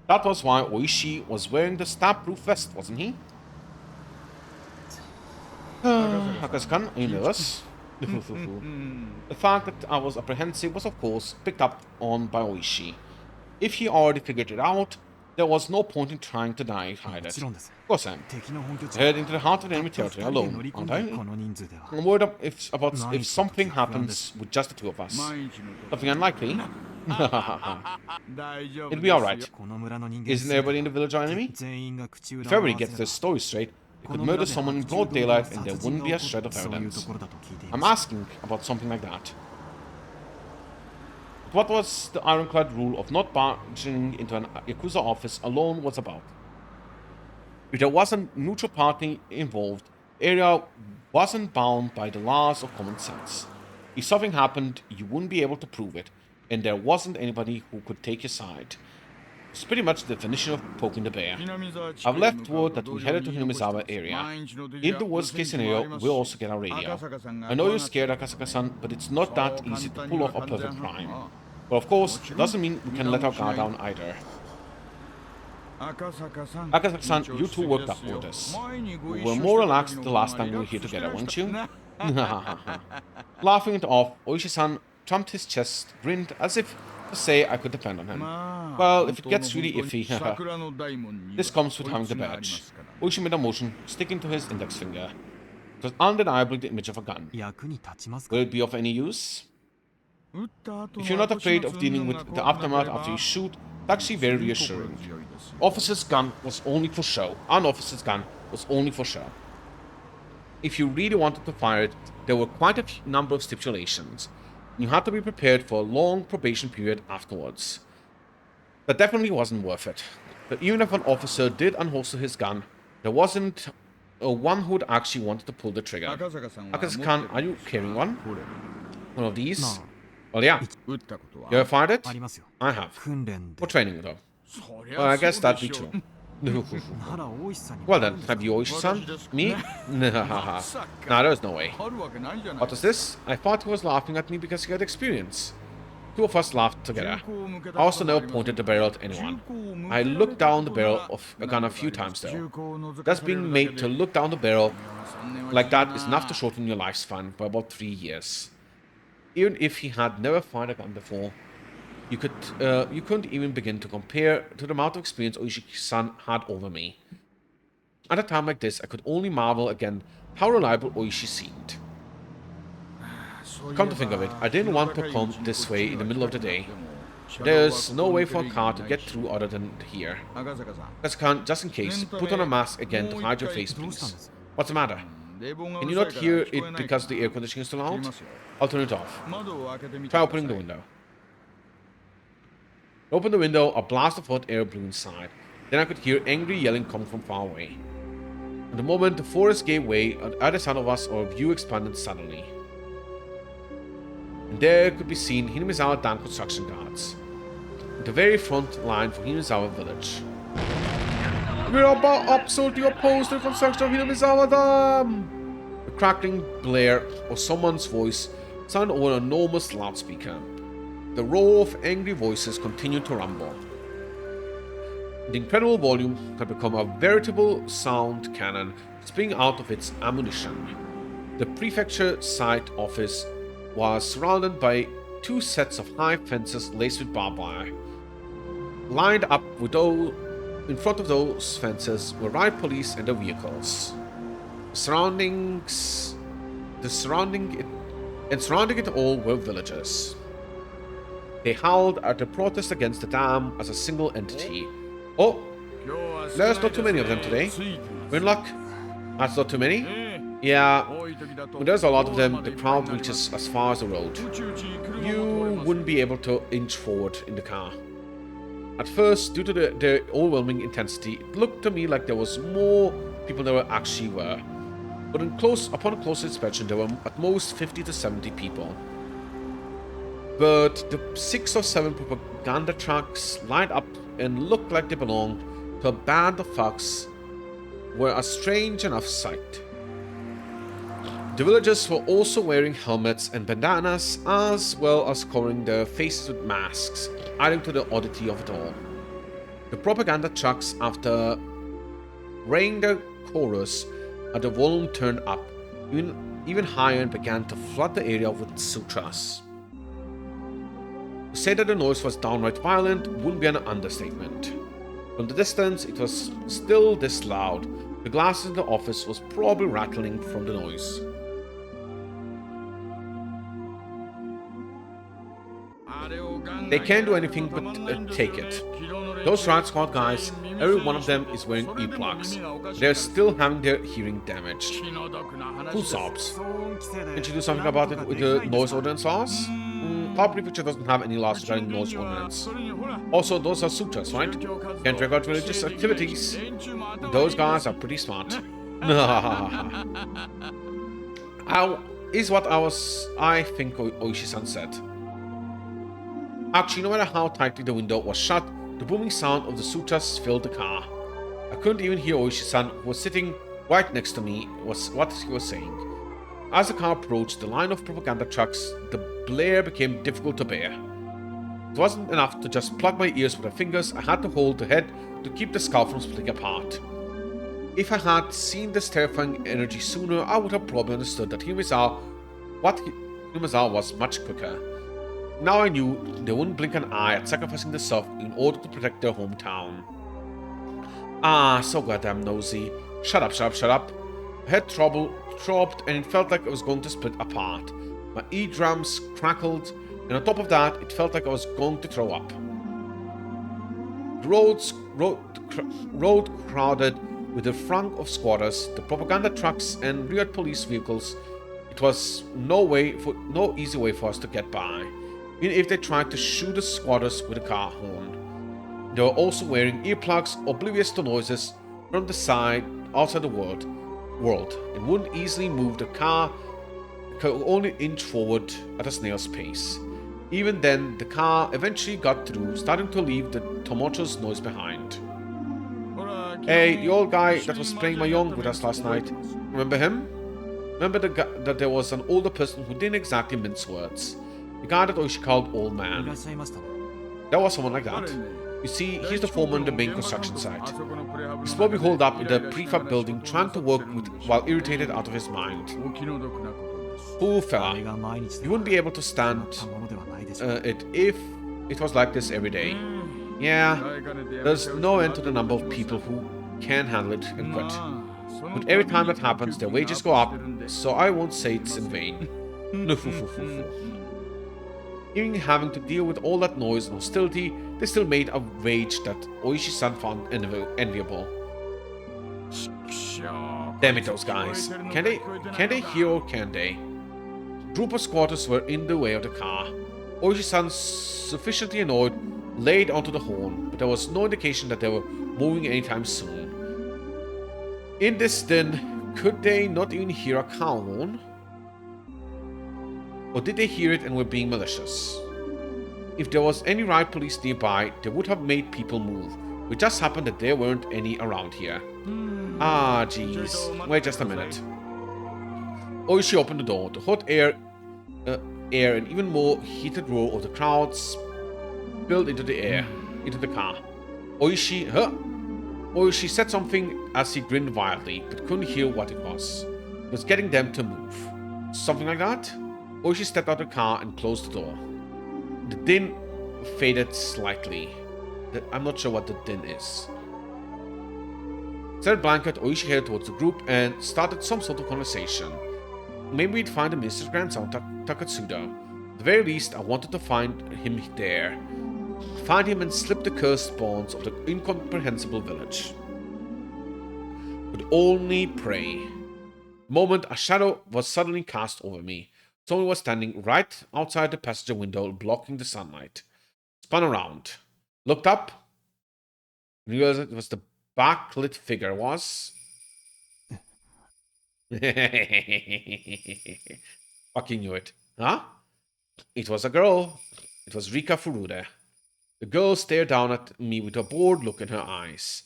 A: That was why Oishi was wearing the stab-proof vest, wasn't he? Akazukan, are you nervous? The fact that I was apprehensive was of course picked up on by Oishi. If he already figured it out, there was no point in trying to hide it. Of course I am. I head into the heart of enemy territory alone, aren't I? I'm worried if something happens with just the two of us. Something unlikely? It'll be alright. Isn't everybody in the village our enemy? If everybody gets their story straight, they could murder someone in broad daylight and there wouldn't be a shred of evidence. I'm asking about something like that. But what was the ironclad rule of not barging into an Yakuza office alone was about? If there was a neutral party involved, the area wasn't bound by the laws of common sense. If something happened, you wouldn't be able to prove it, and there wasn't anybody who could take your side. It's pretty much the definition of poking the bear. I've left word that we headed to Hinamizawa area. In the worst case scenario, we'll also get our radio. I know you're scared, Akasaka-san, but it's not that easy to pull off a perfect crime. But of course, it doesn't mean we can let our guard down either. Akasaka-san, you two worked up orders. We were more relaxed the last time we were here together, weren't you? Laughing it off, Oishi-san thumped his chest, grinned as if to say I could depend on him. Well, if it gets really iffy, this comes with having the badge. Oishi made a motion, sticking to his index finger. It was undeniably the image of a gun. Will it be of any use? If you're not afraid of dealing with the aftermath after you shoot, it's actually very reassuring. Officer's gun was only for show. An officer's gun was only for show. if you really wanted to fire it, there were quite a number of stipulations. You had to be prepared for a long probation period afterwards. That definitely wasn't worth it. But even if an officer did unholster his gun, there wasn't one who'd actually wanted to pull the trigger. Akaza-san, are you carrying one? One of these? Well, yeah. You ever fired it? I have. For training, though. Well, I guess that'd be true. Well then, have you Oishi-san? Me? Nah, there's no way. What was this? I thought he was laughing at me because he had experience. Two of us laughed together. I also never pointed the barrel at anyone. I looked down the barrel of a gun a few times though. That's being made to look down the barrel like that is enough to shorten your lifespan by about 3 years. Even if he had never fired a gun before, you couldn't even begin to compare to the amount of experience Oishi-san had over me. At a time like this, I could only marvel again how reliable Oishi seemed. Come to think of it, I didn't want to come this way in the middle of the day. There's no way for a car to get through other than here. Akaza-san, just in case, put on a mask again to hide your face, please. What's the matter? Can you not hear it because the air conditioning is too loud? I'll turn it off. Try opening the window. Open the window, a blast of hot air blew inside. Then I could hear angry yelling coming from far away. At the moment the forest gave way, on either side of us, our view expanded suddenly. And there could be seen Hinamizawa Dam construction guards. The very front line for Hinamizawa village. We are absolutely opposed to the construction of Hinamizawa Dam! The crackling blare of someone's voice sounded over an enormous loudspeaker. The roar of angry voices continued to rumble. The incredible volume had become a veritable sound cannon springing out of its ammunition. The prefecture site office was surrounded by 2 sets of high fences laced with barbed wire. Lined up with in front of those fences were riot police and their vehicles. Surrounding it all were villagers. They howled at the protest against the dam as a single entity. Oh, there's not too many of them today. We're in luck. That's not too many? Yeah, when there's a lot of them, the crowd reaches as far as the road. You wouldn't be able to inch forward in the car. At first, due to their overwhelming intensity, it looked to me like there was more people than there actually were. But upon a closer inspection, there were at most 50 to 70 people. But the 6 or 7 propaganda trucks lined up and looked like they belonged to a band of thugs were a strange enough sight. The villagers were also wearing helmets and bandanas, as well as covering their faces with masks, adding to the oddity of it all. The propaganda trucks, after raying their chorus, had the volume turned up even higher and began to flood the area with sutras. To say that the noise was downright violent wouldn't be an understatement. From the distance, it was still this loud. The glass in the office was probably rattling from the noise. They can't do anything but take it. Those riot squad guys, every one of them is wearing earplugs. They're still having their hearing damaged. Who sobs? Can't you do something about it with the noise ordinance laws? Our prefecture doesn't have any laws regarding noise ordinance. Also, those are sutras, right? Can't record religious activities. Those guys are pretty smart. Is what I think Oishi-san said. Actually, no matter how tightly the window was shut, the booming sound of the sutras filled the car. I couldn't even hear Oishi-san, who was sitting right next to me, what he was saying. As the car approached the line of propaganda trucks, the blare became difficult to bear. It wasn't enough to just plug my ears with my fingers, I had to hold the head to keep the skull from splitting apart. If I had seen this terrifying energy sooner, I would have probably understood that Himazawa was much quicker. Now I knew they wouldn't blink an eye at sacrificing themselves in order to protect their hometown. Ah, so goddamn nosy. Shut up, shut up, shut up. My head throbbed and it felt like I was going to split apart. My eardrums crackled, and on top of that, it felt like I was going to throw up. The road crowded with the throng of squatters, the propaganda trucks, and rear police vehicles, it was no easy way for us to get by, even if they tried to shoot the squatters with a car horn. They were also wearing earplugs, oblivious to noises from the side outside the world, and wouldn't easily move the car, could only inch forward at a snail's pace. Even then, the car eventually got through, starting to leave the tumultuous noise behind. Hey, the old guy that was playing mahjong with us last night. Remember him? Remember that there was an older person who didn't exactly mince words. The guy that Oishi called Old Man. There was someone like that. You see, he's the foreman on the main construction site. He's probably holed up in the prefab building trying to work while irritated out of his mind. Poor fella. He wouldn't be able to stand it if it was like this every day. Yeah, there's no end to the number of people who can handle it and quit. But every time that happens, their wages go up, so I won't say it's in vain. Even having to deal with all that noise and hostility, they still made a wage that Oishi-san found enviable. Damn it, those guys. Can they hear or can they? A group of squatters were in the way of the car. Oishi-san, sufficiently annoyed, laid onto the horn, but there was no indication that they were moving anytime soon. In this din, could they not even hear a car horn? Or did they hear it and were being malicious? If there was any riot police nearby, they would have made people move. It just happened that there weren't any around here. Ah, jeez. Wait just a minute. Oishi opened the door. The hot air and even more heated roar of the crowd spilled into the car. Oishi said something as he grinned wildly, but couldn't hear what it was. It was getting them to move. Something like that? Oishi stepped out of the car and closed the door. The din faded slightly. I'm not sure what the din is. Set a blanket, Oishi headed towards the group and started some sort of conversation. Maybe we'd find the minister's grandson, Takatsuda. At the very least, I wanted to find him there. Find him and slip the cursed bonds of the incomprehensible village. Could only pray. The moment a shadow was suddenly cast over me. Someone was standing right outside the passenger window, blocking the sunlight. Spun around. Looked up. Realized it was the backlit figure was. Fucking knew it. Huh? It was a girl. It was Rika Furude. The girl stared down at me with a bored look in her eyes.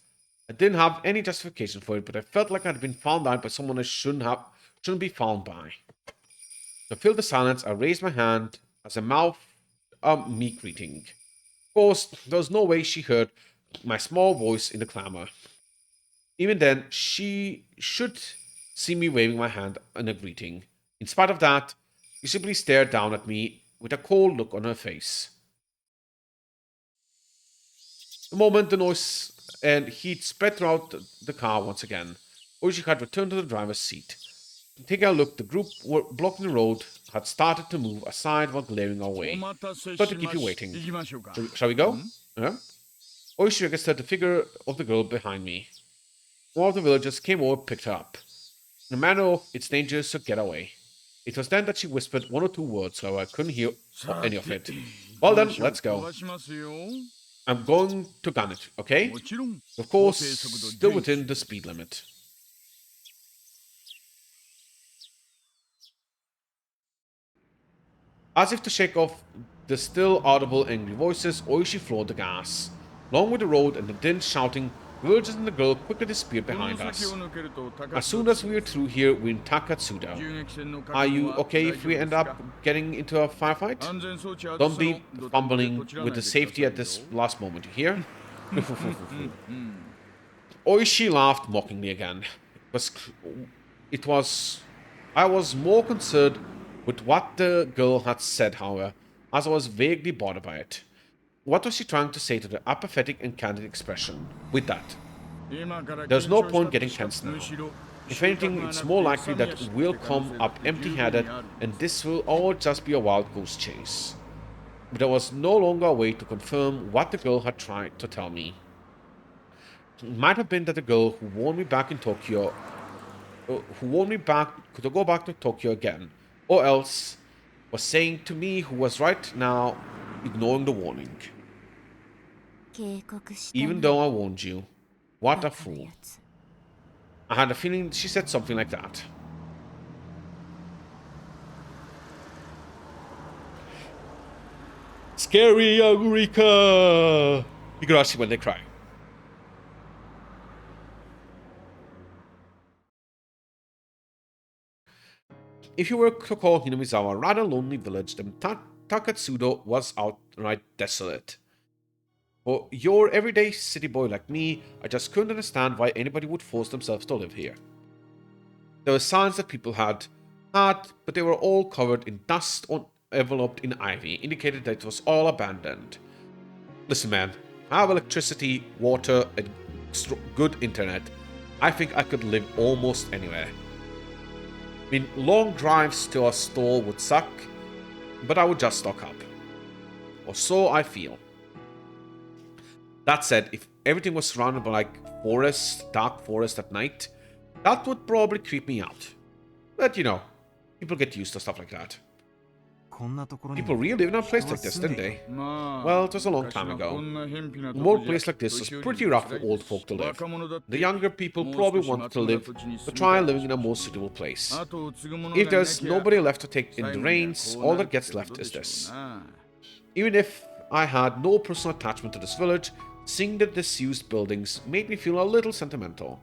A: I didn't have any justification for it, but I felt like I'd been found out by someone I shouldn't be found by. To fill the silence, I raised my hand as a mouth a meek greeting. Of course, there was no way she heard my small voice in the clamor. Even then, she should see me waving my hand in a greeting. In spite of that, she simply stared down at me with a cold look on her face. The moment the noise and heat spread throughout the car once again, Oishi had returned to the driver's seat. Taking a look, the group blocking the road had started to move aside while glaring our way. Sorry to keep you waiting. Shall we go? Yeah? Oishi registered the figure of the girl behind me. One of the villagers came over and picked her up. In a manner of it's dangerous, so get away. It was then that she whispered one or two words, so I couldn't hear any of it. Well then, let's go. I'm going to gun it, okay? Of course, still within the speed limit. As if to shake off the still audible angry voices, Oishi floored the gas. Along with the road and the din shouting, the villagers and the girl quickly disappeared behind us. As soon as we were through here, we're in Takatsuda. Are you okay if we end up getting into a firefight? Don't be fumbling with the safety at this last moment, you hear? Oishi laughed mockingly again. I was more concerned with what the girl had said, however, as I was vaguely bothered by it. What was she trying to say to the apathetic and candid expression with that? There's no point getting tense now. If anything, it's more likely that we'll come up empty-handed and this will all just be a wild goose chase. But there was no longer a way to confirm what the girl had tried to tell me. It might have been that the girl who warned me back in Tokyo, who warned me back to go back to Tokyo again, or else was saying to me who was right now ignoring the warning. Even though I warned you. What a fool. I had a feeling she said something like that. Scary Eureka! Higurashi when they cry. If you were to call Hinamizawa a rather lonely village, then Takatsudo was outright desolate. For your everyday city boy like me, I just couldn't understand why anybody would force themselves to live here. There were signs that people had, but they were all covered in dust or enveloped in ivy, indicated that it was all abandoned. Listen, man, I have electricity, water, and good internet. I think I could live almost anywhere. I mean, long drives to a store would suck, but I would just stock up. Or so I feel. That said, if everything was surrounded by like forest, dark forest at night, that would probably creep me out. But you know, people get used to stuff like that. People really live in a place like this, didn't they? Well, it was a long time ago. A old place like this was pretty rough for old folk to live. The younger people probably wanted to try living in a more suitable place. If there's nobody left to take in the reins, all that gets left is this. Even if I had no personal attachment to this village, seeing the disused buildings made me feel a little sentimental.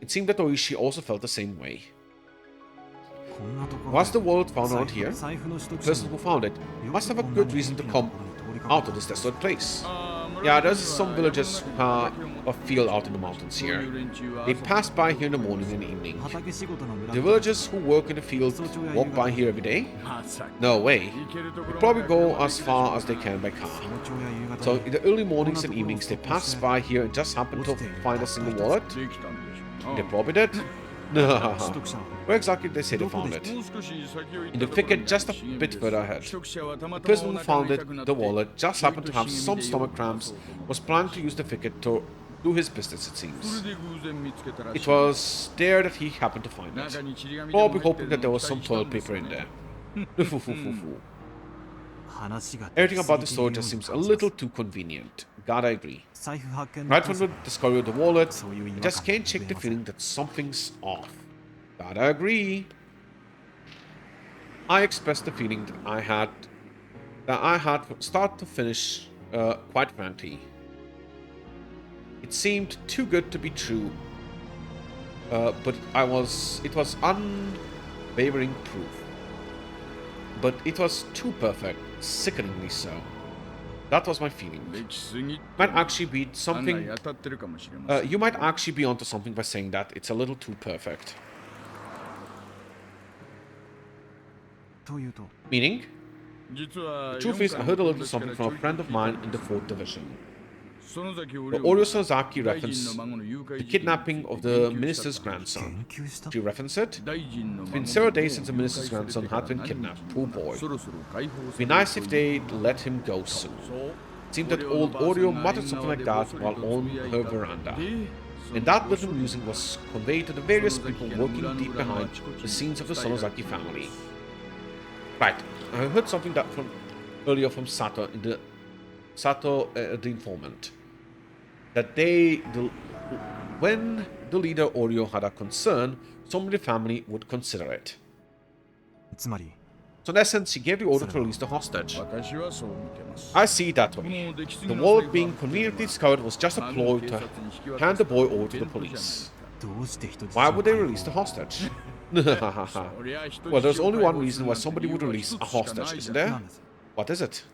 A: It seemed that Oishi also felt the same way. Was the wallet found around here? The person who found it must have a good reason to come out of this desolate place. Yeah, there's some villagers who have a field out in the mountains here. They pass by here in the morning and evening. The villagers who work in the field walk by here every day? No way. They probably go as far as they can by car. So in the early mornings and evenings they pass by here and just happen to find a single wallet? They probably did. Where exactly did they say they found it? In the thicket just a bit further ahead. The person who found it, the wallet, just happened to have some stomach cramps, was planning to use the thicket to do his business, it seems. It was there that he happened to find it. Probably hoping that there was some toilet paper in there. Everything about the story just seems a little too convenient. Gotta agree. Right from the discovery of the wallet, I just can't shake the feeling that something's off. Gotta agree. I expressed the feeling that I had from start to finish, quite frankly. It seemed too good to be true, but it was unwavering proof. But it was too perfect, sickeningly so. That was my feeling. Might actually be something. You might actually be onto something by saying that it's a little too perfect. Meaning? The truth is, I heard a little something from a friend of mine in the 4th Division. Oryo Sonozaki referenced the kidnapping of the minister's grandson. Did you reference it? It's been several days since the minister's grandson had been kidnapped. Poor boy. It'd be nice if they'd let him go soon. It seemed that old Oryo muttered something like that while on her veranda. And that little musing was conveyed to the various people working deep behind the scenes of the Sonozaki family. Right, I heard something earlier from Sato, the informant. That when the leader Oryo had a concern, some of the family would consider it. So in essence, he gave the order to release the hostage. I see it that way. The wallet being conveniently discovered was just a ploy to hand the boy over to the police. Why would they release the hostage? Well, there's only one reason why somebody would release a hostage, isn't there? What is it?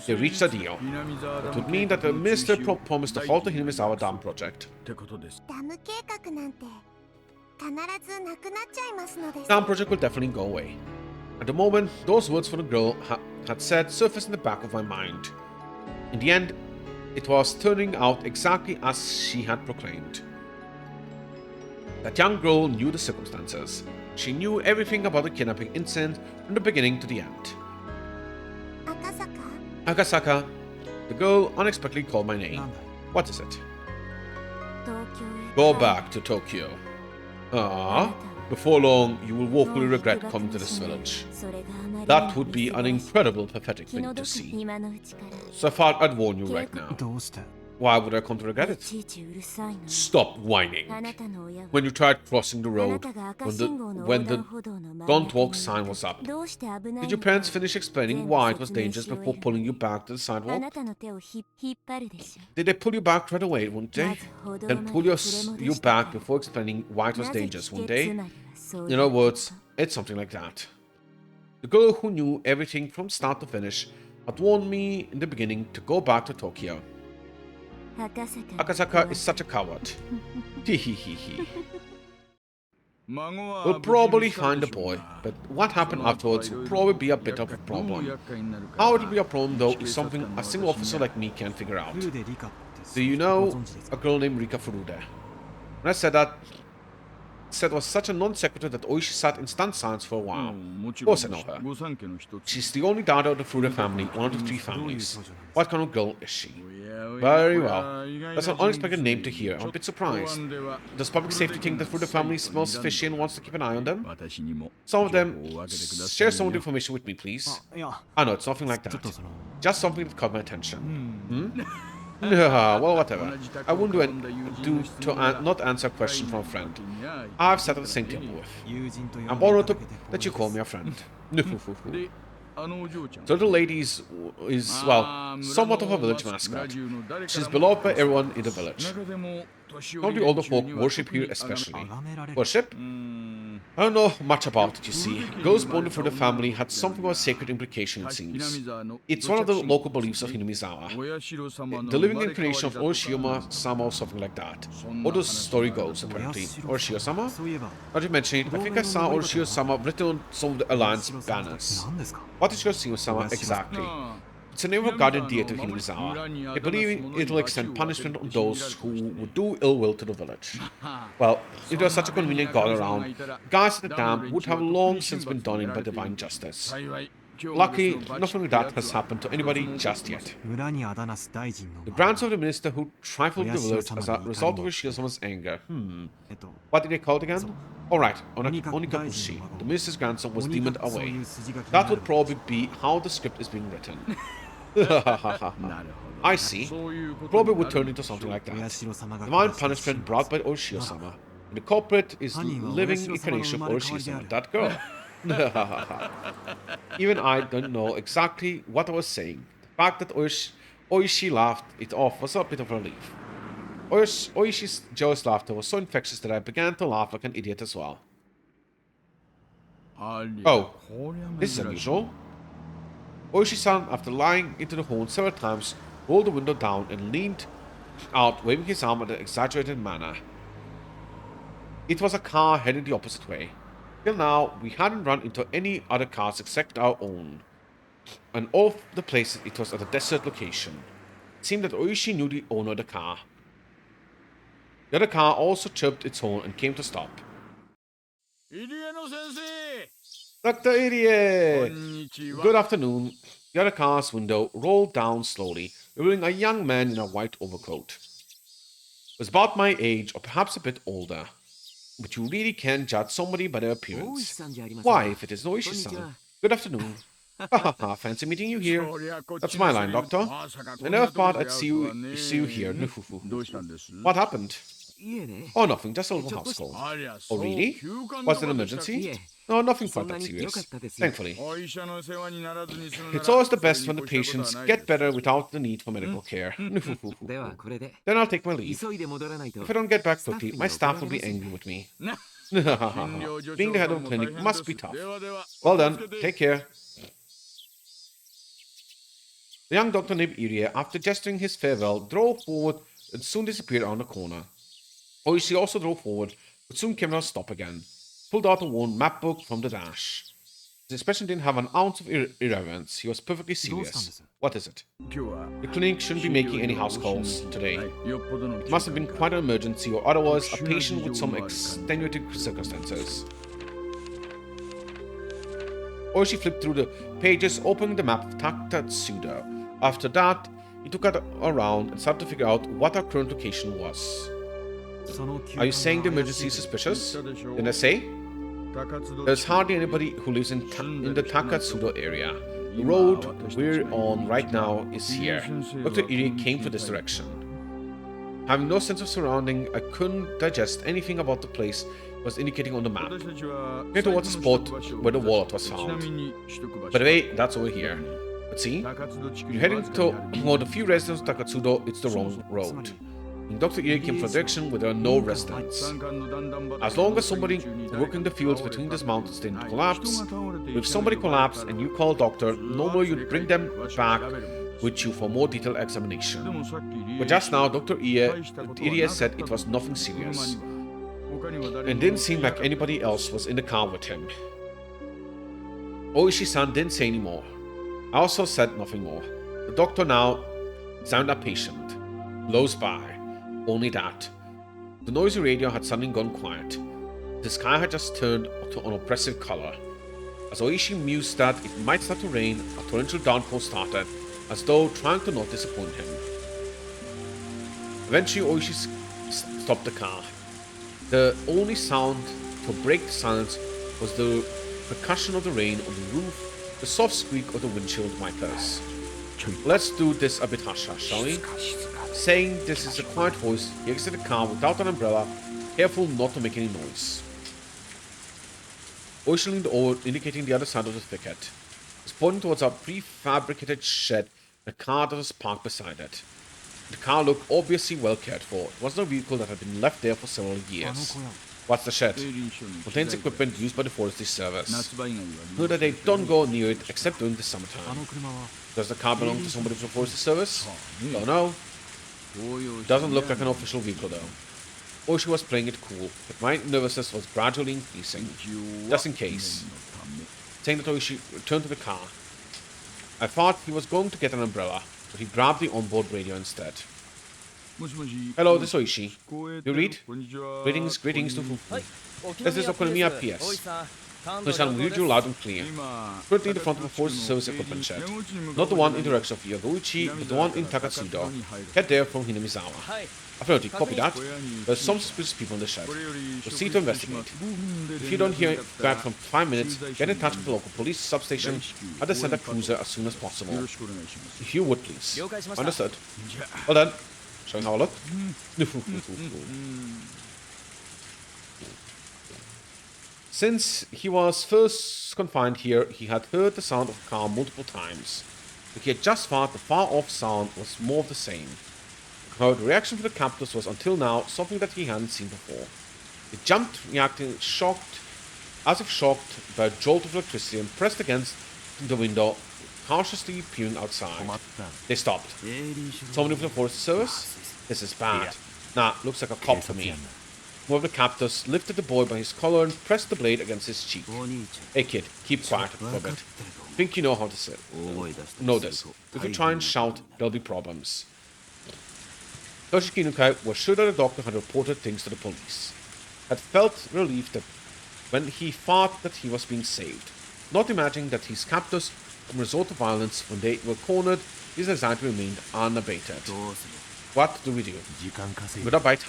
A: They reached a deal. That would mean that the minister promised to halt the Hinamizawa Dam project. Dam project will definitely go away. At the moment, those words from the girl had said surfaced in the back of my mind. In the end, it was turning out exactly as she had proclaimed. That young girl knew the circumstances. She knew everything about the kidnapping incident from the beginning to the end. Akasaka, the girl unexpectedly called my name. What is it? Go back to Tokyo. Ah, before long, you will woefully regret coming to this village. That would be an incredible, pathetic thing to see. So I thought I'd warn you right now. Why would I come to regret it? Stop whining. When you tried crossing the road, when the don't walk sign was up, did your parents finish explaining why it was dangerous before pulling you back to the sidewalk? Did they pull you back right away, wouldn't they? Then pull you back before explaining why it was dangerous, wouldn't they? In other words, it's something like that. The girl who knew everything from start to finish had warned me in the beginning to go back to Tokyo. Akasaka is such a coward. Hehehehe. We'll probably find the boy, but what happened afterwards will probably be a bit of a problem. How it will be a problem, though, is something a single officer like me can't figure out. Do you know a girl named Rika Furude? When I said that, it was such a non-sequitur that Oishi sat in stunned silence for a while. Of course I know her. She's the only daughter of the Furude family, one of the 3 families. What kind of girl is she? Very well. That's an unexpected name to hear. I'm a bit surprised. Does public safety think that Furude family smells fishy and wants to keep an eye on them? Some of them. Share some of the information with me, please. I know, it's nothing like that. Just something that caught my attention. Well, whatever. I wouldn't do to not answer a question from a friend. I've settled the same thing with. I'm honored that you call me a friend. So the lady is, well, somewhat of a village mascot. She's beloved by everyone in the village. Some of the older folk worship here especially. Worship? I don't know much about it, you see. Girls born for the family had something of a sacred implication, it seems. It's one of the local beliefs of Hinamizawa. The living incarnation of Orishiyama-sama or something like that. Or the story goes, apparently. Orishiyama-sama? Now you mention it, I think I saw Orishiyama-sama written on some of the Alliance banners. What is Orishiyama-sama exactly? It's the name of a guardian deity of Hinamizawa. I believe it will extend punishment on those who would do ill will to the village. Well, if there was such a convenient god around, guys at the dam would have long since been done in by divine justice. Luckily, nothing like that has happened to anybody just yet. The grandson of the minister who trifled with the village as a result of Ushiyama-sama's anger. What did they call it again? Alright, Onikabushi, the minister's grandson, was demoned away. That would probably be how the script is being written. I see. Probably would turn into something like that. Divine punishment brought by Orishio-sama. And the culprit is the living incarnation of Orishio-sama, that girl. Even I don't know exactly what I was saying. The fact that Oishi laughed it off was a bit of a relief. Oishi's joyous laughter was so infectious that I began to laugh like an idiot as well. Oh, this is unusual. Oishi-san, after lying into the horn several times, rolled the window down and leaned out, waving his arm in an exaggerated manner. It was a car heading the opposite way. Till now, we hadn't run into any other cars except our own. And all the places it was at a desert location. It seemed that Oishi knew the owner of the car. The other car also chirped its horn and came to stop. Dr. Irie! Good afternoon. The other car's window rolled down slowly, revealing a young man in a white overcoat. He was about my age, or perhaps a bit older. But you really can't judge somebody by their appearance. Why, if it is Oishi-san. Good afternoon. Hahaha, fancy meeting you here. That's my line, Doctor. I never thought I'd see you here. What happened? Oh, nothing, just a little house call. Oh, really? Was it an emergency? No, nothing quite that serious. Thankfully. It's always the best when the patients get better without the need for medical care. Then I'll take my leave. If I don't get back quickly, my staff will be angry with me. Being the head of a clinic must be tough. Well done, take care. The young doctor named Irie, after gesturing his farewell, drove forward and soon disappeared around the corner. Oishi also drove forward, but soon came to a stop again. Pulled out a worn map book from the dash. His expression didn't have an ounce of irreverence. He was perfectly serious. What is it? The clinic shouldn't be making any house calls today. It must have been quite an emergency, or otherwise a patient with some extenuating circumstances. Oishi flipped through the pages, opening the map of Takatsudo. After that, he took it around and started to figure out what our current location was. Are you saying the emergency is suspicious? Didn't I say? There's hardly anybody who lives in the Takatsudo area. The road we're on right now is here. Dr. Irie came for this direction. Having no sense of surrounding, I couldn't digest anything about the place it was indicating on the map. Came towards the spot where the wallet was found. By the way, that's over here. But see, you're heading toward a few residents of Takatsudo, it's the wrong road. And Dr. Irie came from a direction where there are no residents. As long as somebody working the fields between these mountains didn't collapse, if somebody collapsed and you call a doctor, normally you'd bring them back with you for more detailed examination. But just now, Dr. Irie said it was nothing serious. And didn't seem like anybody else was in the car with him. Oishi-san didn't say any more. I also said nothing more. The doctor now sounded a patient. Blows by. Only that. The noisy radio had suddenly gone quiet. The sky had just turned to an oppressive color. As Oishi mused that it might start to rain, a torrential downpour started, as though trying to not disappoint him. Eventually, Oishi stopped the car. The only sound to break the silence was the percussion of the rain on the roof, the soft squeak of the windshield wipers. Let's do this a bit hush-hush, shall we? Saying this is a quiet voice, he exited the car without an umbrella, careful not to make any noise. Oishi leaned over, indicating the other side of the thicket. He's pointing towards a prefabricated shed, and a car that was parked beside it. The car looked obviously well cared for. It wasn't a vehicle that had been left there for several years. What's the shed? Contains equipment used by the forestry service. Know that they don't go near it except during the summertime. Does the car belong to somebody from the forestry service? Don't know. Doesn't look like an official vehicle though. Oishi was playing it cool, but my nervousness was gradually increasing. Just in case. Saying that Oishi returned to the car. I thought he was going to get an umbrella, but he grabbed the onboard radio instead. Hello, this is Oishi. You read? Greetings to Fufu. This is Okonomiya PS. I shall read you loud and clear. Currently in the front of a forest service equipment shed. Not the one in the direction of Yaguchi, but the one in Takatsudo. Head there from Hinamizawa. Affirmative, copy that. There's some suspicious people in the shed. Proceed to investigate. If you don't hear back from 5 minutes, get in touch with the local police substation and send a cruiser as soon as possible. If you would, please. Understood. Well then, shall we have a look? Since he was first confined here, he had heard the sound of a car multiple times, but he had just thought the far-off sound was more of the same. However, the reaction from the captors was until now something that he hadn't seen before. They jumped, reacting as if shocked by a jolt of electricity, and pressed against the window, cautiously peering outside. They stopped. Somebody from the forest service? This is bad. Nah, looks like a cop to me. One of the captors lifted the boy by his collar and pressed the blade against his cheek. Hey kid, keep quiet for a bit. Think you know how to say know this. If you try and shout, there'll be problems. Toshiki Inukai was sure that the doctor had reported things to the police. Had felt relieved that when he thought that he was being saved. Not imagining that his captors would resort to violence when they were cornered, his anxiety remained unabated. What do we do? With a bite.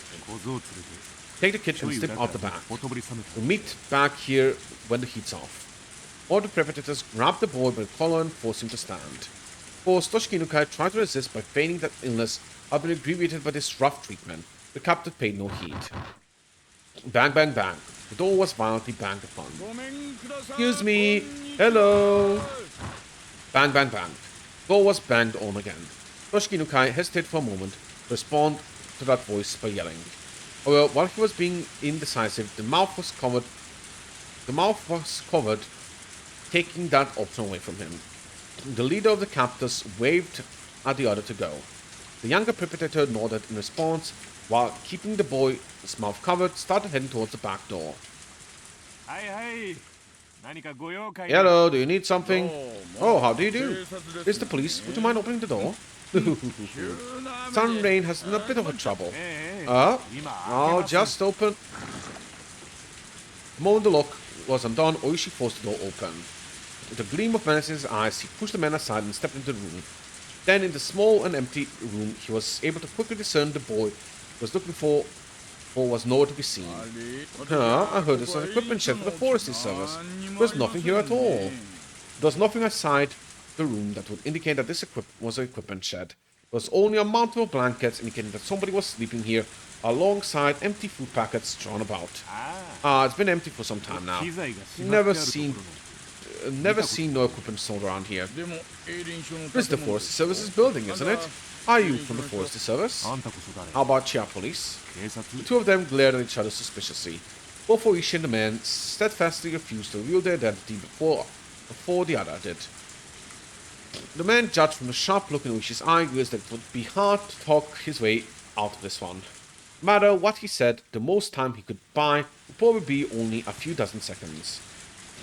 A: Take the kid and slip out the back. We'll meet back here when the heat's off. All the perpetrators grabbed the boy by the collar and forced him to stand. Of course, Toshiki Inukai tried to resist by feigning that illness had been aggravated by this rough treatment. The captor paid no heed. Bang, bang, bang. The door was violently banged upon. Excuse me. Hello. Bang, bang, bang. The door was banged on again. Toshiki Inukai hesitated for a moment to respond to that voice by yelling. However, while he was being indecisive, the mouth was covered, taking that option away from him. The leader of the captors waved at the other to go. The younger perpetrator nodded in response, while keeping the boy's mouth covered, started heading towards the back door. Hello, do you need something? Oh, how do you do? It's the police. Would you mind opening the door? Sun Rain has been a bit of a trouble. I'll just open. The moment the lock was undone, Oishi forced the door open. With a gleam of menace in his eyes, he pushed the man aside and stepped into the room. Then, in the small and empty room, he was able to quickly discern the boy he was looking for or was nowhere to be seen. I heard there's an equipment shed for the forestry service. There's nothing here at all. There's nothing outside the room that would indicate that this was an equipment shed. There was only a mountain of blankets indicating that somebody was sleeping here, alongside empty food packets strewn about. It's been empty for some time now. Never seen no equipment sold around here. This is the Forestry Service's building, isn't it? Are you from the Forestry Service? How about Chia Police? The two of them glared at each other suspiciously. Both Oishi and the man steadfastly refused to reveal their identity before the other did. The man judged from the sharp look in Oishi's eyes that it would be hard to talk his way out of this one. No matter what he said, the most time he could buy would probably be only a few dozen seconds.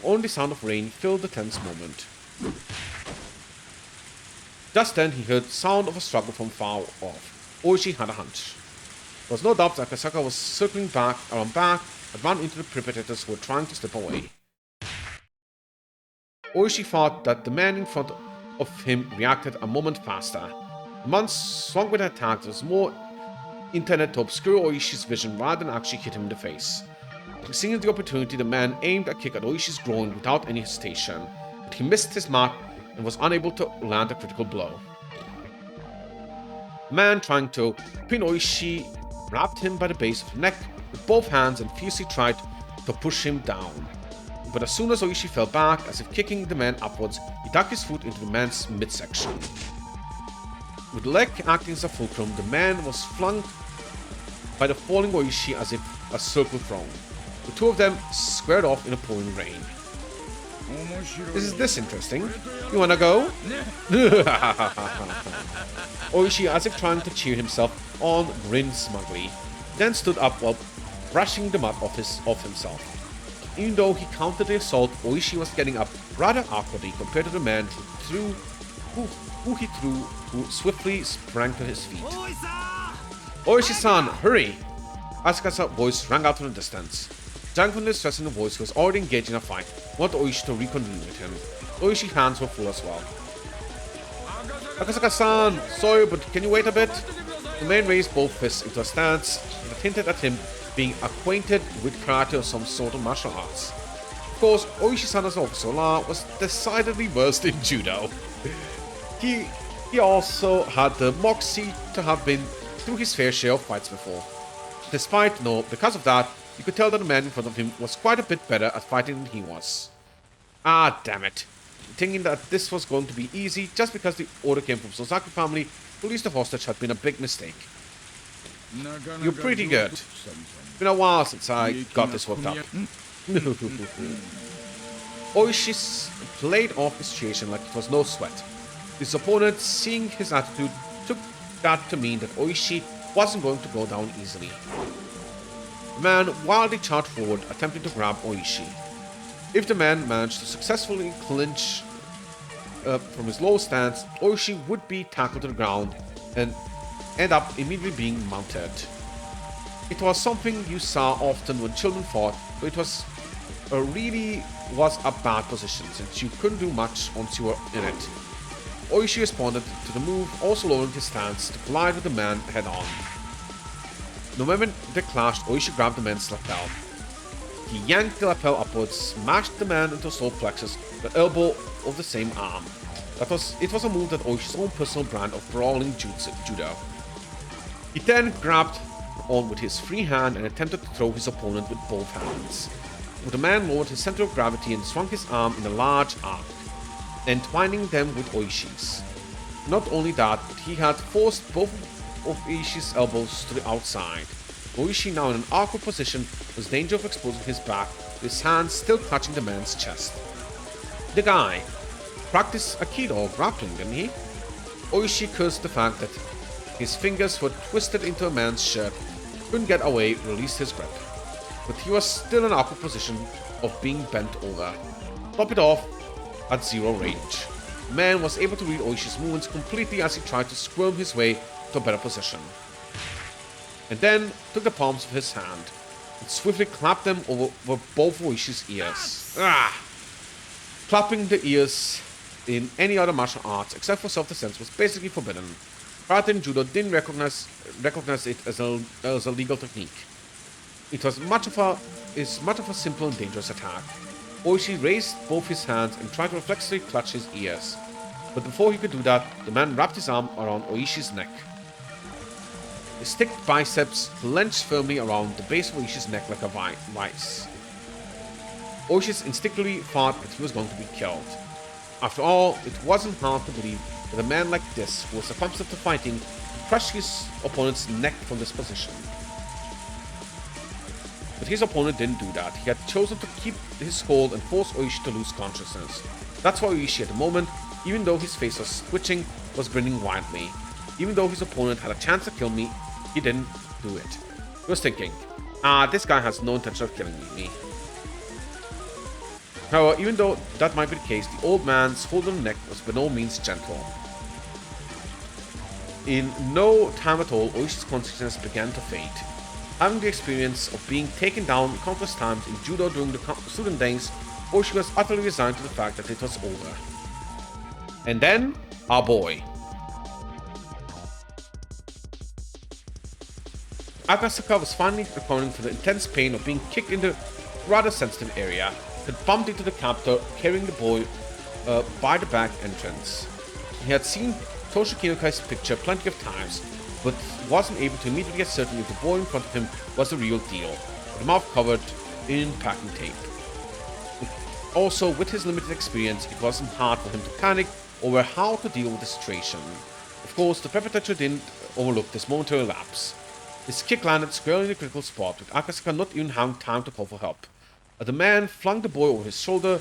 A: Only the sound of rain filled the tense moment. Just then he heard the sound of a struggle from far off. Oishi had a hunch. There was no doubt that Akasaka was circling around back and ran into the perpetrators who were trying to slip away. Oishi thought that the man in front of him reacted a moment faster. The man swung with an attack that was more intended to obscure Oishi's vision rather than actually hit him in the face. Seeing the opportunity, the man aimed a kick at Oishi's groin without any hesitation, but he missed his mark and was unable to land a critical blow. The man trying to pin Oishi grabbed him by the base of the neck with both hands and fiercely tried to push him down. But as soon as Oishi fell back, as if kicking the man upwards, he dug his foot into the man's midsection. With the leg acting as a fulcrum, the man was flung by the falling Oishi as if a circle thrown. The two of them squared off in a pouring rain. Is this interesting? You wanna go? Oishi, as if trying to cheer himself on, grinned smugly, then stood up while brushing the mud off himself. Even though he countered the assault, Oishi was getting up rather awkwardly compared to the man who swiftly sprang to his feet. Oishi-san, hurry! Asuka's voice rang out from the distance. Judging from the stress in the voice, he was already engaged in a fight, wanted Oishi to reconvene with him. Oishi's hands were full as well. Akasaka-san, sorry, but can you wait a bit? The man raised both fists into a stance that hinted at him being acquainted with karate or some sort of martial arts. Of course, Oishi-san as an officer law was decidedly versed in judo. He also had the moxie to have been through his fair share of fights before. Because of that, you could tell that the man in front of him was quite a bit better at fighting than he was. Ah, damn it. Thinking that this was going to be easy just because the order came from Sosaki family to release the hostage had been a big mistake. You're pretty good. It's been a while since I got this worked up. Oishi played off the situation like it was no sweat. His opponent, seeing his attitude, took that to mean that Oishi wasn't going to go down easily. The man wildly charged forward, attempting to grab Oishi. If the man managed to successfully clinch from his low stance, Oishi would be tackled to the ground and end up immediately being mounted. It was something you saw often when children fought, but it was really was a bad position since you couldn't do much once you were in it. Oishi responded to the move, also lowering his stance to collide with the man head-on. The moment they clashed, Oishi grabbed the man's lapel. He yanked the lapel upwards, smashed the man into a solar plexus with the elbow of the same arm. It was a move that Oishi's own personal brand of brawling judo. He then grabbed on with his free hand and attempted to throw his opponent with both hands. But the man lowered his center of gravity and swung his arm in a large arc, entwining them with Oishi's. Not only that, but he had forced both of Oishi's elbows to the outside. Oishi, now in an awkward position, was in danger of exposing his back, with his hands still clutching the man's chest. The guy practiced Aikido grappling, didn't he? Oishi cursed the fact that his fingers were twisted into a man's shirt, couldn't get away, released his grip. But he was still in an awkward position of being bent over. Top it off at zero range. The man was able to read Oishi's movements completely as he tried to squirm his way to a better position. And then took the palms of his hand and swiftly clapped them over both Oishi's ears. Clapping the ears in any other martial arts except for self-defense was basically forbidden. Karate and Judo didn't recognize it as a legal technique. It was much of a simple and dangerous attack. Oishi raised both his hands and tried to reflexively clutch his ears. But before he could do that, the man wrapped his arm around Oishi's neck. His thick biceps clenched firmly around the base of Oishi's neck like a vice. Oishi instinctively thought that he was going to be killed. After all, it wasn't hard to believe that a man like this, who was accustomed to fighting, could crush his opponent's neck from this position. But his opponent didn't do that. He had chosen to keep his hold and force Oishi to lose consciousness. That's why Oishi at the moment, even though his face was twitching, was grinning widely. Even though his opponent had a chance to kill me, he didn't do it. He was thinking, this guy has no intention of killing me. However, even though that might be the case, the old man's hold on the neck was by no means gentle. In no time at all, Oishi's consciousness began to fade. Having the experience of being taken down countless times in judo during the student days, Oishi was utterly resigned to the fact that it was over. And then, our boy. Akasaka was finally recovering from the intense pain of being kicked in the rather sensitive area, had bumped into the captor carrying the boy by the back entrance. He had seen Toshiki Inokai's picture plenty of times, but wasn't able to immediately get certain if the boy in front of him was the real deal, with the mouth covered in packing tape. Also, with his limited experience, it wasn't hard for him to panic over how to deal with the situation. Of course, the perpetrator didn't overlook this momentary lapse. His kick landed squarely in the critical spot, with Akasaka not even having time to call for help. As the man flung the boy over his shoulder,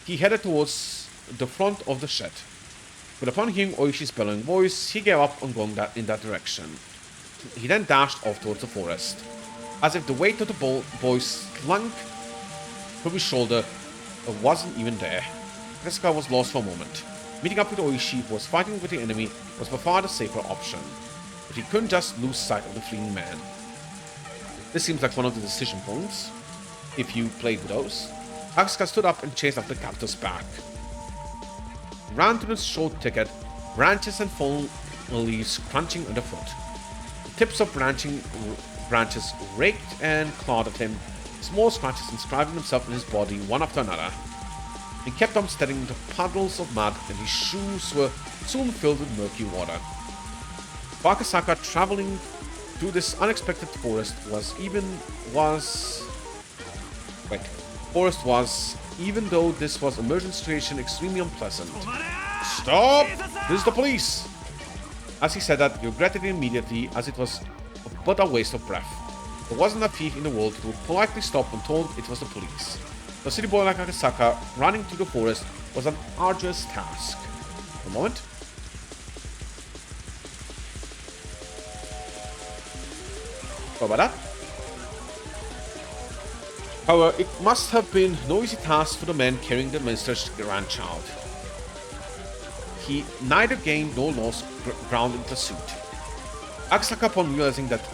A: he headed towards the front of the shed. But upon hearing Oishi's bellowing voice, he gave up on going in that direction. He then dashed off towards the forest. As if the weight of the boy slung from his shoulder wasn't even there, Akasaka was lost for a moment. Meeting up with Oishi, who was fighting with the enemy, was by far the safer option. But he couldn't just lose sight of the fleeing man. This seems like one of the decision points, if you played with those. Akasaka stood up and chased after the captor's back. He ran to the short thicket, branches and fallen leaves crunching underfoot. The tips of branches raked and clawed at him, small scratches inscribing themselves in his body one after another. He kept on stepping into puddles of mud, and his shoes were soon filled with murky water. For Akasaka, traveling through this unexpected forest was, even though this was an emergency situation, extremely unpleasant. Stop! This is the police! As he said that, he regretted it immediately, as it was but a waste of breath. There wasn't a thief in the world who would politely stop when told it was the police. For a city boy like Akasaka, running through the forest was an arduous task. A moment. Sorry about that. However, it must have been no easy task for the man carrying the minister's grandchild. He neither gained nor lost ground in pursuit. Akasaka, upon realizing that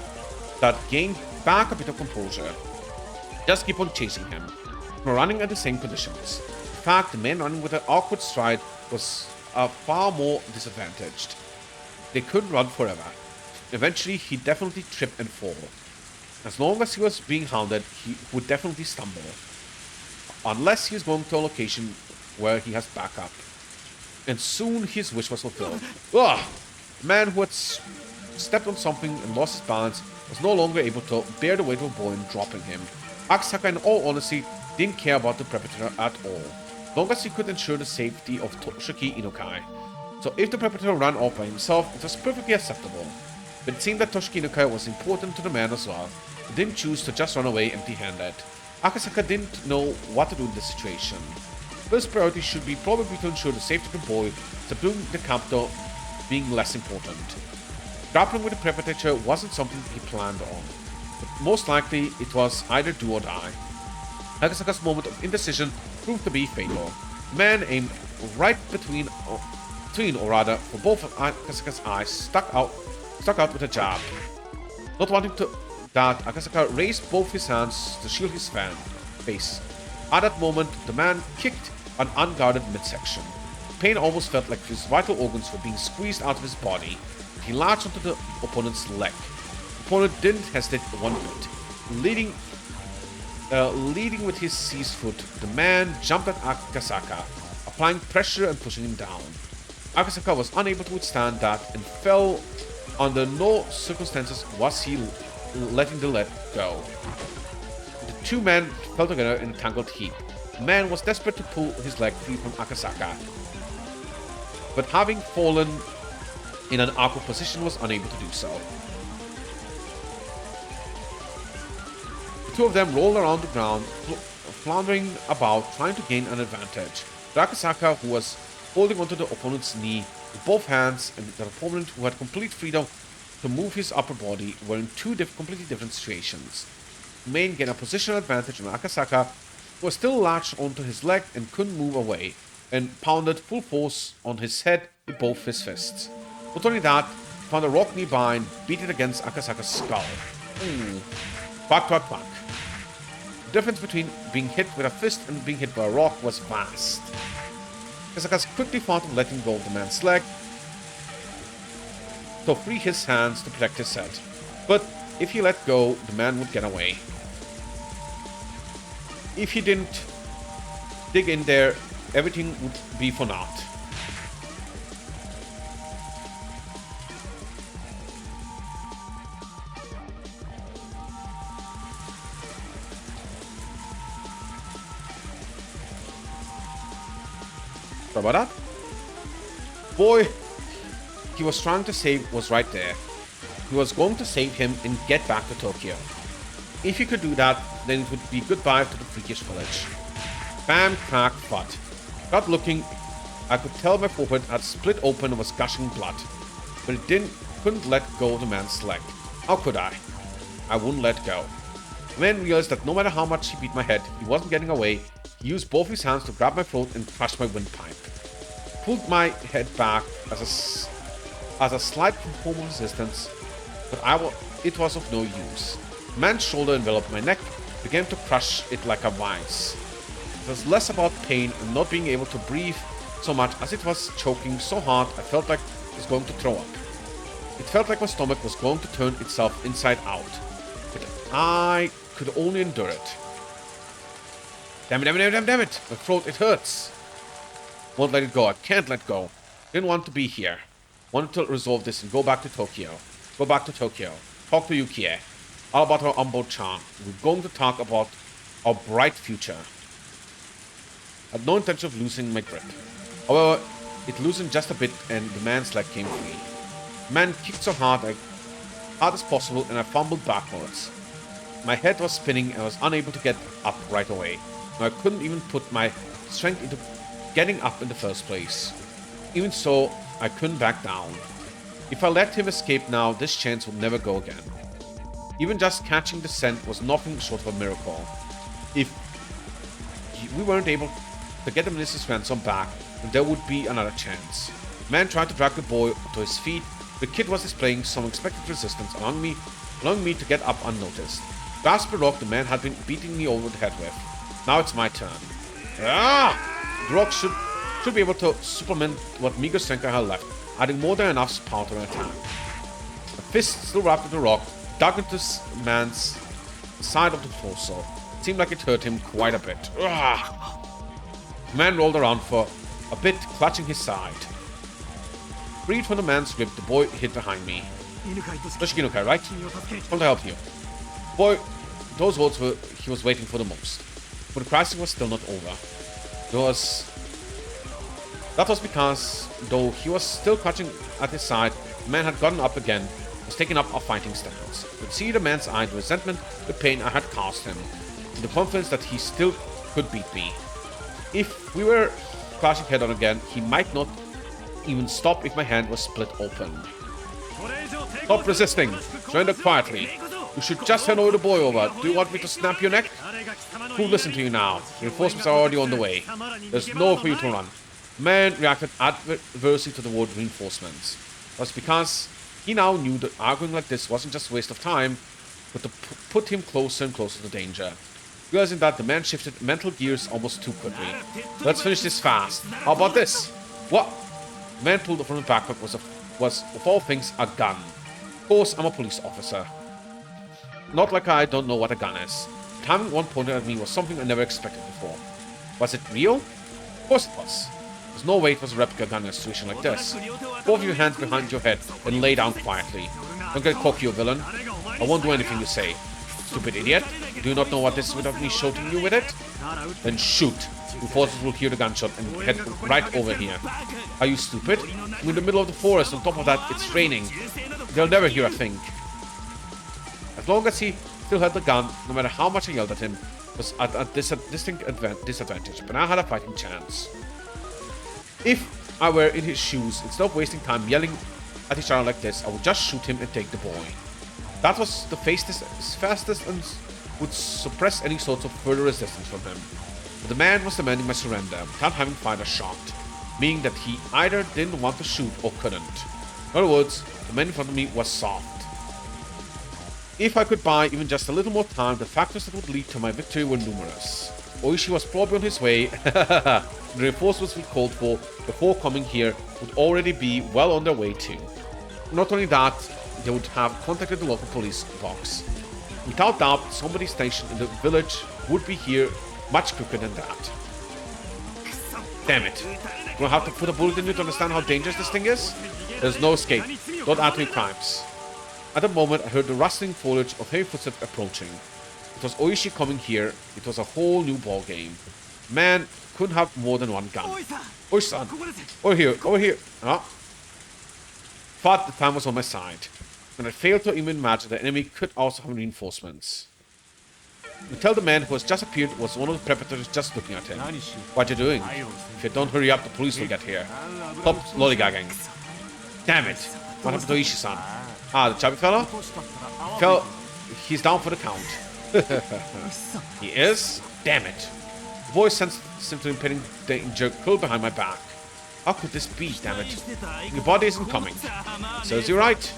A: gained back a bit of composure. Just keep on chasing him, running at the same conditions. In fact, the man running with an awkward stride was far more disadvantaged. They couldn't run forever. Eventually, he'd definitely trip and fall. As long as he was being hounded, he would definitely stumble. Unless he was going to a location where he has backup. And soon his wish was fulfilled. Ugh! The man who had stepped on something and lost his balance was no longer able to bear the weight of a boy and dropping him. Akasaka, in all honesty, didn't care about the perpetrator at all, long as he could ensure the safety of Toshiki Inokai. So if the perpetrator ran off by himself, it was perfectly acceptable. But it seemed that Toshiki Inokai was important to the man as well. He didn't choose to just run away empty-handed. Akasaka didn't know what to do in this situation. First priority should be probably to ensure the safety of the boy, subduing the captor being less important. Grappling with the perpetrator wasn't something he planned on, but most likely it was either do or die. Akasaka's moment of indecision proved to be fatal. The man aimed right between, or rather, for both of Akasaka's eyes, stuck out with a jab. Not wanting to that, Akasaka raised both his hands to shield his face. At that moment, the man kicked an unguarded midsection. Pain almost felt like his vital organs were being squeezed out of his body. He latched onto the opponent's leg. The opponent didn't hesitate one bit. Leading with his seized foot, the man jumped at Akasaka, applying pressure and pushing him down. Akasaka was unable to withstand that and fell. Under no circumstances was he letting the lead go. The two men fell together in a tangled heap. The man was desperate to pull his leg free from Akasaka, but having fallen in an awkward position was unable to do so. The two of them rolled around the ground, floundering about, trying to gain an advantage. Akasaka, who was holding onto the opponent's knee with both hands, and the opponent, who had complete freedom to move his upper body, were in two completely different situations. The main gained a positional advantage on Akasaka, who was still latched onto his leg and couldn't move away, and pounded full force on his head with both his fists. Not only that, he found a rock nearby and beat it against Akasaka's skull. Quack, quack, quack. The difference between being hit with a fist and being hit by a rock was vast. Akasaka quickly thought of letting go of the man's leg to free his hands to protect his head. But if he let go, the man would get away. If he didn't dig in there, everything would be for naught. Sorry about that. Boy he was trying to save was right there. He was going to save him and get back to Tokyo. If he could do that, then it would be goodbye to the freakish village. Bam, crack, thud. Without looking, I could tell my forehead had split open and was gushing blood. But it couldn't let go of the man's leg. How could I? I wouldn't let go. The man realized that no matter how much he beat my head, he wasn't getting away. He used both his hands to grab my throat and crush my windpipe. He pulled my head back as a slight form of resistance, but it was of no use. The man's shoulder enveloped my neck, began to crush it like a vice. It was less about pain and not being able to breathe so much as it was choking so hard I felt like I was going to throw up. It felt like my stomach was going to turn itself inside out, but I could only endure it. Damn it! My throat, it hurts! Won't let it go, I can't let go. Didn't want to be here. Wanted to resolve this and go back to Tokyo. Talk to Yukie. All about our Umbo-chan. We're going to talk about our bright future. I had no intention of losing my grip. However, it loosened just a bit and the man's leg came free. The man kicked so hard as possible, and I fumbled backwards. My head was spinning and I was unable to get up right away. And I couldn't even put my strength into getting up in the first place. Even so, I couldn't back down. If I let him escape now, this chance would never go again. Even just catching the scent was nothing short of a miracle. If we weren't able to get the minister's ransom back, then there would be another chance. The man tried to drag the boy to his feet. The kid was displaying some unexpected resistance, allowing me to get up unnoticed. Grasp the rock the man had been beating me over the head with. Now it's my turn. The rock should be able to supplement what meager strength I had left, adding more than enough power to an attack. A fist still wrapped in the rock dug into this man's side of the torso. It seemed like it hurt him quite a bit. The man rolled around for a bit, clutching his side. Freed from the man's grip, the boy hid behind me. Toshikinukai, right? Come to help you. Boy, those words he was waiting for the most. But the crisis was still not over. That was because, though he was still clutching at his side, the man had gotten up again, was taking up a fighting stance. I could see the man's eye, the resentment, the pain I had caused him, and the confidence that he still could beat me. If we were clashing head-on again, he might not even stop if my hand was split open. Stop resisting. Surrender quietly. You should just hand over the boy over. Do you want me to snap your neck? Who'll listen to you now? Reinforcements are already on the way. There's nowhere for you to run. The man reacted adversely to the word reinforcements. It was because he now knew that arguing like this wasn't just a waste of time, but to put him closer and closer to danger. Realizing that, the man shifted mental gears almost too quickly. Let's finish this fast. How about this? What? The man pulled from the backpack was of all things, a gun. Of course, I'm a police officer. Not like I don't know what a gun is. But having one pointed at me was something I never expected before. Was it real? Of course it was. There's no way it was a replica gun in a situation like this. Both of your hands behind your head and lay down quietly. Don't get cocky, you villain. I won't do anything you say. Stupid idiot. Do you not know what this is without me shooting you with it? Then shoot. Your forces will hear the gunshot and head right over here. Are you stupid? I'm in the middle of the forest. On top of that, it's raining. They'll never hear a thing. As long as he still had the gun, no matter how much I yelled at him, was at a distinct disadvantage. But I had a fighting chance. If I were in his shoes, instead of wasting time yelling at each other like this, I would just shoot him and take the boy. That was the fastest and would suppress any sorts of further resistance from him. But the man was demanding my surrender without having fired a shot, meaning that he either didn't want to shoot or couldn't. In other words, the man in front of me was soft. If I could buy even just a little more time, the factors that would lead to my victory were numerous. Oishi was probably on his way. The reinforcements we called for before coming here would already be well on their way too. Not only that, they would have contacted the local police box. Without doubt, somebody stationed in the village would be here much quicker than that. Damn it. Do I have to put a bullet in you to understand how dangerous this thing is? There's no escape. Don't add to your crimes. At the moment, I heard the rustling foliage of heavy footsteps approaching. It was Oishi coming here. It was a whole new ball game. Man couldn't have more than one gun. Oishi-san, over here. Ah. But the time was on my side, and I failed to even imagine the enemy could also have reinforcements. You tell the man who has just appeared was one of the predators just looking at him. What are you doing? If you don't hurry up, the police will get here. Stop lollygagging. Damn it. What happened to Oishi-san? Ah, the chubby fella? He's down for the count. He is? Damn it. The voice sensed simply impending danger curled behind my back. How could this be, damn it? Your body isn't coming. Serves you right.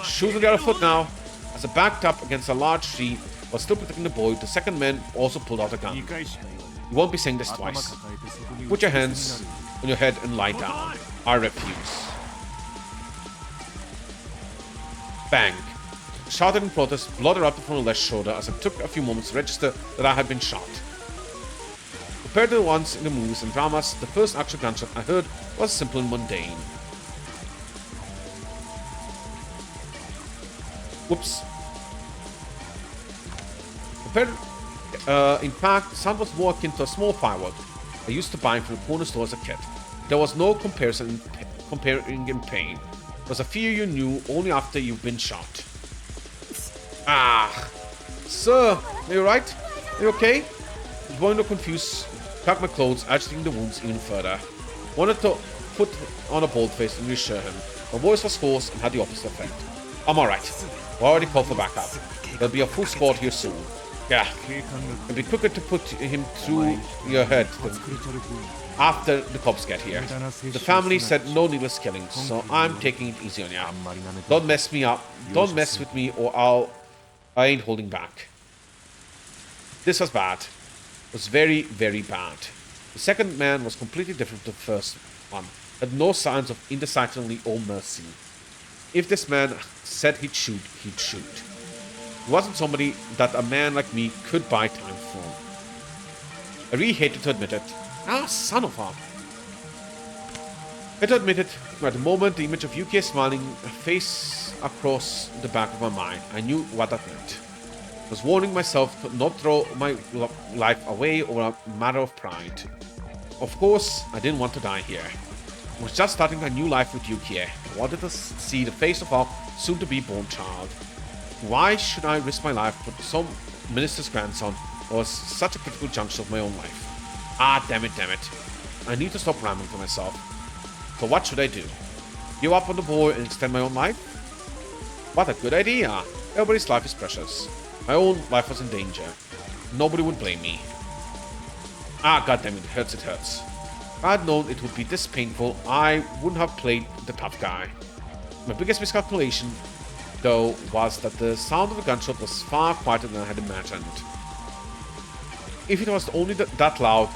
A: Shoes on the other foot now. As I backed up against a large tree while still protecting the boy, the second man also pulled out a gun. You won't be saying this twice. Put your hands on your head and lie down. I refuse. Bang. Shouted in protest, blood erupted from the left shoulder as it took a few moments to register that I had been shot. Compared to the ones in the movies and dramas, the first actual gunshot I heard was simple and mundane. Whoops. In fact, the sound was more akin to a small firework I used to buy from the corner store as a kid. There was no comparing in pain. It was a fear you knew only after you've been shot. Ah, sir, are you right? Are you okay? I was going to confuse, pack my clothes, agitating the wounds even further. Wanted to put on a bold face and reassure him. My voice was hoarse and had the opposite effect. I'm alright. We already called for backup. There'll be a full squad here soon. Yeah, it'll be quicker to put him through your head after the cops get here. The family said no needless killings, so I'm taking it easy on ya. Don't mess me up. Don't mess with me or I ain't holding back. This was bad. It was very, very bad. The second man was completely different from the first one. Had no signs of indecisiveness or mercy. If this man said he'd shoot, he'd shoot. He wasn't somebody that a man like me could buy time for. I really hated to admit it. Ah, son of a... I had to admit it, at the moment the image of Yuki smiling face across the back of my mind, I knew what that meant. I was warning myself to not throw my life away over a matter of pride. Of course, I didn't want to die here. I was just starting a new life with Yuki. I wanted to see the face of our soon-to-be-born child. Why should I risk my life for some minister's grandson who was such a critical juncture of my own life? Ah, damn it. I need to stop rambling to myself. So what should I do? Give up on the boy and extend my own life? What a good idea. Everybody's life is precious. My own life was in danger. Nobody would blame me. Ah, goddammit, it hurts. If I had known it would be this painful, I wouldn't have played the tough guy. My biggest miscalculation, though, was that the sound of the gunshot was far quieter than I had imagined. If it was only that loud,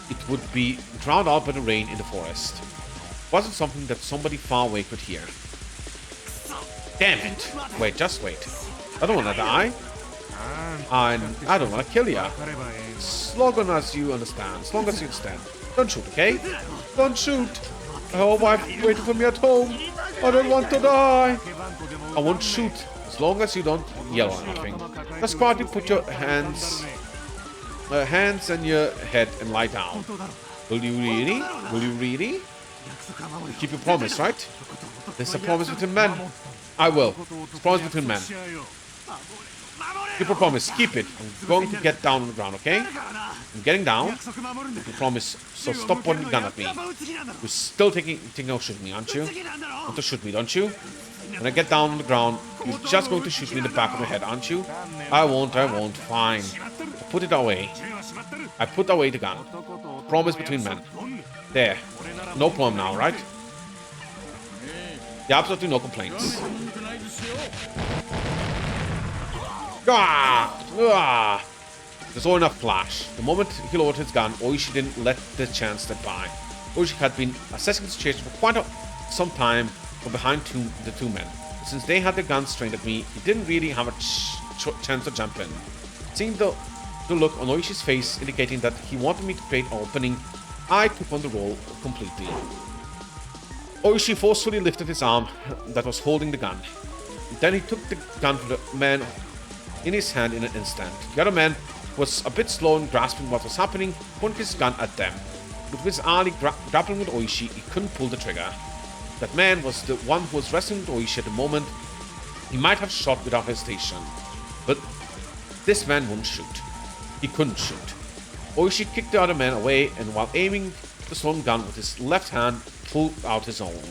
A: it would be drowned out by the rain in the forest. It wasn't something that somebody far away could hear. Damn it! Wait, just wait. I don't want to die. And I don't want to kill you. As long as you understand. As long as you understand. Don't shoot, okay? Don't shoot. Oh, wife waiting for me at home. I don't want to die. I won't shoot as long as you don't yell or nothing. Just quietly put your hands on your head and lie down. Will you really? Will you really? Keep your promise, right? This is a promise between men. I will. It's a promise between men. Keep your promise. Keep it. I'm going to get down on the ground, okay? I'm getting down. Keep your promise. So stop pointing the gun at me. You're still thinking of shooting me, aren't you? Want to shoot me, don't you? When I get down on the ground, you're just going to shoot me in the back of the head, aren't you? I won't. Fine. I put it away. I put away the gun. Promise between men. There. No problem now, right? Yeah, absolutely no complaints. There's all enough flash. The moment he lowered his gun, Oishi didn't let the chance slip by. Oishi had been assessing the situation for quite some time from behind the two men. But since they had their guns trained at me, he didn't really have a chance to jump in. Seeing the look on Oishi's face indicating that he wanted me to create an opening, I took on the role completely. Oishi forcefully lifted his arm that was holding the gun. Then he took the gun from the man in his hand in an instant. The other man was a bit slow in grasping what was happening, pointing his gun at them. But with Ali grappling with Oishi, he couldn't pull the trigger. That man was the one who was wrestling with Oishi at the moment. He might have shot without hesitation, but this man wouldn't shoot. He couldn't shoot. Oishi kicked the other man away, and while aiming the stolen gun with his left hand, pulled out his own.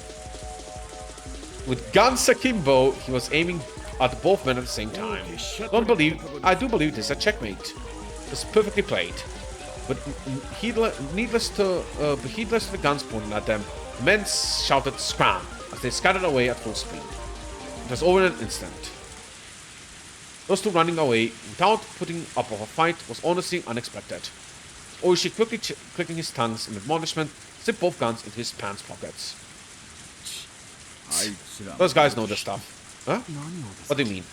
A: With guns akimbo, he was aiming at both men at the same time. I do believe this is a checkmate. It's perfectly played. But heedless to the guns pointing at them, the men shouted "Scram!" as they scattered away at full speed. It was over in an instant. Those two running away without putting up a fight was honestly unexpected. Oishi, quickly clicking his tongues in admonishment, slipped both guns into his pants pockets. Those guys know this stuff. Huh? What do you mean?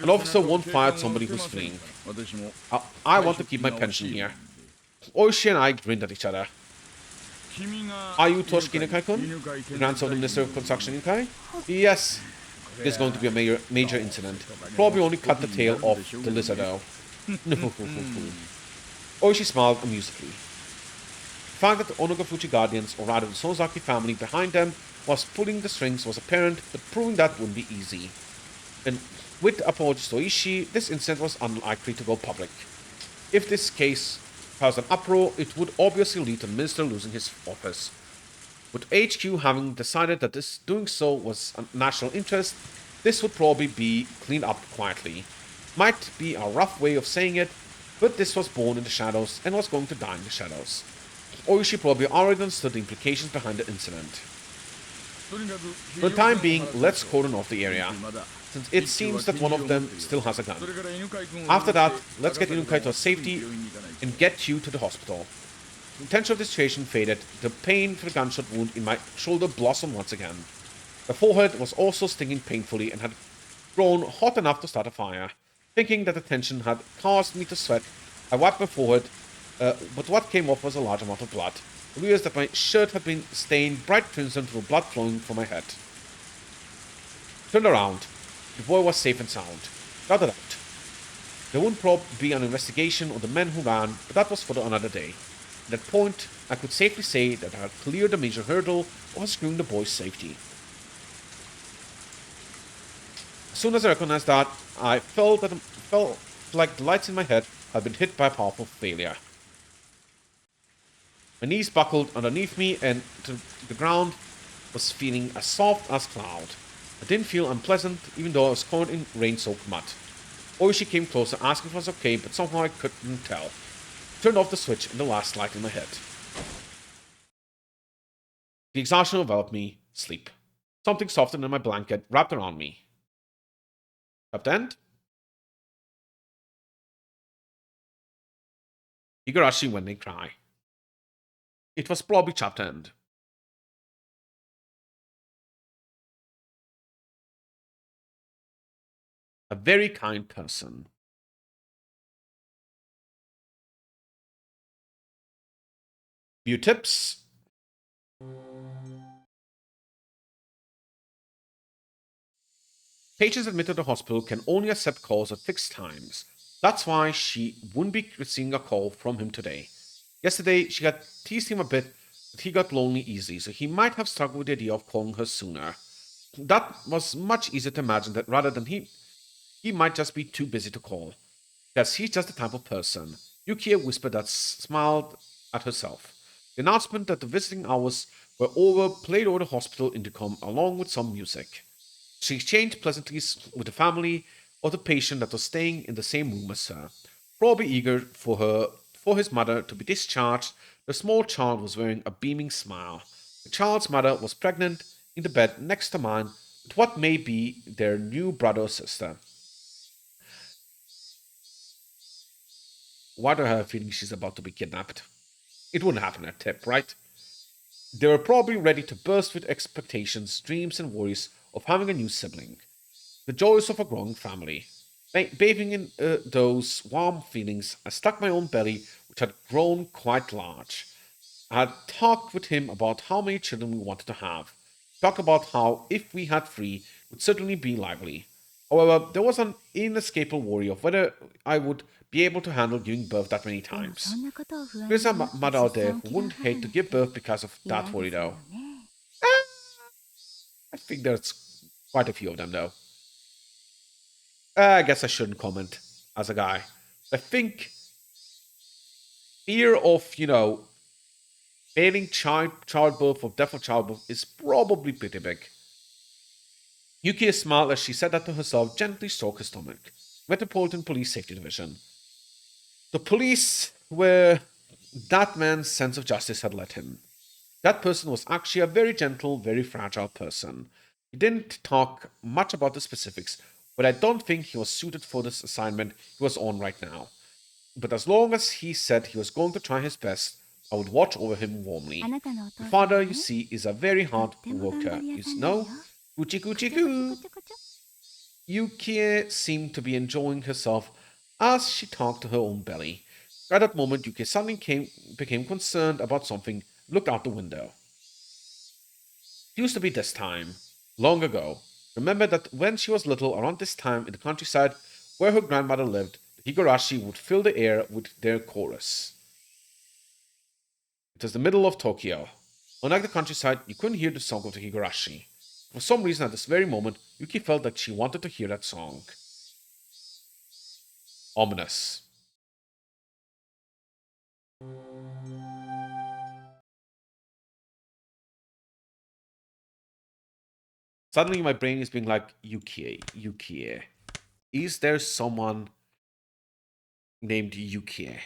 A: An officer won't fire at somebody who's fleeing. I want to keep my pension here. Oishi and I grinned at each other. Are you Toshiki Inukai-kun? The grandson of the Minister of Construction Inukai? Yes. This is going to be a major incident. Probably only cut the tail off the lizard though. Oishi smiled amusedly. The fact that the Onogafuchi guardians, or rather the Sonozaki family behind them, was pulling the strings was apparent, but proving that wouldn't be easy. And with apologies to Oishi, this incident was unlikely to go public. If this case caused an uproar, it would obviously lead to the minister losing his office. With HQ having decided that doing so was a national interest, this would probably be cleaned up quietly. Might be a rough way of saying it, but this was born in the shadows and was going to die in the shadows. Oishi probably already understood the implications behind the incident. For the time being, let's cordon off the area, since it seems that one of them still has a gun. After that, let's get Inukai to safety and get you to the hospital. The tension of the situation faded, the pain from the gunshot wound in my shoulder blossomed once again. The forehead was also stinging painfully and had grown hot enough to start a fire. Thinking that the tension had caused me to sweat, I wiped my forehead, but what came off was a large amount of blood. I realized that my shirt had been stained bright crimson through blood flowing from my head. Turned around. The boy was safe and sound. Without a doubt. There wouldn't probably be an investigation on the men who ran, but that was for another day. At that point, I could safely say that I had cleared the major hurdle of securing the boy's safety. As soon as I recognized that, I felt like the lights in my head had been hit by a powerful failure. My knees buckled underneath me, and the ground was feeling as soft as cloud. I didn't feel unpleasant, even though I was covered in rain-soaked mud. Oishi came closer, asking if I was okay, but somehow I couldn't tell. I turned off the switch, and the last light in my head. The exhaustion enveloped me. Sleep. Something softer than my blanket wrapped around me. Chapter end. Higurashi when they cry. It was probably chapter end. A very kind person. Few tips. Patients admitted to the hospital can only accept calls at fixed times. That's why she wouldn't be receiving a call from him today. Yesterday, she had teased him a bit, but he got lonely easily, so he might have struggled with the idea of calling her sooner. That was much easier to imagine that rather than he might just be too busy to call. Because he's just the type of person. Yukie whispered that smiled at herself. The announcement that the visiting hours were over played over the hospital intercom along with some music. She exchanged pleasantries with the family of the patient that was staying in the same room as her. Probably eager for his mother to be discharged, the small child was wearing a beaming smile. The child's mother was pregnant in the bed next to mine with what may be their new brother or sister. Why do I have a feeling she's about to be kidnapped? It wouldn't happen at tip, right? They were probably ready to burst with expectations, dreams, and worries of having a new sibling. The joys of a growing family. Bathing in those warm feelings, I stuck my own belly, which had grown quite large. I had talked with him about how many children we wanted to have. Talked about how, if we had three, it would certainly be lively. However, there was an inescapable worry of whether I would be able to handle giving birth that many
B: でもそ
A: times.
B: んなことを不安
A: There's
B: に
A: a
B: 思って
A: mother
B: 出
A: out there
B: 産を
A: who
B: 嫌う
A: wouldn't
B: 母
A: hate
B: な
A: to
B: ん
A: give
B: て
A: birth because of
B: い
A: that
B: ないで
A: worry,
B: すよ
A: though.
B: ね。
A: I think there's quite a few of them, though. I guess I shouldn't comment as a guy. I think fear of, failing childbirth or death of childbirth is probably pretty big. Yuki smiled as she said that to herself, gently stroked her stomach. Metropolitan Police Safety Division. The police where that man's sense of justice had led him. That person was actually a very gentle, very fragile person. He didn't talk much about the specifics, but I don't think he was suited for this assignment he was on right now. But as long as he said he was going to try his best, I would watch over him
B: あ
A: warmly.
B: なたのお
A: The
B: 父さんは
A: father,
B: ね、
A: you see, is a very
B: とっ
A: hard
B: ても頑張
A: worker.
B: り屋
A: You
B: さんですよ。
A: know? Gucci
B: こ
A: Gucci
B: ちょこちょこ
A: Goo.
B: ちょこちょ。
A: Yukie seemed to be enjoying herself as she talked to her own belly. At that moment, Yukie suddenly became concerned about something, looked out the window. It used to be this time, long ago. Remember that when she was little, around this time in the countryside where her grandmother lived, the Higurashi would fill the air with their chorus. It was the middle of Tokyo. Unlike the countryside, you couldn't hear the song of the Higurashi. For some reason, at this very moment, Yuki felt that she wanted to hear that song. Ominous. Suddenly, my brain is being like, Yukie, Yukie. Is there someone named Yukie?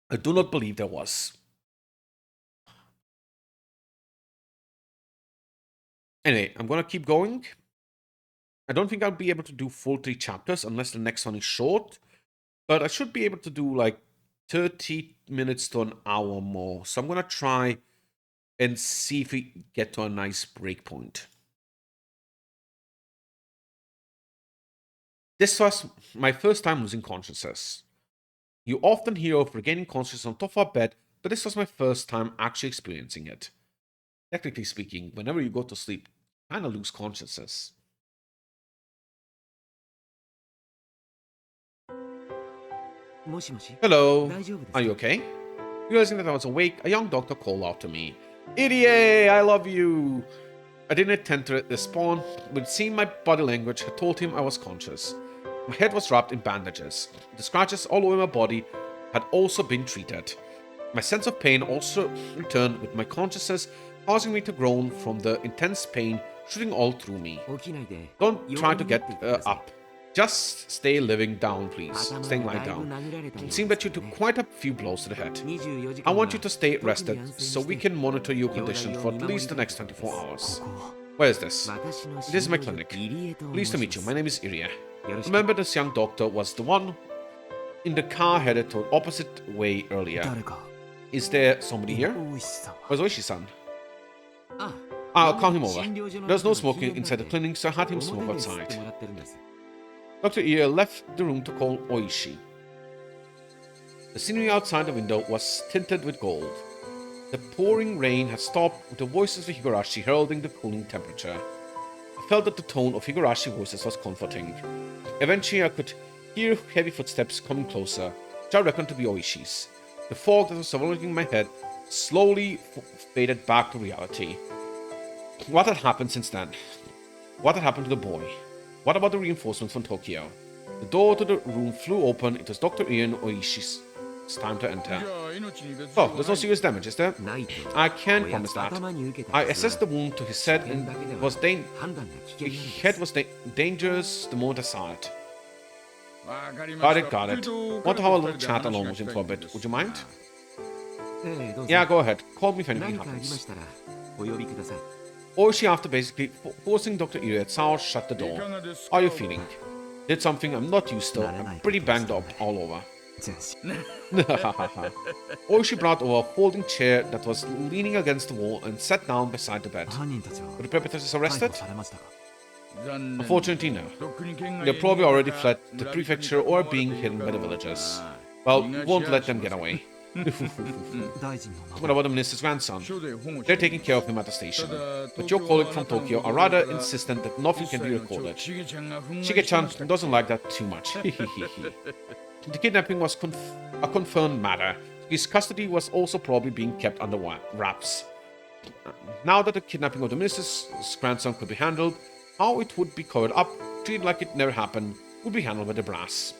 A: I do not believe there was. Anyway, I'm gonna keep going. I don't think I'll be able to do full 3 chapters unless the next one is short, but I should be able to do like 30 minutes to an hour more. So I'm gonna try and see if we get to a nice break point. This was my first time losing consciousness. You often hear of regaining consciousness on top of a bed, but this was my first time actually experiencing it. Technically speaking, whenever you go to sleep, you kind of lose consciousness. Hello, are you okay? Realizing that I was awake, a young doctor called out to me. Idiot, I love you! I didn't intend to respond, but seeing my body language had told him I was conscious. My head was wrapped in bandages. The scratches all over my body had also been treated. My sense of pain also returned with my consciousness, causing me to groan from the intense pain shooting all through me. Don't try to get up. Just stay living down, please. Staying lying down. It seemed that you took quite a few blows to the head. I want you to stay rested so we can monitor your condition for at least the next 24 hours. Where is this? This is my clinic. Pleased to meet you. My name is Irie. Remember, this young doctor was the one in the car headed to the opposite way earlier. Is there somebody here? Where's Oishi-san? I'll call him over. There's no smoking inside the clinic, so I had him smoke outside. Dr. Ie left the room to call Oishi. The scenery outside the window was tinted with gold. The pouring rain had stopped, with the voices of Higurashi heralding the cooling temperature. I felt that the tone of Higurashi's voices was comforting. Eventually I could hear heavy footsteps coming closer, which I reckoned to be Oishi's. The fog that was surrounding my head slowly faded back to reality. What had happened since then? What had happened to the boy? What about the reinforcements from Tokyo? The door to the room flew open. It was Dr. Ian Oishi's time to enter. Oh, there's no serious damage, is there? I can't promise that. I assessed the wound to his head and his head was dangerous the moment I saw it. Got it. Want to have a little chat alone with him for a bit, would you mind? Yeah, go ahead. Call me if anything happens. Oishi, after basically forcing Dr. Iretsu's shut the door. How are you feeling? Did something I'm not used to. I'm pretty banged up all over. Oishi brought over a folding chair that was leaning against the wall and sat down beside the bed. Were the perpetrators arrested? Unfortunately, no. They probably already fled the prefecture or are being hidden by the villagers. Well, we won't let them get away. What about the minister's grandson? They're taking care of him at the station. But your colleague from Tokyo are rather insistent that nothing can be recorded. Shige-chan doesn't like that too much. The kidnapping was a confirmed matter. His custody was also probably being kept under wraps. Now that the kidnapping of the minister's grandson could be handled, how it would be covered up, treated like it never happened, would be handled by the brass.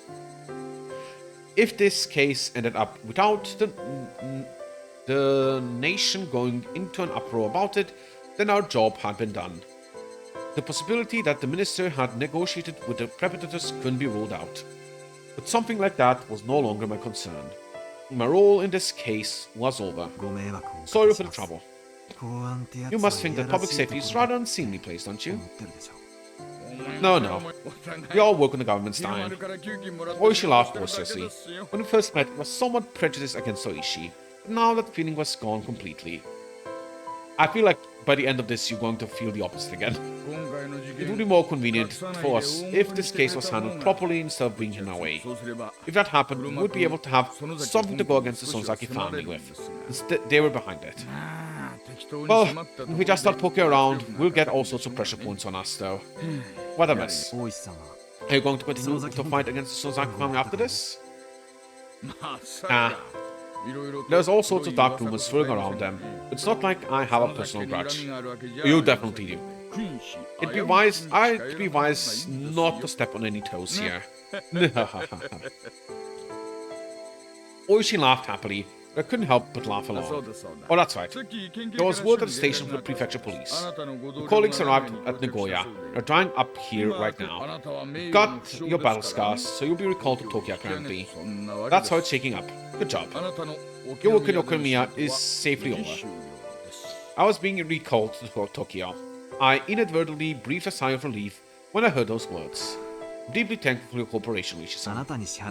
A: If this case ended up without the nation going into an uproar about it, then our job had been done. The possibility that the minister had negotiated with the perpetrators couldn't be ruled out. But something like that was no longer my concern. My role in this case was over. Sorry for the trouble. You must think that public safety is rather unseemly place, don't you? No. We all work on the government's dime. Oishi laughed boisterously. When we first met, he was somewhat prejudiced against Oishi, but now that feeling was gone completely. I feel like by the end of this, you're going to feel the opposite again. It would be more convenient for us if this case was handled properly instead of being hidden away. If that happened, we would be able to have something to go against the Sonozaki family with. They were behind it. Well, if we just start poking around, we'll get all sorts of pressure points on us, though. What a mess. Are you going to continue to fight against the Sonozaki family after this? There's all sorts of dark rumors swirling around them. It's not like I have a personal grudge. You definitely do. I'd be wise not to step on any toes here. Oishi laughed happily, but I couldn't help but laugh along. Oh, that's right. There was word at the station from the prefecture police. The colleagues arrived at Nagoya. They're drying up here right now. Got your battle scars, so you'll be recalled to Tokyo apparently. That's how it's shaking up. Good job. Your work in Okamiya is safely over. I was being recalled to Tokyo. I inadvertently breathed a sigh of relief when I heard those words. I'm deeply thankful for your cooperation, Rishi-san.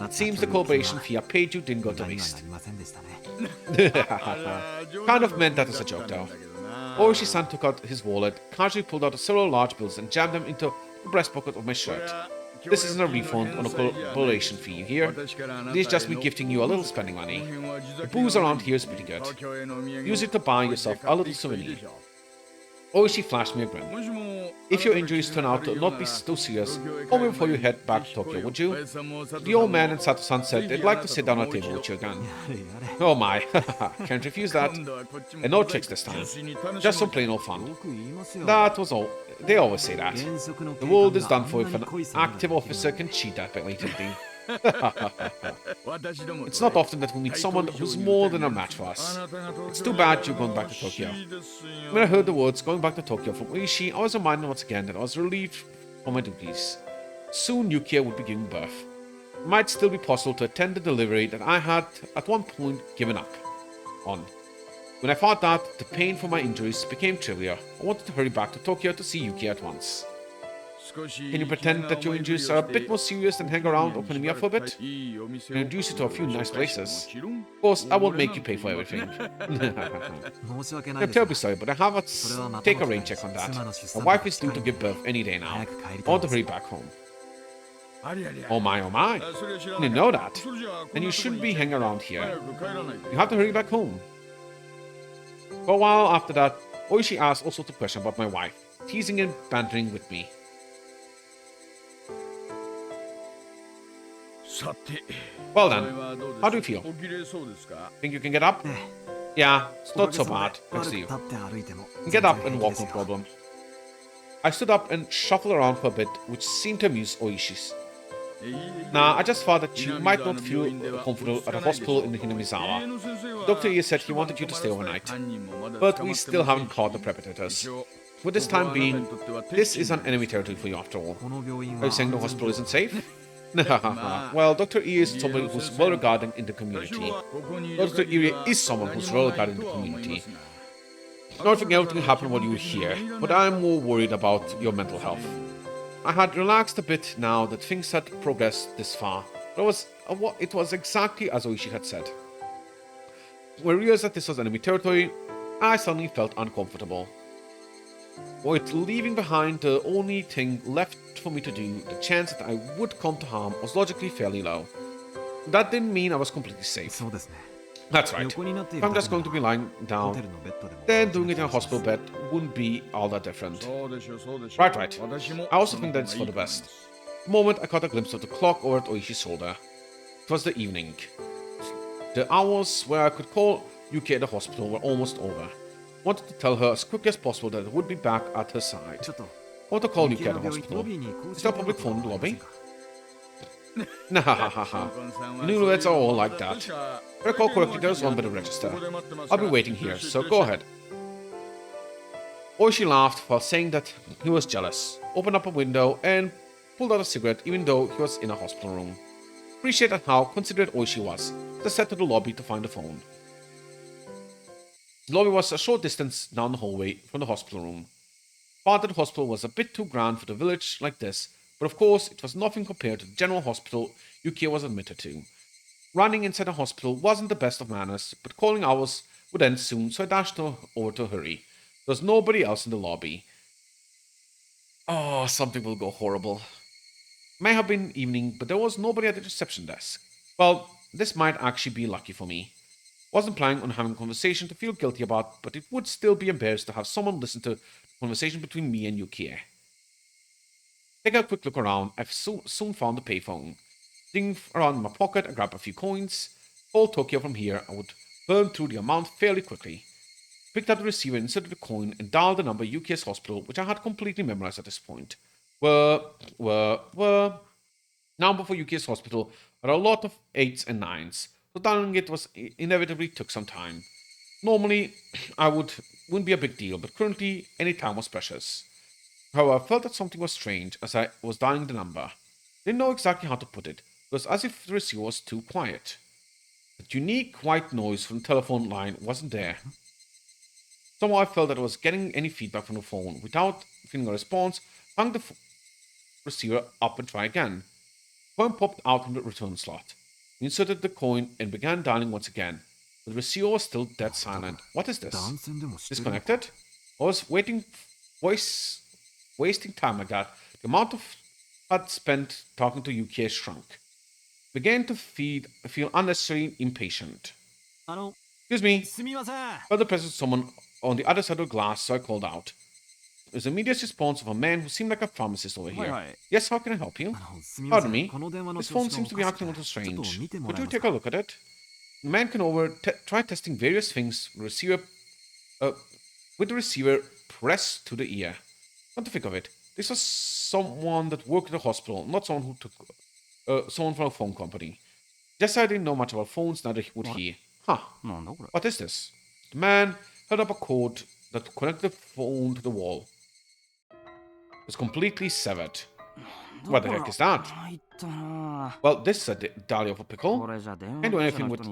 A: It seems the cooperation fee I paid you didn't go to waste. Kind of meant that as a joke, though. Oishi-san took out his wallet, casually pulled out several large bills and jammed them into the breast pocket of my shirt. This isn't a refund on a cooperation fee, you hear? This is just me gifting you a little spending money. The booze around here is pretty good. Use it to buy yourself a little souvenir. Oishi flashed me a grin. If your injuries turn out to not be so serious, call me before you head back to Tokyo, would you? The old man and Sato-san said they'd like to sit down at a table with you again. Oh my, can't refuse that. And no tricks this time. Just some plain old fun. That was all. They always say that. The world is done for if an active officer can cheat that blatantly. It's not often that we meet someone who's more than a match for us. It's too bad you're going back to Tokyo. When I heard the words going back to Tokyo from Oishi, I was reminded once again that I was relieved from my duties. Soon Yukia would be giving birth. It might still be possible to attend the delivery that I had at one point given up on. When I thought that, the pain from my injuries became trivial. I wanted to hurry back to Tokyo to see Yuki at once. Can you pretend that your injuries are a bit more serious than hang around opening me up for a bit? And introduce you to a few nice places. Of course, I won't make you pay for everything. I'm terribly sorry, but I have to take a rain check on that. My wife is due to give birth any day now. I want to hurry back home. Oh my, oh my. You didn't know that. And you shouldn't be hanging around here. You have to hurry back home. For a while after that, Oishi asked all sorts of questions about my wife, teasing and bantering with me. Well then, how do you feel? Think you can get up? Yeah, it's not so bad, thanks to you. Get up and walk, no problem. I stood up and shuffled around for a bit, which seemed to amuse Oishi's. Nah, I just thought that you might not feel comfortable at a hospital in Hinamizawa. Dr. Ie said he wanted you to stay overnight, but we still haven't caught the perpetrators. For this time being, this is an enemy territory for you after all. Are you saying the hospital isn't safe? Well, Dr. Ie is someone who's well regarded in the community. Dr. Ie is someone who's well regarded in the community. Not thinking everything happened while you were here, but I'm more worried about your mental health. I had relaxed a bit now that things had progressed this far, but it was exactly as Oishi had said. When I realized that this was enemy territory, I suddenly felt uncomfortable. With leaving behind the only thing left for me to do, the chance that I would come to harm was logically fairly low. That didn't mean I was completely safe. That's right. If I'm just going to be lying down, then doing it in a hospital bed wouldn't be all that different. Right. I also think that it's for the best. The moment I caught a glimpse of the clock over at Oishi's shoulder. It was the evening. The hours where I could call Yuki at the hospital were almost over. I wanted to tell her as quickly as possible that I would be back at her side. I want to call Yuki at the hospital. Is there a public phone in the lobby? Nah, new roulets are all like that. If I recall correctly, there's one by the register. I'll be waiting here, so go ahead. Oishi laughed while saying that he was jealous, opened up a window, and pulled out a cigarette even though he was in a hospital room. Appreciated how considerate Oishi was, as I set to the lobby to find the phone. The lobby was a short distance down the hallway from the hospital room. Part of the hospital was a bit too grand for the village like this, but of course it was nothing compared to the general hospital Yuki was admitted to. Running inside the hospital wasn't the best of manners, but calling hours would end soon, so I dashed over to hurry. There was nobody else in the lobby. Oh, something will go horrible. It may have been evening, but there was nobody at the reception desk. Well, this might actually be lucky for me. Wasn't planning on having a conversation to feel guilty about, but it would still be embarrassed to have someone listen to the conversation between me and Yukie. Taking a quick look around, I've soon found the payphone. Digging around in my pocket, I grabbed a few coins. Call Tokyo from here, I would burn through the amount fairly quickly. Picked up the receiver, inserted the coin, and dialed the number Yukie's hospital, which I had completely memorized at this point. Number for Yukie's hospital had a lot of 8s and 9s, so dialing it was inevitably took some time. Normally, wouldn't be a big deal, but currently, any time was precious. However, I felt that something was strange as I was dialing the number. Didn't know exactly how to put it. It was as if the receiver was too quiet. That unique white noise from the telephone line wasn't there. Somehow I felt that I was getting any feedback from the phone. Without feeling a response, hung the receiver up and tried again. The coin popped out from the return slot. We inserted the coin and began dialing once again. But the receiver was still dead silent. What is this? Disconnected? I was wasting time like that. The amount of had spent talking to Yukie shrunk. Began to feel unnecessarily impatient. Excuse me. Felt the presence of someone on the other side of the glass, so I called out. There was an immediate response of a man who seemed like a pharmacist over here. Yes, how can I help you? Pardon me. This phone seems to be acting a little strange. Could you take a look at it? The man came over, tried testing various things with the receiver pressed to the ear. Come to think of it, this was someone that worked at the hospital, not someone who took someone from a phone company. Just I didn't know much about phones, neither would he. Huh. What is this? The man held up a cord that connected the phone to the wall. It was completely severed. What the heck is that? Well, this is a Dahlia of a pickle. Can't do anything with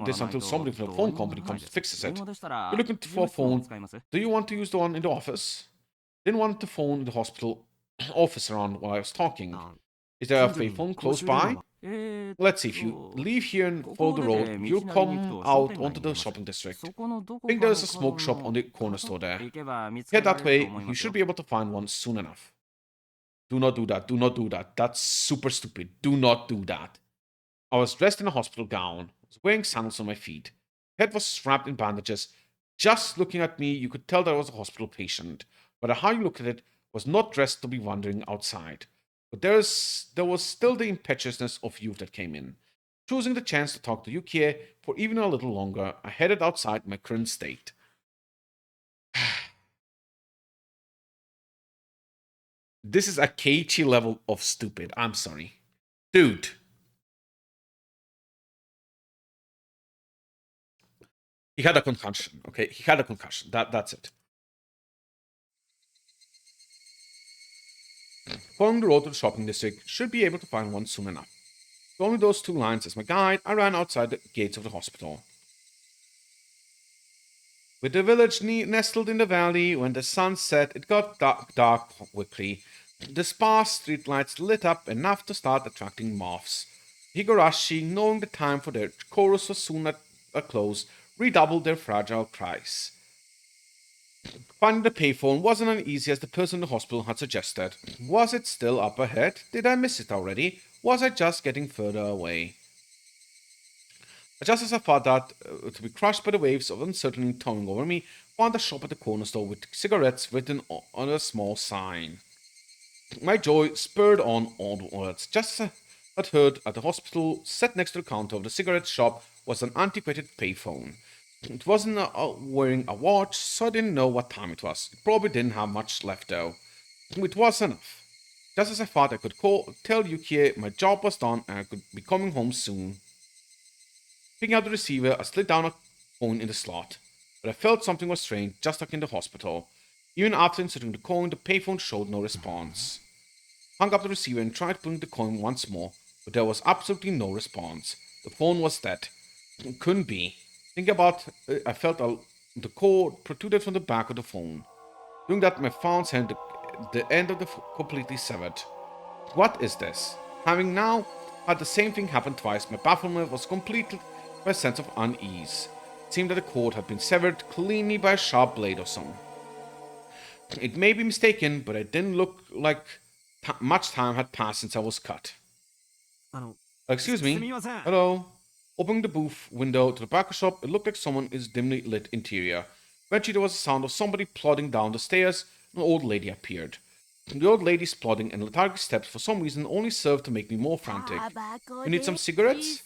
A: this until somebody from the phone company comes and fixes it. You're looking for a phone. Do you want to use the one in the office? Didn't want the phone in the hospital. office around while I was talking.
B: あ、
A: Is there a
B: 近所に
A: payphone
B: 公
A: close
B: 衆電話
A: by?
B: は。
A: Let's see, if you leave here and
B: ここ
A: follow
B: を
A: the
B: 出
A: road,
B: て道
A: you'll
B: なりに行く
A: come
B: と商
A: out
B: 店街
A: onto
B: に出
A: the
B: ます。
A: shopping district.
B: そこのど
A: I
B: こ
A: think
B: か
A: there's
B: の
A: a
B: 角
A: smoke shop on
B: の
A: the corner
B: 角
A: store
B: って
A: there.
B: 行けば見つけ
A: Head
B: ら
A: that
B: れると
A: way,
B: 思い
A: you
B: ます
A: should
B: よ。
A: be able to find one soon enough. Do not do that, do not do that. That's super stupid. Do not do that. I was dressed in a hospital gown, was wearing sandals on my feet. Head was wrapped in bandages. Just looking at me, you could tell that I was a hospital patient. But how you looked at it was not dressed to be wandering outside. But there was still the impetuousness of youth that came in. Choosing the chance to talk to Yukie for even a little longer, I headed outside my current state. This is a Keiichi level of stupid. I'm sorry. Dude. He had a concussion, okay? He had a concussion. That's it. Following the road to the shopping district, should be able to find one soon enough. With only those two lines as my guide, I ran outside the gates of the hospital. With the village nestled in the valley, when the sun set, it got dark quickly. The sparse streetlights lit up enough to start attracting moths. Higurashi, knowing the time for their chorus was soon at a close, redoubled their fragile cries. Finding the payphone wasn't as easy as the person in the hospital had suggested. Was it still up ahead? Did I miss it already? Was I just getting further away? Just as I thought that to be crushed by the waves of uncertainty towing over me, found a shop at the corner store with cigarettes written on a small sign. My joy spurred on onwards. Just as I had heard at the hospital, set next to the counter of the cigarette shop was an antiquated payphone. It wasn't wearing a watch, so I didn't know what time it was. It probably didn't have much left though. It was enough. Just as I thought I could tell Yukie my job was done and I could be coming home soon. Picking up the receiver, I slid down a coin in the slot. But I felt something was strange, just like in the hospital. Even after inserting the coin, the payphone showed no response. Hung up the receiver and tried pulling the coin once more, but there was absolutely no response. The phone was dead. It couldn't be. Thinking about it, I felt the cord protruded from the back of the phone. Doing that, my phone's hand, the end of the completely severed. What is this? Having now had the same thing happen twice, my bafflement was completed by a sense of unease. It seemed that the cord had been severed cleanly by a sharp blade or some. It may be mistaken, but it didn't look like much time had passed since I was cut.
B: あの、
A: Excuse
B: す
A: me.
B: みません。
A: Hello. Opening the booth window to the backer shop, it looked like someone in its dimly lit interior. Eventually, there was a sound of somebody plodding down the stairs, and an old lady appeared. The old lady's plodding and lethargic steps for some reason only served to make me more frantic. You need some cigarettes?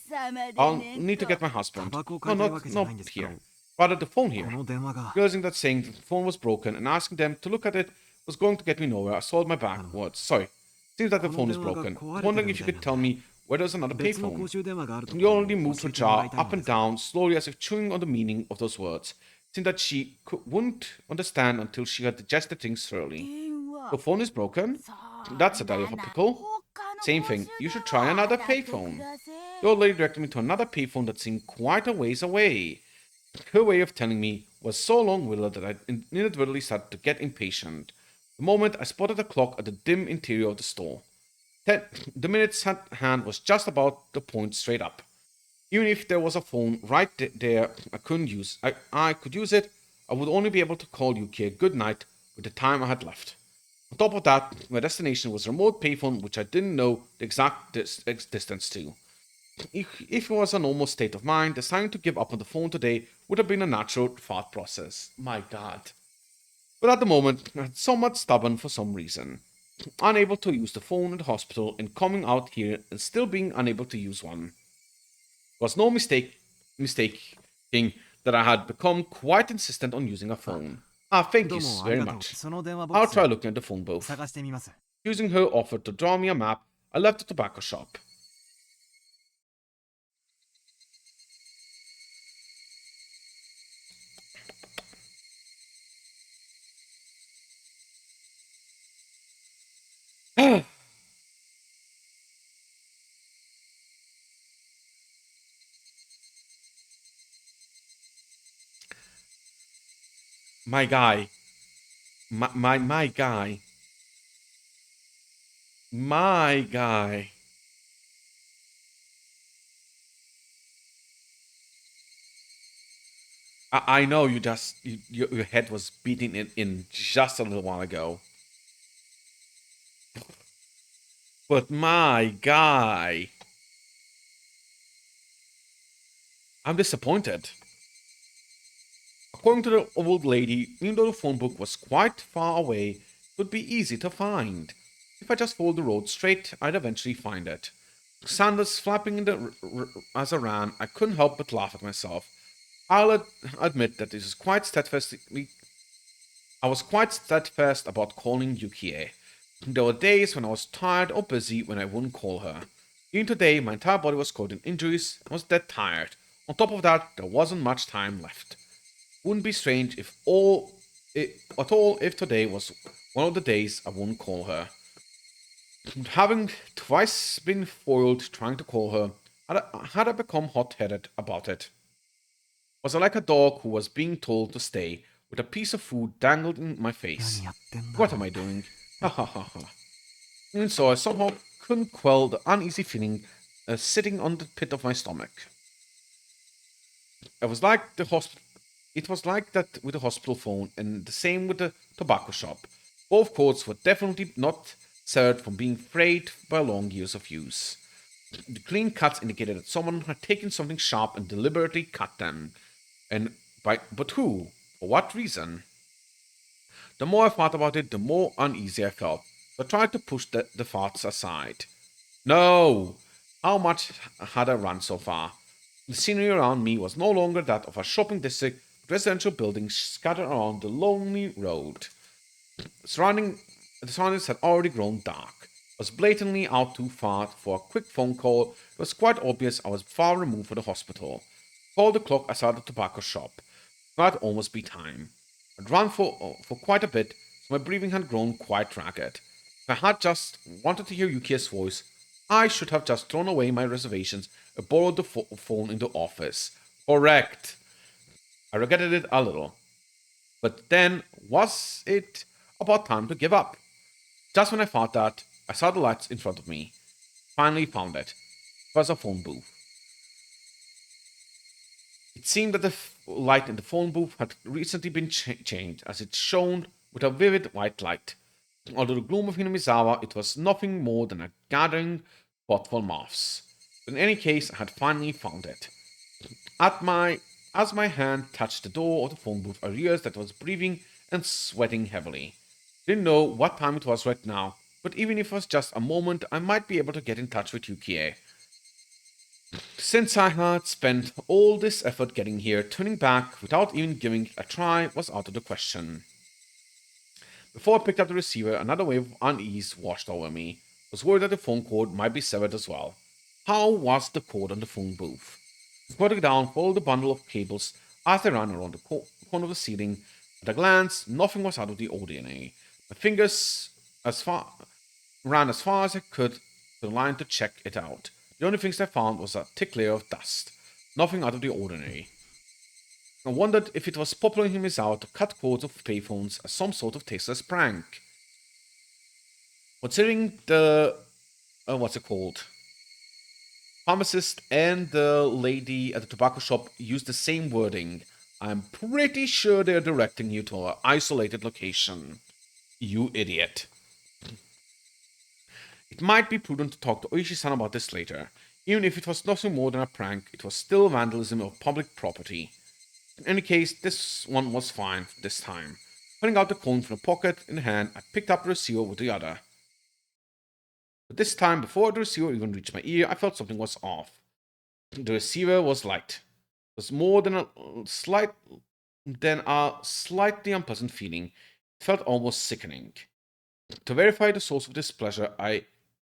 A: I'll need to get my
B: タ
A: husband.
B: バコを
A: No,
B: 買いたいわけじゃない
A: not
B: んです。
A: here. Rather, the phone
B: こ
A: here.
B: の電話が、
A: Realizing that saying that the phone was broken and asking them to look at it was going to get me nowhere, I swallowed my
B: あの、
A: backwards. Sorry. Seems that the
B: この
A: phone is
B: 電話が
A: broken. I
B: 壊
A: was
B: れてる
A: wondering
B: み
A: if you
B: たい
A: could
B: なん
A: tell
B: で、
A: me where there's another
B: 別の
A: payphone.
B: 公衆電話があるとこ
A: You
B: ろ
A: only
B: を
A: moved
B: 教
A: her
B: えてもらい
A: jaw
B: たい
A: up
B: ので
A: and
B: す。
A: down, slowly as if chewing on the meaning of those words. Seemed that she wouldn't understand until she had digested things thoroughly. The phone is broken? That's a dial of a pickle. Same thing. You should try another payphone. The old lady directed me to another payphone that seemed quite a ways away. Her way of telling me was so long-winded that I inadvertently started to get impatient. The moment I spotted a clock at the dim interior of the store. The minute's hand was just about to point straight up. Even if there was a phone right there, I could use it. I would only be able to call Yuki a good night with the time I had left. On top of that, my destination was a remote payphone which I didn't know the exact distance to. If it was a normal state of mind, deciding to give up on the phone today would have been a natural thought process. My god. But at the moment, I was somewhat stubborn for some reason. Unable to use the phone in the hospital and coming out here and still being unable to use one. It was no mistaking that I had become quite insistent on using a
B: あ、
A: phone. Ah, thank
B: ど
A: you
B: うもあり
A: very
B: がとう。
A: much.
B: その電話ボッ
A: I'll
B: クス
A: try looking at the phone both.
B: 探してみます。
A: Using her offer to draw me a map, I left the tobacco shop. My guy. My guy. My guy. I know you just your head was beating in just a little while ago, but my guy, I'm disappointed. According to the old lady, even though the phone book was quite far away, it would be easy to find. If I just followed the road straight, I'd eventually find it. Sandals flapping in the as I ran, I couldn't help but laugh at myself. Admit that this is quite steadfastly I was quite steadfast about calling Yukie. There were days when I was tired or busy when I wouldn't call her. Even today, my entire body was covered in injuries and was dead tired. On top of that, there wasn't much time left. Wouldn't be strange at all if today was one of the days I wouldn't call her. Having twice been foiled trying to call her, had I become hot-headed about it? Was I like a dog who was being told to stay, with a piece of food dangled in my face?
B: 何やってんだ
A: What
B: ろ
A: am
B: う
A: I doing? Ha ha ha ha. And so I somehow couldn't quell the uneasy feeling sitting on the pit of my stomach. It was like the hospital. It was like that with the hospital phone, and the same with the tobacco shop. Both codes were definitely not severed from being frayed by long years of use. The clean cuts indicated that someone had taken something sharp and deliberately cut them. But who? For what reason? The more I thought about it, the more uneasy I felt. So I tried to push the thoughts aside. No! How much had I run so far? The scenery around me was no longer that of a shopping district with residential buildings scattered around the lonely road. Surrounding, the surroundings had already grown dark. I was blatantly out too far for a quick phone call. It was quite obvious I was far removed from the hospital. Called the clock outside the tobacco shop. It might almost be time. I'd run for quite a bit, so my breathing had grown quite ragged. If I had just wanted to hear Yuki's voice, I should have just thrown away my reservations and borrowed the phone in the office. Correct. I regretted it a little. But then, was it about time to give up? Just when I thought that, I saw the lights in front of me. Finally found it. It was a phone booth. It seemed that the light in the phone booth had recently been changed, as it shone with a vivid white light. Although the gloom of Hinamizawa, it was nothing more than a gathering thoughtful moths. But in any case, I had finally found it. At my as my hand touched the door of the phone booth, I realized that I was breathing and sweating heavily. Didn't know what time it was right now, but even if it was just a moment, I might be able to get in touch with Yukie. Since I had spent all this effort getting here, turning back without even giving it a try was out of the question. Before I picked up the receiver, another wave of unease washed over me. I was worried that the phone cord might be severed as well. How was the cord on the phone booth? Squatting down, followed the bundle of cables as they ran around the corner of the ceiling. At a glance, nothing was out of the ordinary. My fingers as far ran as far as I could to the line to check it out. The only things I found was a thick layer of dust. Nothing out of the ordinary. I wondered if it was popular in Misawa to cut cords of payphones as some sort of tasteless prank. Considering the what's it called? Pharmacist and the lady at the tobacco shop used the same wording. I'm pretty sure they're directing you to an isolated location. You idiot. It might be prudent to talk to Oishi-san about this later. Even if it was nothing more than a prank, it was still vandalism of public property. In any case, this one was fine this time. Pulling out the coin from the pocket in hand, I picked up the receiver with the other. But this time, before the receiver even reached my ear, I felt something was off. The receiver was light. It was more than a slightly unpleasant feeling. It felt almost sickening. To verify the source of displeasure, I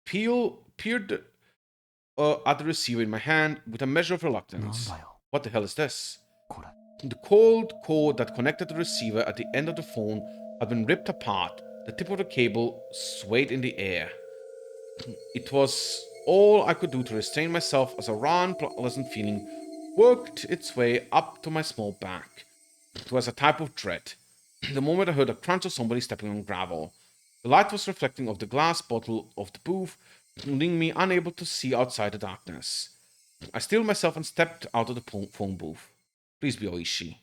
A: peered at the receiver in my hand with a measure of
B: なん
A: reluctance.
B: だよ
A: What the hell is this?
B: これ
A: The cold cord that connected the receiver at the end of the phone had been ripped apart. The tip of the cable swayed in the air. It was all I could do to restrain myself as a raw and unpleasant feeling worked its way up to my small back. It was a type of dread. The moment I heard a crunch of somebody stepping on gravel. The light was reflecting off the glass bottle of the booth, leaving me unable to see outside the darkness. I steeled myself and stepped out of the phone booth. Please be Oishi.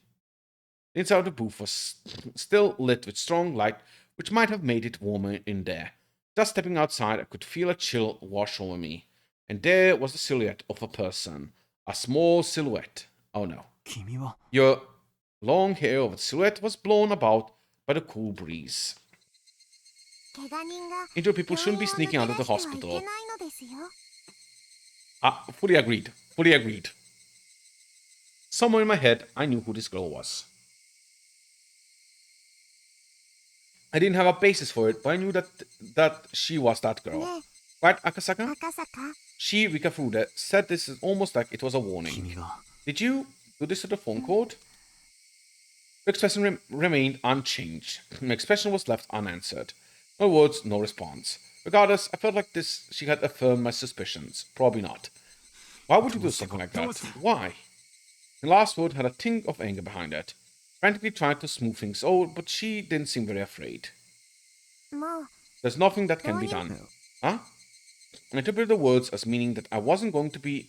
A: The inside of the booth was still lit with strong light, which might have made it warmer in there. Just stepping outside, I could feel a chill wash over me. And there was the silhouette of a person. A small silhouette. Oh no.
B: 君は
A: Your long hair over the silhouette was blown about by the cool breeze.
C: 怪我人が
A: Injured people
C: 病
A: shouldn't
C: 院
A: be
C: を抜
A: sneaking
C: け
A: out
C: 出
A: of the
C: してはいけない
A: hospital.
C: のですよ。
A: Fully agreed. Fully agreed. Somewhere in my head, I knew who this girl was. I didn't have a basis for it, but I knew that she was that girl.
C: ね
A: Right,
C: え、
A: Akasaka?
C: 赤坂。
A: She, Rikafude, said this is almost like it was a warning.
B: 君が
A: Did you do this to the phone code? Her expression remained unchanged. My expression was left unanswered. No words, no response. Regardless, I felt like she had affirmed my suspicions. Probably not. Why would you do something like that? Why? The last word had a tinge of anger behind it. Frantically tried to smooth things over, but she didn't seem very afraid.
C: もう
A: There's nothing that can be done. Huh? I interpreted the words as meaning that I wasn't going to be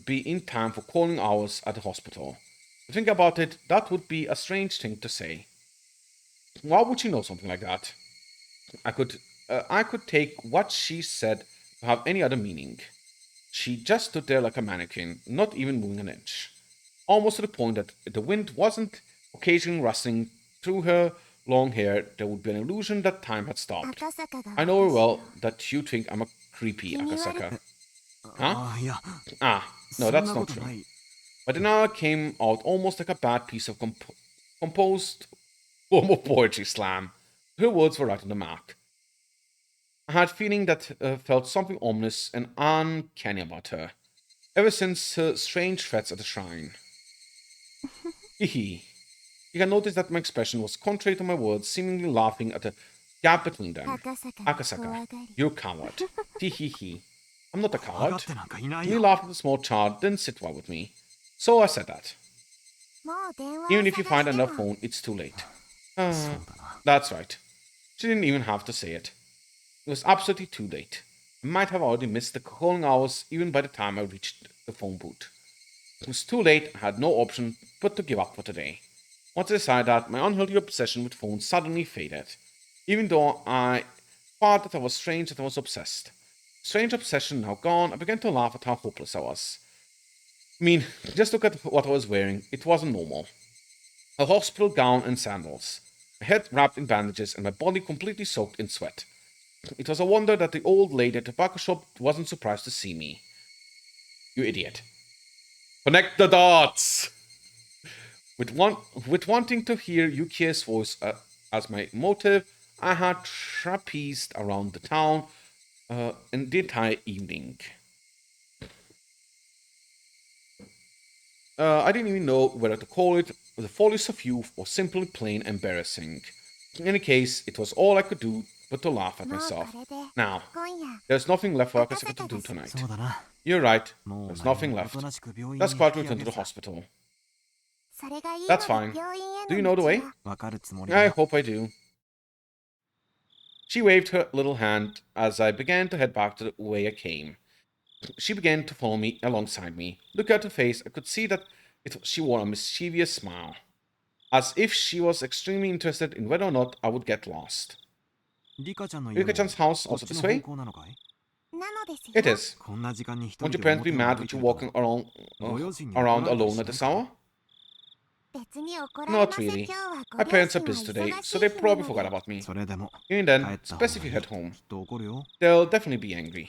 A: in time for calling hours at the hospital. To think about it, that would be a strange thing to say. Why would she know something like that? I could take what she said to have any other meaning. She just stood there like a mannequin, not even moving an inch. Almost to the point that if the wind wasn't occasionally rustling through her long hair, there would be an illusion that time had stopped.
C: 赤坂が
A: I know very well that you think I'm a creepy
C: 気味悪
A: Akasaka.
B: あ
A: Huh?
B: あいや
A: Ah, no,
B: そん
A: that's
B: な
A: not
B: こと
A: true.
B: ない
A: But then I came out almost like a bad piece of composed form of poetry slam. Her words were right on the mark. I had a feeling that felt something ominous and uncanny about her, ever since her strange threats at the shrine. Hee. You can notice that my expression was contrary to my words, seemingly laughing at the gap between them.
C: 赤坂が怖
A: Akasaka,
C: がり
A: you're a coward. Tee. I'm not a
B: 怖が
A: coward.
B: ってなんかいない
A: Me
B: よ
A: laughing at the small child didn't sit well with me. So I said that.
C: もう電話を
A: Even if you
C: 探
A: find
C: して
A: another
C: も
A: phone, it's too late.
B: そう
A: Uh,
B: だな
A: that's right. She didn't even have to say it. It was absolutely too late. I might have already missed the calling hours even by the time I reached the phone booth. It was too late. I had no option but to give up for today. Once I decided that, my unhealthy obsession with phones suddenly faded. Even though I thought that I was strange that I was obsessed. Strange obsession now gone, I began to laugh at how hopeless I was. I mean, just look at what I was wearing. It wasn't normal. A hospital gown and sandals, my head wrapped in bandages, and my body completely soaked in sweat. It was a wonder that the old lady at the tobacco shop wasn't surprised to see me. You idiot. Connect the dots! With wanting to hear Yukie's voice as my motive, I had trapezed around the town in the entire evening. I didn't even know whether to call it the follies of youth or simply plain embarrassing. In any case, it was all I could do but to laugh at
C: もう
A: myself.
C: これで
A: Now,
C: 今夜
A: there's nothing left for Akasaka to do tonight.
B: そうだな
A: You're right,
B: もう
A: there's
B: 何
A: nothing
B: もお
A: left.
B: となしく病院に
A: Let's
B: 引
A: quietly
B: き上
A: return
B: げ
A: to the
B: さ
C: そ
A: hospital.
C: れがいいの
A: That's
C: で
A: fine.
C: 病院へ
A: Do you
C: の
A: know the
C: 道
A: way?
C: は
B: わかるつもり
A: I
B: だ
A: hope I do. She waved her little hand as I began to head back to the way I came. She began to follow me alongside me. Looking at her face, I could see that she wore a mischievous smile, as if she was extremely interested in whether or not I would get lost.
B: リカちゃんの家も
A: Rika-chan's house
B: こっ
A: also
B: ち
A: this
B: の方
A: way?
B: 向なのかい
C: なのですよ
A: It is.
B: こんな時間に一
A: Won't
B: 人
A: your
B: で
A: parents be
B: 表を
A: mad
B: 歩い
A: with
B: て
A: you
B: ると
A: walking around,
B: ご両親に
A: around
B: 怒られたり
A: alone
B: し
A: at
B: ない
A: this
B: か
A: hour?
C: 別に怒られ
A: Not
C: ません
A: really.
C: 今日はご
A: My
C: 両
A: parents
C: 親
A: are
C: は
A: busy
C: 忙
A: today,
C: し
A: so
C: い
A: they
C: 日な
A: probably
C: の
A: forgot
C: で
A: about me.
B: それでも
A: Even
B: 帰
A: then,
B: った方がい
A: especially if
B: い
A: you head home,
B: きっと怒るよ
A: they'll definitely be angry.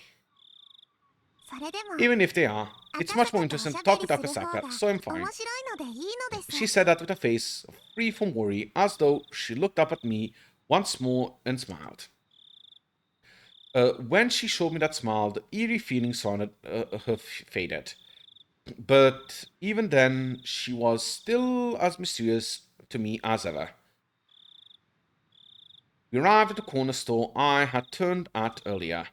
C: それでも
A: Even if they are, it's
C: 赤
A: much more
C: 坂とおし
A: interesting
C: ゃ
A: to
C: べ
A: talk
C: り
A: with
C: する方が
A: Akasaka, so I'm
C: 面
A: fine.
C: 白いのでいいのです
A: She said that with a face free from worry, as though she looked up at me once more and smiled. When she showed me that smile, the eerie feeling surrounded her faded. But even then, she was still as mysterious to me as ever. We arrived at the corner store I had turned at earlier.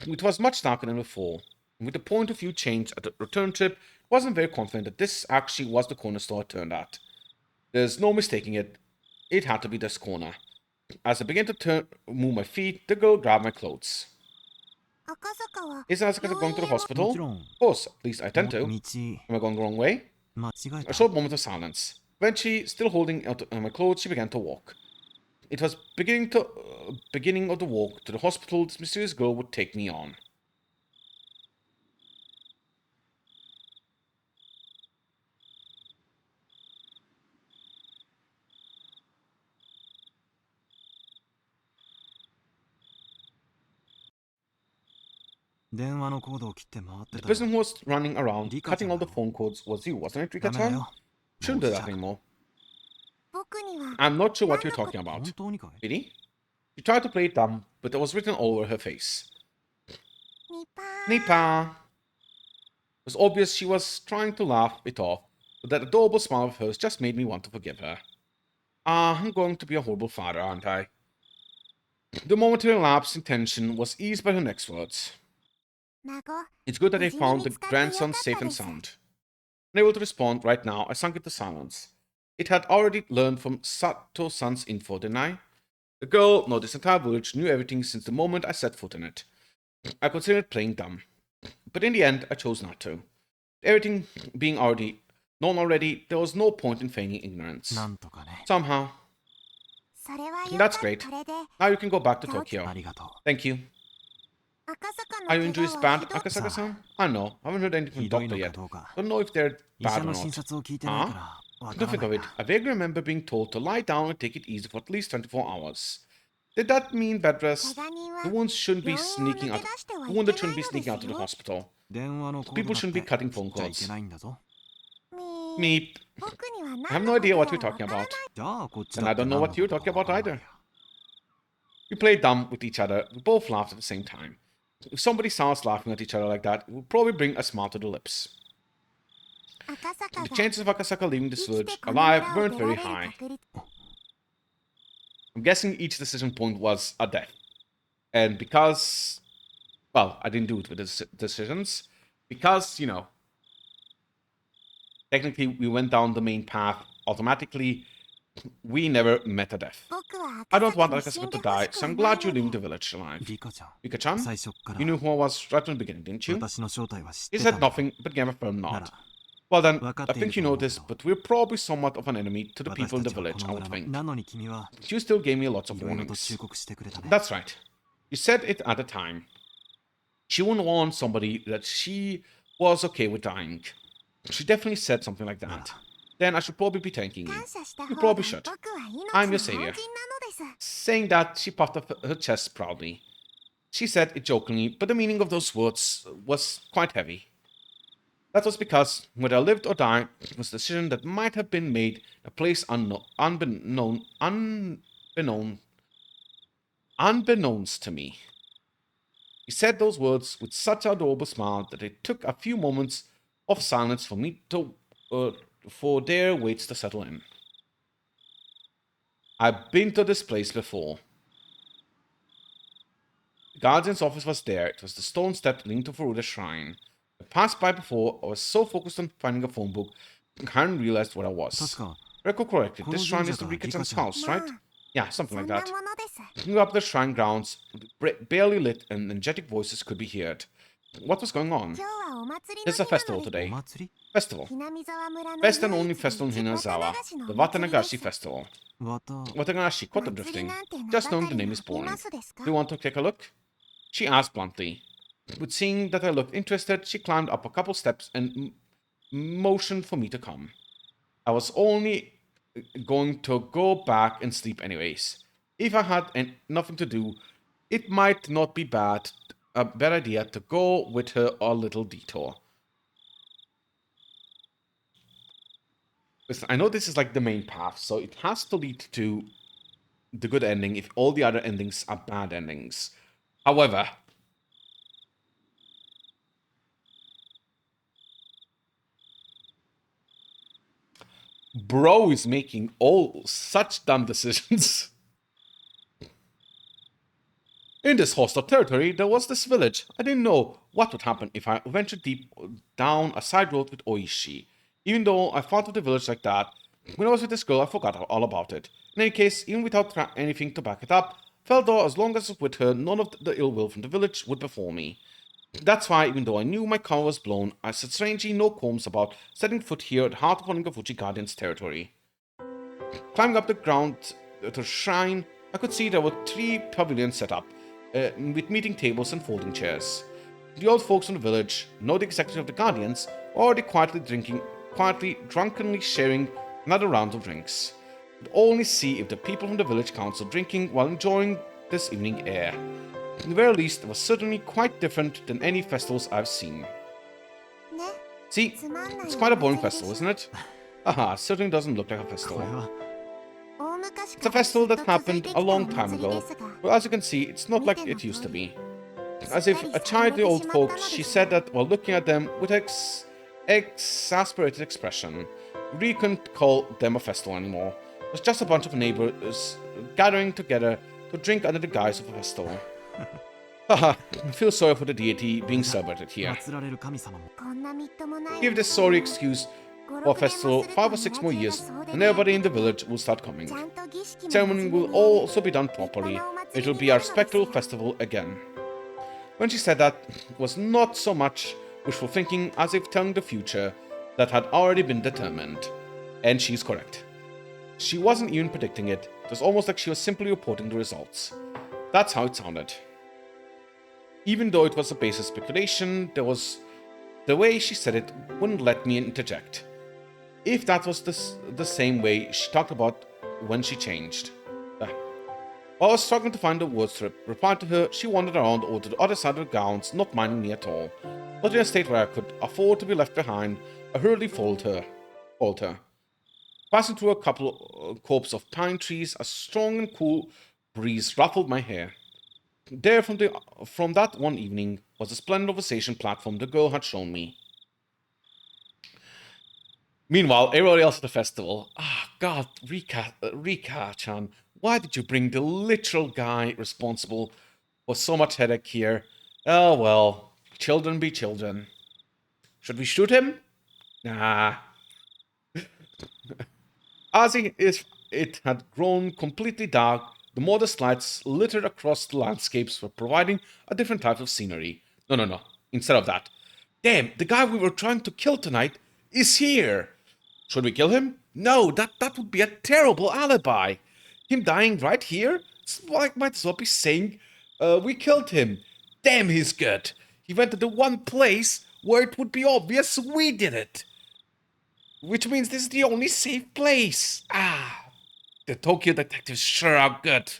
A: It was much darker than before. With the point of view changed at the return trip, I wasn't very confident that this actually was the corner store I turned at. There's no mistaking it. It had to be this corner. As I began to move my feet, the girl grabbed my clothes.
C: 赤坂は
A: Isn't Asakasa going to the
B: も
A: hospital?
B: ちろん
A: Of course, at least I tend
B: 道
A: to. Am I going the wrong way?
B: 間違え
A: A
B: た
A: short moment of silence. Eventually, still holding out my clothes, she began to walk. It was beginning of the walk to the hospital this mysterious girl would take me on. The person who was running around, cutting all the phone cords was you, wasn't it,
B: ダメだ
A: Rika-chan?
B: よ
A: Shouldn't do that anymore.
C: 僕には
A: I'm not sure what you're talking
B: 本
A: about.
B: 当にかい
A: Really? She tried to play it dumb, but it was written all over her face.
C: ニパー
A: Nipa. It was obvious she was trying to laugh it off, but that adorable smile of hers just made me want to forgive her. I'm going to be a horrible father, aren't I? The momentary lapse in tension was eased by her next words.
C: 孫
A: It's good that they
C: 無事に
A: found
C: 見
A: the
C: つかってよかった
A: grandson safe and
C: です
A: sound. Unable to respond right now, I sunk into silence. It had already learned from Sato-san's info, didn't I? The girl, no, this entire village, knew everything since the moment I set foot in it. I considered playing dumb. But in the end, I chose not to. Everything being known already, there was no point in feigning ignorance.
B: なんとかね
A: Somehow.
C: それはよ
A: That's
C: かっ
A: great.
C: たこれで
A: Now you can go back to
C: じゃあ
A: Tokyo.
B: ありがと
A: Thank you.
C: 赤坂
A: Are
C: の
A: your
C: 怪
A: injuries
C: 我は
A: bad,
C: ひど
A: Akasaka-san? I don't know. I haven't heard anything
B: う
A: from
B: ひどい
A: doctor
B: のか
A: yet.
B: どうか
A: Don't know if they're
B: 医者
A: bad or
B: の診
A: not.
B: 察を聞いてないからわか
A: Nothing
B: ら
A: of
B: ない
A: it.
B: な
A: I vaguely remember being told to lie down and take it easy for at least 24 hours. Did that mean bed
C: 怪
A: rest?
C: 我人は
A: The wounds shouldn't be
C: 病院を
A: sneaking
C: 抜
A: out.
C: け出しては
A: The
C: いけ
A: wounded
C: な
A: shouldn't
C: い
A: be
C: の
A: sneaking
C: で
A: out
C: す
A: to the
C: よ
A: hospital.
B: 電話のコー
A: People
B: ドだ
A: shouldn't
B: っ
A: be
B: て
A: cutting
B: 切
A: phone
B: っちゃいけ
A: cords.
B: ないんだぞ
C: み
A: Meep.
C: 僕には
A: I have
C: 何
A: no
C: のこと
A: idea
C: や
A: what
C: ら
A: you're
C: わ
A: talking
C: からない
A: about.
B: じゃあこっち
A: And
B: だ
A: I
B: って
A: don't know
B: 何の
A: what
B: こ
A: you're
B: と
A: talking
B: かわ
A: about
B: からない
A: either.
B: や
A: We played dumb with each other. We both laughed at the same time. If somebody saw us laughing at each other like that, it would probably bring a smile to the lips.
C: 赤坂
A: The
C: が
A: chances of Akasaka leaving this
C: 生きて
A: village
C: この
A: alive
C: 村を
A: weren't
C: 出ら
A: very
C: れる
A: high.
C: 確率
A: I'm guessing each decision point was a death. And because, well, I didn't do it with the decisions. Because, you know, technically we went down the main path automatically. We never met a death.
C: 僕は
A: I
C: 赤
A: don't
C: 坂
A: want
C: に死
A: Akasaka
C: ん
A: to
C: でほ
A: die,
C: しく
A: so
C: は
A: I'm
C: ない
A: glad you
C: の
A: leaving
C: で
A: the village alive.
B: リカちゃん
A: Rika-chan,
B: 最初っから
A: you knew who I was right from the beginning, didn't you?
B: 私の正体は知っ
A: He
B: てた
A: said
B: んだ
A: nothing, but gave a firm
B: な
A: nod.
B: ら
A: Well then,
B: 分かっ
A: I
B: ている
A: think you
B: と
A: know
B: 思うけ
A: this,
B: ど
A: but we're probably somewhat of an enemy to the
B: 私
A: people in
B: た
A: the
B: ちはこ
A: village,
B: の
A: I would
B: 村の
A: think.
B: なのに君は
A: But you still gave me lots
B: い
A: of
B: ろいろと
A: warnings.
B: 忠告してくれたね
A: That's right. You said it at the time. She wouldn't warn somebody that she was okay with dying. She definitely said something like that. Then I should probably be thanking you.
C: 感謝した
A: You
C: 方が
A: probably should.
C: 僕は命
A: I'm
C: の
A: your
C: 恩人な
A: savior.
C: のです
A: Saying that, she puffed up her chest proudly. She said it jokingly, but the meaning of those words was quite heavy. That was because whether I lived or died was a decision that might have been made in a place unbeknownst to me. He said those words with such an adorable smile that it took a few moments of silence for me to, for their weights to settle in. I've been to this place before. The guardian's office was there. It was the stone step leading to Furuda's shrine. I passed by before. I was so focused on finding a phone book, I hadn't realized what I
B: 確
A: was.
B: か
A: Recall correctly,
B: この
A: this
B: 神
A: shrine
B: 社
A: is the
B: がリカちゃん
A: Rika-chan's house,
C: ま
A: right?
C: あ
A: Yeah, something
C: そ
A: like
C: んな
A: that.
C: ものです
A: Looking up the shrine grounds, barely lit and energetic voices could be heard. What was going on?
C: 今日はお祭りの
A: There's
C: 日
A: a
C: な
A: festival
C: のです
A: today.
B: お祭り
A: Festival.
C: ひなみ沢村の
A: Best and
C: 唯
A: only
C: 一
A: festival in
C: 一綿
A: Hinazawa,
C: 流しの
A: the
C: お祭りです
A: Watanagashi Festival.
B: わた
A: Watanagashi, quite
C: 祭り
A: drifting.
C: なんて名
A: Just
C: ば
A: knowing
C: か
A: the
C: り
A: name
C: の
A: is
C: い
A: boring.
C: ますですか
A: Do you want to take a look? She asked bluntly. But seeing that I looked interested, she climbed up a couple steps and motioned for me to come. I was only going to go back and sleep anyways. If I had nothing to do, it might not be a bad idea to go with her a little detour. Listen, I know this is like the main path, so it has to lead to the good ending if all the other endings are bad endings. However, bro is making all such dumb decisions. In this hostile territory, there was this village. I didn't know what would happen if I ventured deep down a side road with Oishi. Even though I thought of the village like that, when I was with this girl, I forgot all about it. In any case, even without anything to back it up, felt though as long as I was with her, none of the ill will from the village would befall me. That's why, even though I knew my cover was blown, I said strangely no qualms about setting foot here at the heart of Onagafuji Guardian's territory. Climbing up the ground to the shrine, I could see there were 3 pavilions set up, with meeting tables and folding chairs. The old folks from the village, no the executive of the Guardians, were already quietly, drunkenly sharing another round of drinks. Could only see if the people from the village council drinking while enjoying this evening air. At the very least, it was certainly quite different than any festivals I've seen.
C: ね
A: See,
C: つまんない
A: it's quite a boring
C: お祭りでし
A: festival,
C: ょ
A: isn't it? Haha, certainly doesn't look like a
B: こ
A: festival.
B: れは
C: 大昔
A: It's a
C: から
A: festival
C: ずっ
A: that
C: と続い
A: happened
C: てき
A: a
C: たお
A: long
C: 祭
A: time
C: り
A: ago,
C: ですが
A: but as you can see, it's not like it used to be. As if a child the old folks, she said that while looking at them with an exasperated expression. You really couldn't call them a festival anymore. It was just a bunch of neighbors gathering together to drink under the guise of a festival. Haha, I feel sorry for the deity being celebrated here.
B: 祀られる神様も
C: こんなみっともない
A: Give this sorry excuse for a festival 5 or 6 more years, and everybody in the village will start coming.
C: ちゃんと儀式も
A: Ceremony
C: 真面目
A: will
C: にやる
A: also be done properly. It will be our spectral festival again. When she said that, it was not so much wishful thinking as if telling the future that had already been determined. And she's correct. She wasn't even predicting it. It was almost like she was simply reporting the results. That's how it sounded. Even though it was a basic speculation, there was the way she said it wouldn't let me interject. If that was the same way she talked about when she changed. While I was struggling to find the words to reply to her, she wandered around over to the other side of the grounds, not minding me at all. Not in a state where I could afford to be left behind, I hurriedly followed her. Passing through a couple of copses of pine trees, a strong and cool breeze ruffled my hair. There, from that one evening, was the splendid observation platform the girl had shown me. Meanwhile, everybody else at the festival. God, Rika-chan, why did you bring the literal guy responsible for so much headache here? Oh well, children be children. Should we shoot him? Nah. As it had grown completely dark, the modest lights littered across the landscapes were providing a different type of scenery. No. Instead of that. Damn, the guy we were trying to kill tonight is here. Should we kill him? No, that would be a terrible alibi. Him dying right here? It's like might as well be saying we killed him. Damn, he's good. He went to the one place where it would be obvious we did it. Which means this is the only safe place. The Tokyo detectives sure are good.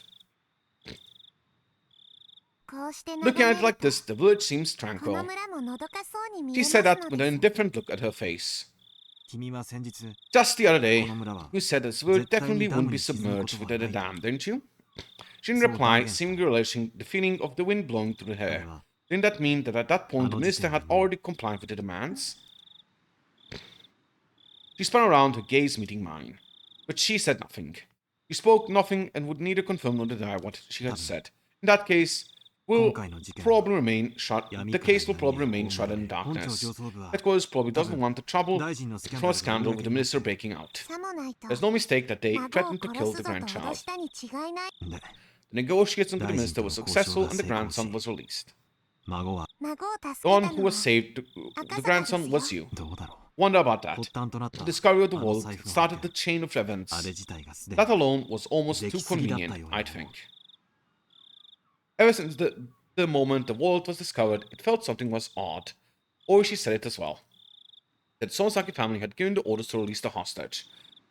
C: こうして
A: Looking at it
C: 眺め
A: like
C: ると
A: this, the village seems
C: この
A: tranquil.
C: 村ものどかそうに見
A: She
C: え
A: said
C: ます
A: that
C: の
A: with
C: で
A: an
C: す
A: indifferent look at her face.
B: 君は先日
A: Just the other day,
B: この村は
A: you said this village
B: 絶対に
A: definitely
B: ダム
A: wouldn't be
B: に沈むこと
A: submerged
B: は
A: without
B: な
A: a
B: い
A: dam, didn't you? She didn't
B: So
A: reply,
B: Diane
A: seemingly relishing the feeling of the wind blowing through her
B: これ
A: hair.
B: は
A: Didn't that mean that at that point the
B: あの時点
A: minister
B: で
A: had
B: もう
A: already complied with the demands? She spun around, her gaze meeting mine. But she said nothing. She spoke nothing and would neither confirm nor deny what she had said. In that case, will
B: 今回の事件は
A: probably remain shut.
B: 闇
A: The
B: から
A: case will
B: 闇へ
A: probably remain
B: 葬
A: shrouded in
B: られ本庁
A: darkness.
B: 上層部は
A: Headquarters probably doesn't want the trouble
B: 大臣のスキャン
A: from
B: ダ
A: a
B: ルが
A: scandal
B: 公
A: with the
B: になっ
A: minister
B: て
A: breaking out.
C: さもないと
A: There's no mistake that they
C: 孫を
A: threatened to
C: 殺
A: kill
C: す
A: the
C: ぞと脅
A: grandchild.
C: したに違いない
B: で
A: The negotiations with the
B: 大臣
A: minister
B: との
A: were
B: 交渉
A: successful
B: が
A: and the
B: 成功し
A: grandson was released.
B: 孫は
C: 孫を助
A: The
C: け
A: one
C: た
A: who
C: のは
A: was saved, the
C: 赤坂
A: grandson
C: です
A: was
C: よ
A: you.
B: どうだろ
A: Wonder about
B: う
A: that.
B: 発端となった
A: The discovery of the
B: あの
A: vault
B: 財布の
A: started
B: 発
A: the chain of
B: 見あれ
A: events.
B: 自体がすでに
A: That alone was almost too
B: 出来すぎだった
A: convenient,
B: ように
A: I'd
B: 思う
A: think. Ever since the moment the vault was discovered, it felt something was odd. Or she said it as well. That Sonsaki family had given the orders to release the hostage,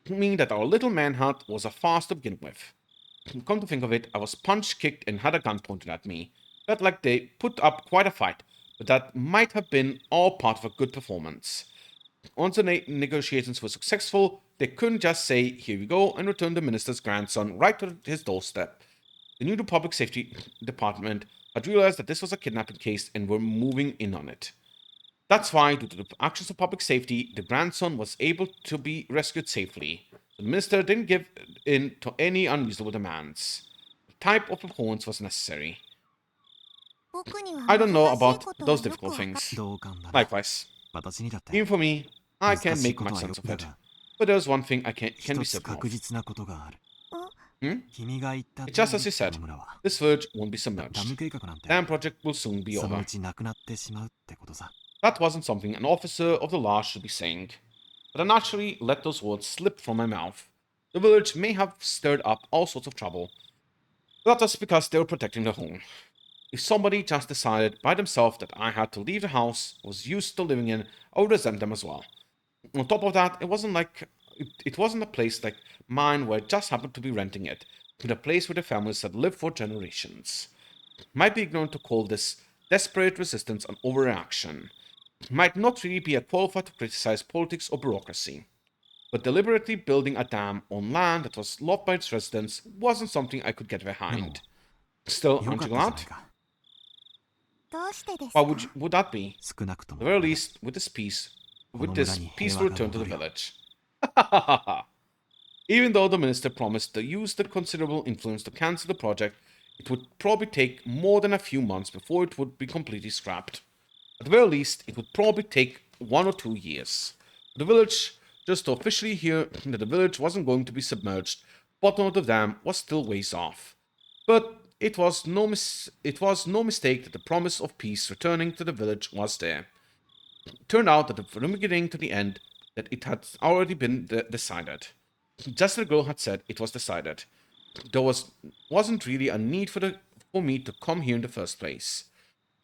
A: meaning that our little manhunt was a farce to begin with. Come to think of it, I was punched, kicked, and had a gun pointed at me. Felt like they put up quite a fight, but that might have been all part of a good performance. Once the negotiations were successful, they couldn't just say, here we go, and return the minister's grandson right to his doorstep. The new public safety department had realized that this was a kidnapping case and were moving in on it. That's why, due to the actions of public safety, the grandson was able to be rescued safely. The minister didn't give in to any unreasonable demands. The type of performance was necessary.
C: 僕には
A: I don't know
C: 難しい
A: about
C: ことは
A: those
C: よく
A: difficult
C: わか
A: things.
B: 同感だな
A: Likewise.
B: 私にだって
A: Even for me, I
B: 難
A: can't
B: しい
A: make
B: こと
A: much
B: はよ
A: sense
B: く
A: of
B: だ
A: it.
B: が
A: But there's one thing I can be
B: 一つ
A: certain
B: 確
A: of.
B: 実なことがある君が言った通
A: It's just
B: り
A: as you
B: こ
A: said.
B: の村は
A: This village won't be
B: ダム
A: submerged.
B: 計画なんて
A: Dam project will soon be
B: その
A: over.
B: うちなくなってしまうってことさ。
A: That wasn't something an officer of the law should be saying. But I naturally let those words slip from my mouth. The village may have stirred up all sorts of trouble. But that was because they were protecting their home. If somebody just decided by themselves that I had to leave the house I was used to living in, I would resent them as well. On top of that, it wasn't a place like mine where I just happened to be renting it, but a place where the families had lived for generations. Might be ignorant to call this desperate resistance an overreaction. Might not really be qualified to criticize politics or bureaucracy. But deliberately building a dam on land that was loved by its residents wasn't something I could get behind. Still,
B: よ
A: aren't
B: か
A: you
B: ったじゃな
A: glad?
B: いか。
C: どうしてですか
A: Why would that be?
B: 少なくと
A: At
B: も
A: the very
B: これで
A: least, with this
B: Konomura ni
A: peaceful
B: heiwa ga
A: return to the
B: modoru yo.
A: village. Even though the minister promised to use the considerable influence to cancel the project, it would probably take more than a few months before it would be completely scrapped. At the very least, it would probably take 1 or 2 years. The village, just to officially hear that the village wasn't going to be submerged, bottom of the dam was still ways off. But it was no mistake that the promise of peace returning to the village was there. It turned out that from the beginning to the end, that it had already been decided. Just as the girl had said, it was decided. There wasn't really a need for me to come here in the first place.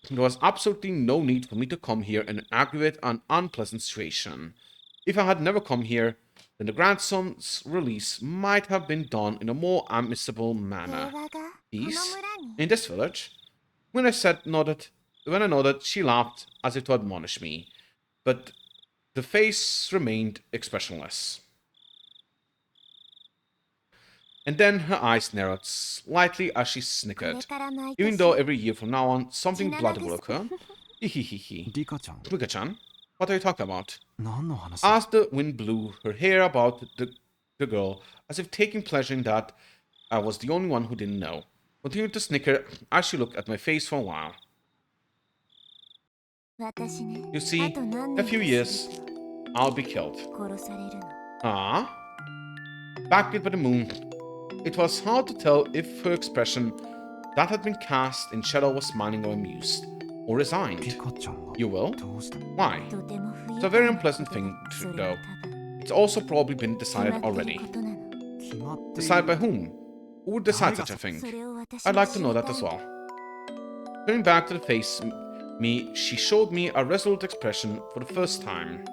A: There was absolutely no need for me to come here and aggravate an unpleasant situation. If I had never come here, then the grandson's release might have been done in a more amicable
C: 平
A: manner.
C: 和がこの
A: Peace?
C: 村に
A: In this village? When I nodded, she laughed as if to admonish me, but the face remained expressionless. And then her eyes narrowed slightly as she
C: これ
A: snickered.
C: から毎
A: Even
C: 年
A: though every year from now on, something
C: 17
A: bloody will
C: です
A: occur. Hehehe.
B: リカちゃん
A: Rika-chan, what are you talking about?
B: 何の話
A: As the wind blew her hair about the girl, as if taking pleasure in that I was the only one who didn't know. Continued to snicker as she looked at my face for a while.
C: 私ね
A: You
C: あ
A: see,
C: と何
A: a
C: 年
A: few
C: か
A: years,
C: すると
A: I'll be killed.
C: 殺されるの
A: Ah? Backlit by the moon, it was hard to tell if her expression that had been cast in shadow was smiling or amused, or
B: リ
A: resigned.
B: カちゃんが
A: You will?
B: どうした
A: Why?
C: とても不
A: It's a
C: 愉
A: very
C: 快なこ
A: unpleasant
C: とで
A: thing,
C: それ
A: though.
C: は多分
A: It's also probably been
C: 決ま
A: decided
C: ってい
A: already.
C: ることなの
B: 決まってい
A: Decided by
B: る
A: whom? Who would decide such a
C: そ
A: thing?
C: れを私
A: I'd
C: は
A: like
C: 知
A: to
C: り
A: know
C: た
A: that
C: い
A: as well. Turning back to the face me, she showed me a resolute expression for the first time.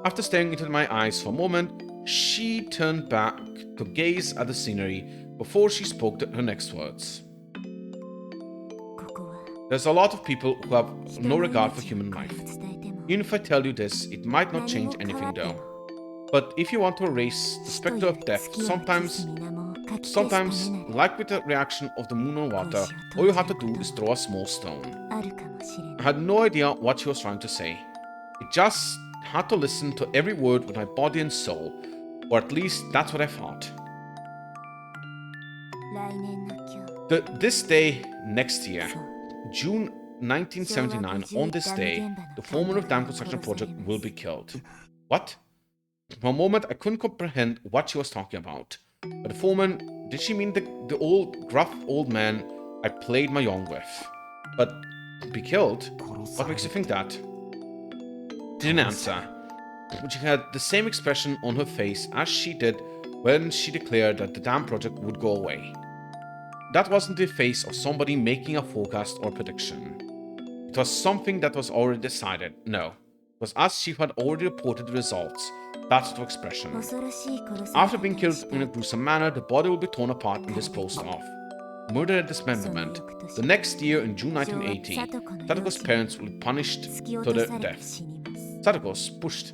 A: After staring into my eyes for a moment, she turned back to gaze at the scenery before she spoke her next words.
C: ここは
A: There's a lot of people who have
C: 人
A: no
C: の
A: regard for
C: 命を
A: human
C: 軽
A: life.
C: く伝えても
A: Even if I tell you this, it might not
C: 何も
A: change
C: 変わ
A: anything
C: っても
A: though. But if you want to erase the
C: 死とい
A: specter
C: う
A: of death,
C: 月を映す
A: sometimes,
C: 水面をかき消すため
A: sometimes,
C: なら
A: like with the reaction of the moon on water, all you have to do is throw a small stone.
C: あるかもしれ
A: I
C: ない
A: had no idea what she was trying to say. I just had to listen to every word with my body and soul, or at least that's what I thought.
C: 来年の今日
A: This day next year,
C: そう
A: June 1979, on this day, the foreman of Dam Construction Project will be killed. What? For a moment, I couldn't comprehend what she was talking about. But the foreman, did she mean the old, gruff old man I played mahjong with? But be killed?
B: 殺さ
A: What
B: れ
A: makes
B: る
A: you think that? Didn't answer. But she had the same expression on her face as she did when she declared that the dam project would go away. That wasn't the face of somebody making a forecast or prediction. It was something that was already decided. No, it was as she had already reported the results. That sort of expression.
C: 恐ろしい殺さ
A: After
C: れ
A: being
C: 方を
A: killed
C: し
A: in a
C: た
A: gruesome manner, the body will be torn apart and disposed of. Murder and dismemberment. The next year, in June 1980, Satoko's parents will be punished
C: 突き
A: to
C: 落と
A: their
C: されて
A: death.
C: 死にます
A: Satoko's pushed.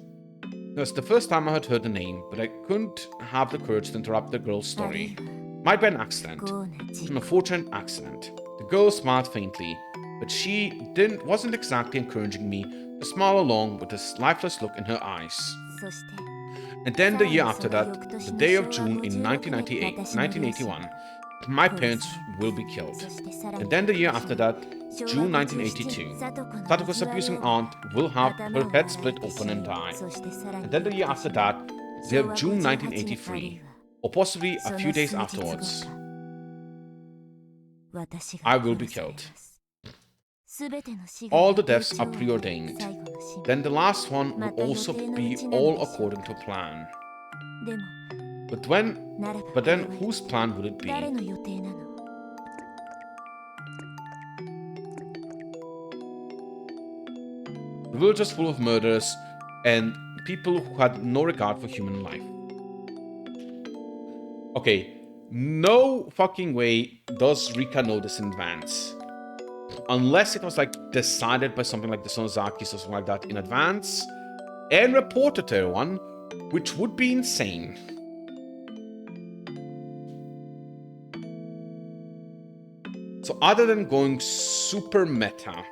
A: It was the first time I had heard the name, but I couldn't have the courage to interrupt the girl's
C: ある
A: story.
C: いは
A: Might be an accident.
C: 不幸な事
A: An
C: 故
A: unfortunate accident. The girl smiled faintly, but she wasn't exactly encouraging me to smile along with this lifeless look in her eyes.
C: そして
A: And then the year after
C: さら
A: that,
C: にその翌年
A: the
C: の
A: day
C: 昭
A: of
C: 和
A: June in
C: 56
A: 1981, my parents will be killed.
C: そしてさらに
A: And then the year after that,
C: 昭和
A: June
C: 57
A: 1982,
C: サトコの
A: Satoko's
C: 水割り
A: abusing
C: を
A: aunt will have
C: 頭
A: her
C: を
A: head
C: 洗
A: split
C: って
A: open and die.
C: そしてさらに
A: And then the year after that, the
C: 昭
A: year
C: 和
A: of June
C: 58あるい
A: 1983,
C: は
A: or possibly a few days afterwards, I will be killed. All the deaths are preordained. Then the last one will also be all according to plan. But then whose plan would it be? The village is full of murderers and people who had no regard for human life. Okay, no fucking way does Rika know this in advance. Unless it was like decided by something like the Sonozakis or something like that in advance and reported to everyone, which would be insane. So other than going super meta,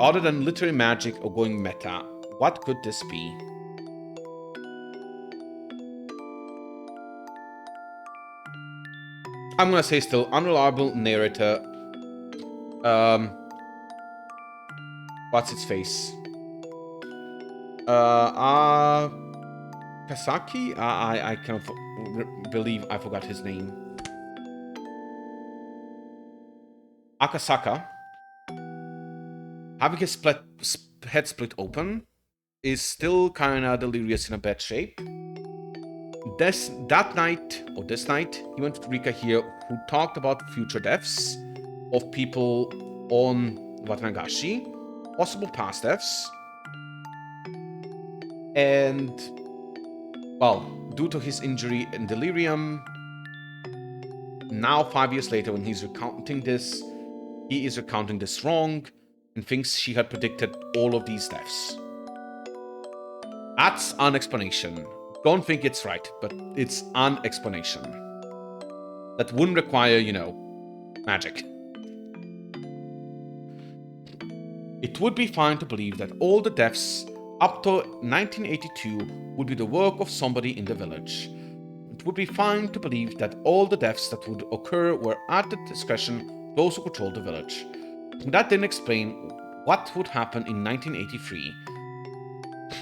A: other than literary magic or going meta, what could this be? I'm gonna say still unreliable narrator. What's its face? Kasaki? I can't believe I forgot his name. Akasaka, having his head split open, is still kinda delirious in a bad shape. This night, he went with Rika here, who talked about future deaths of people on Watanagashi, possible past deaths, and, well, due to his injury and delirium, now 5 years later when he's recounting this, he is recounting this wrong and thinks she had predicted all of these deaths. That's an explanation. Don't think it's right, but it's an explanation. That wouldn't require, magic. It would be fine to believe that all the deaths up to 1982 would be the work of somebody in the village. It would be fine to believe that all the deaths that would occur were at the discretion of those who controlled the village. That didn't explain what would happen in 1983.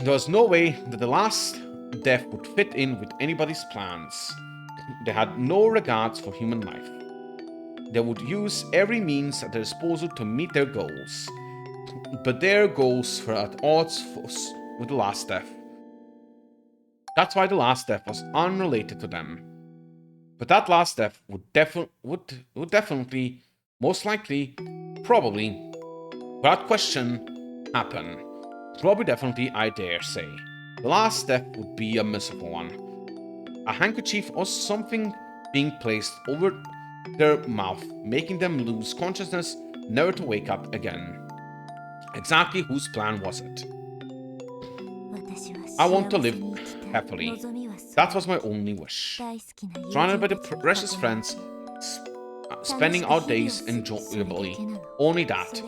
A: There was no way that the last death would fit in with anybody's plans. They had no regards for human life. They would use every means at their disposal to meet their goals. But their goals were at odds with the last death. That's why the last death was unrelated to them. But that last death would definitely, most likely, probably, without question, happen. Probably definitely, I dare say. The last death would be a miserable one. A handkerchief or something being placed over their mouth, making them lose consciousness, never to wake up again. Exactly whose plan was it? I want to live happily. That was my only wish. Surrounded by the precious friends, spending our days enjoyably. Only that.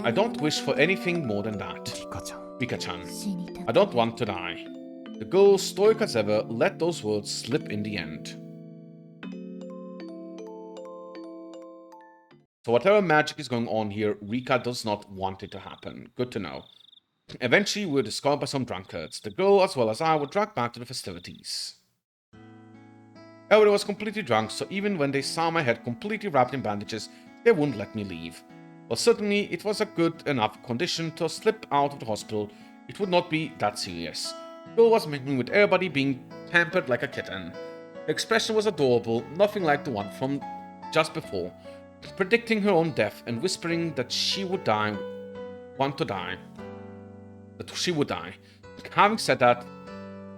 A: I don't wish for anything more than that. Rika-chan. I don't want to die. The girl, stoic as ever, let those words slip in the end. So whatever magic is going on here, Rika does not want it to happen. Good to know. Eventually, we were discovered by some drunkards. The girl, as well as I, were dragged back to the festivities. Everybody was completely drunk, so even when they saw my head completely wrapped in bandages, they wouldn't let me leave. Well, certainly, it was a good enough condition to slip out of the hospital. It would not be that serious. The girl was mingling with everybody, being pampered like a kitten. Her expression was adorable, nothing like the one from just before, predicting her own death and whispering that she would die, that she would die. Having said that,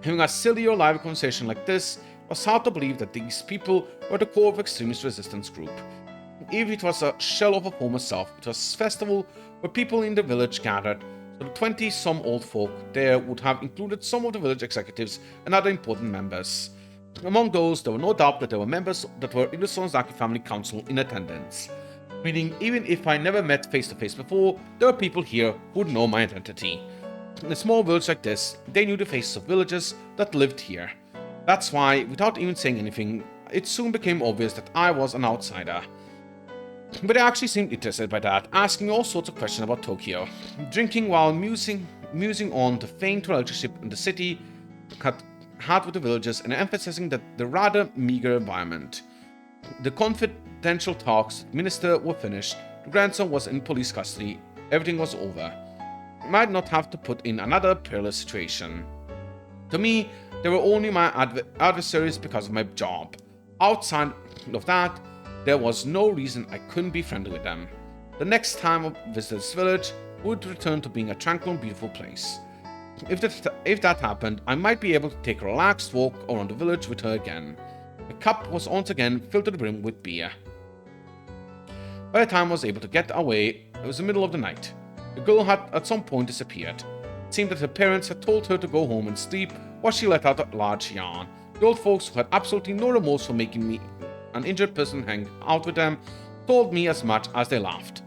A: having a silly or lively conversation like this was hard to believe that these people were the core of extremist resistance group. Even if it was a shell of a former self, it was a festival where people in the village gathered, so the 20-some old folk there would have included some of the village executives and other important members. Among those, there were no doubt that there were members that were in the Sonozaki family council in attendance. Meaning, even if I never met face to face before, there were people here who would know my identity. In a small village like this, they knew the faces of villagers that lived here. That's why, without even saying anything, it soon became obvious that I was an outsider. But they actually seemed interested by that, asking all sorts of questions about Tokyo, drinking while musing on the faint relationship in the city had with the villagers and emphasizing the rather meager environment. The confidential talks with the minister were finished, the grandson was in police custody, everything was over. I might not have to put in another perilous situation. To me, they were only my adversaries because of my job. Outside of that, there was no reason I couldn't be friendly with them. The next time I visited this village, it would return to being a tranquil and beautiful place. If that happened, I might be able to take a relaxed walk around the village with her again. The cup was once again filled to the brim with beer. By the time I was able to get away, it was the middle of the night. The girl had at some point disappeared. It seemed that her parents had told her to go home and sleep while she let out a large yarn. The old folks, who had absolutely no remorse for making me an injured person hang out with them, told me as much as they laughed.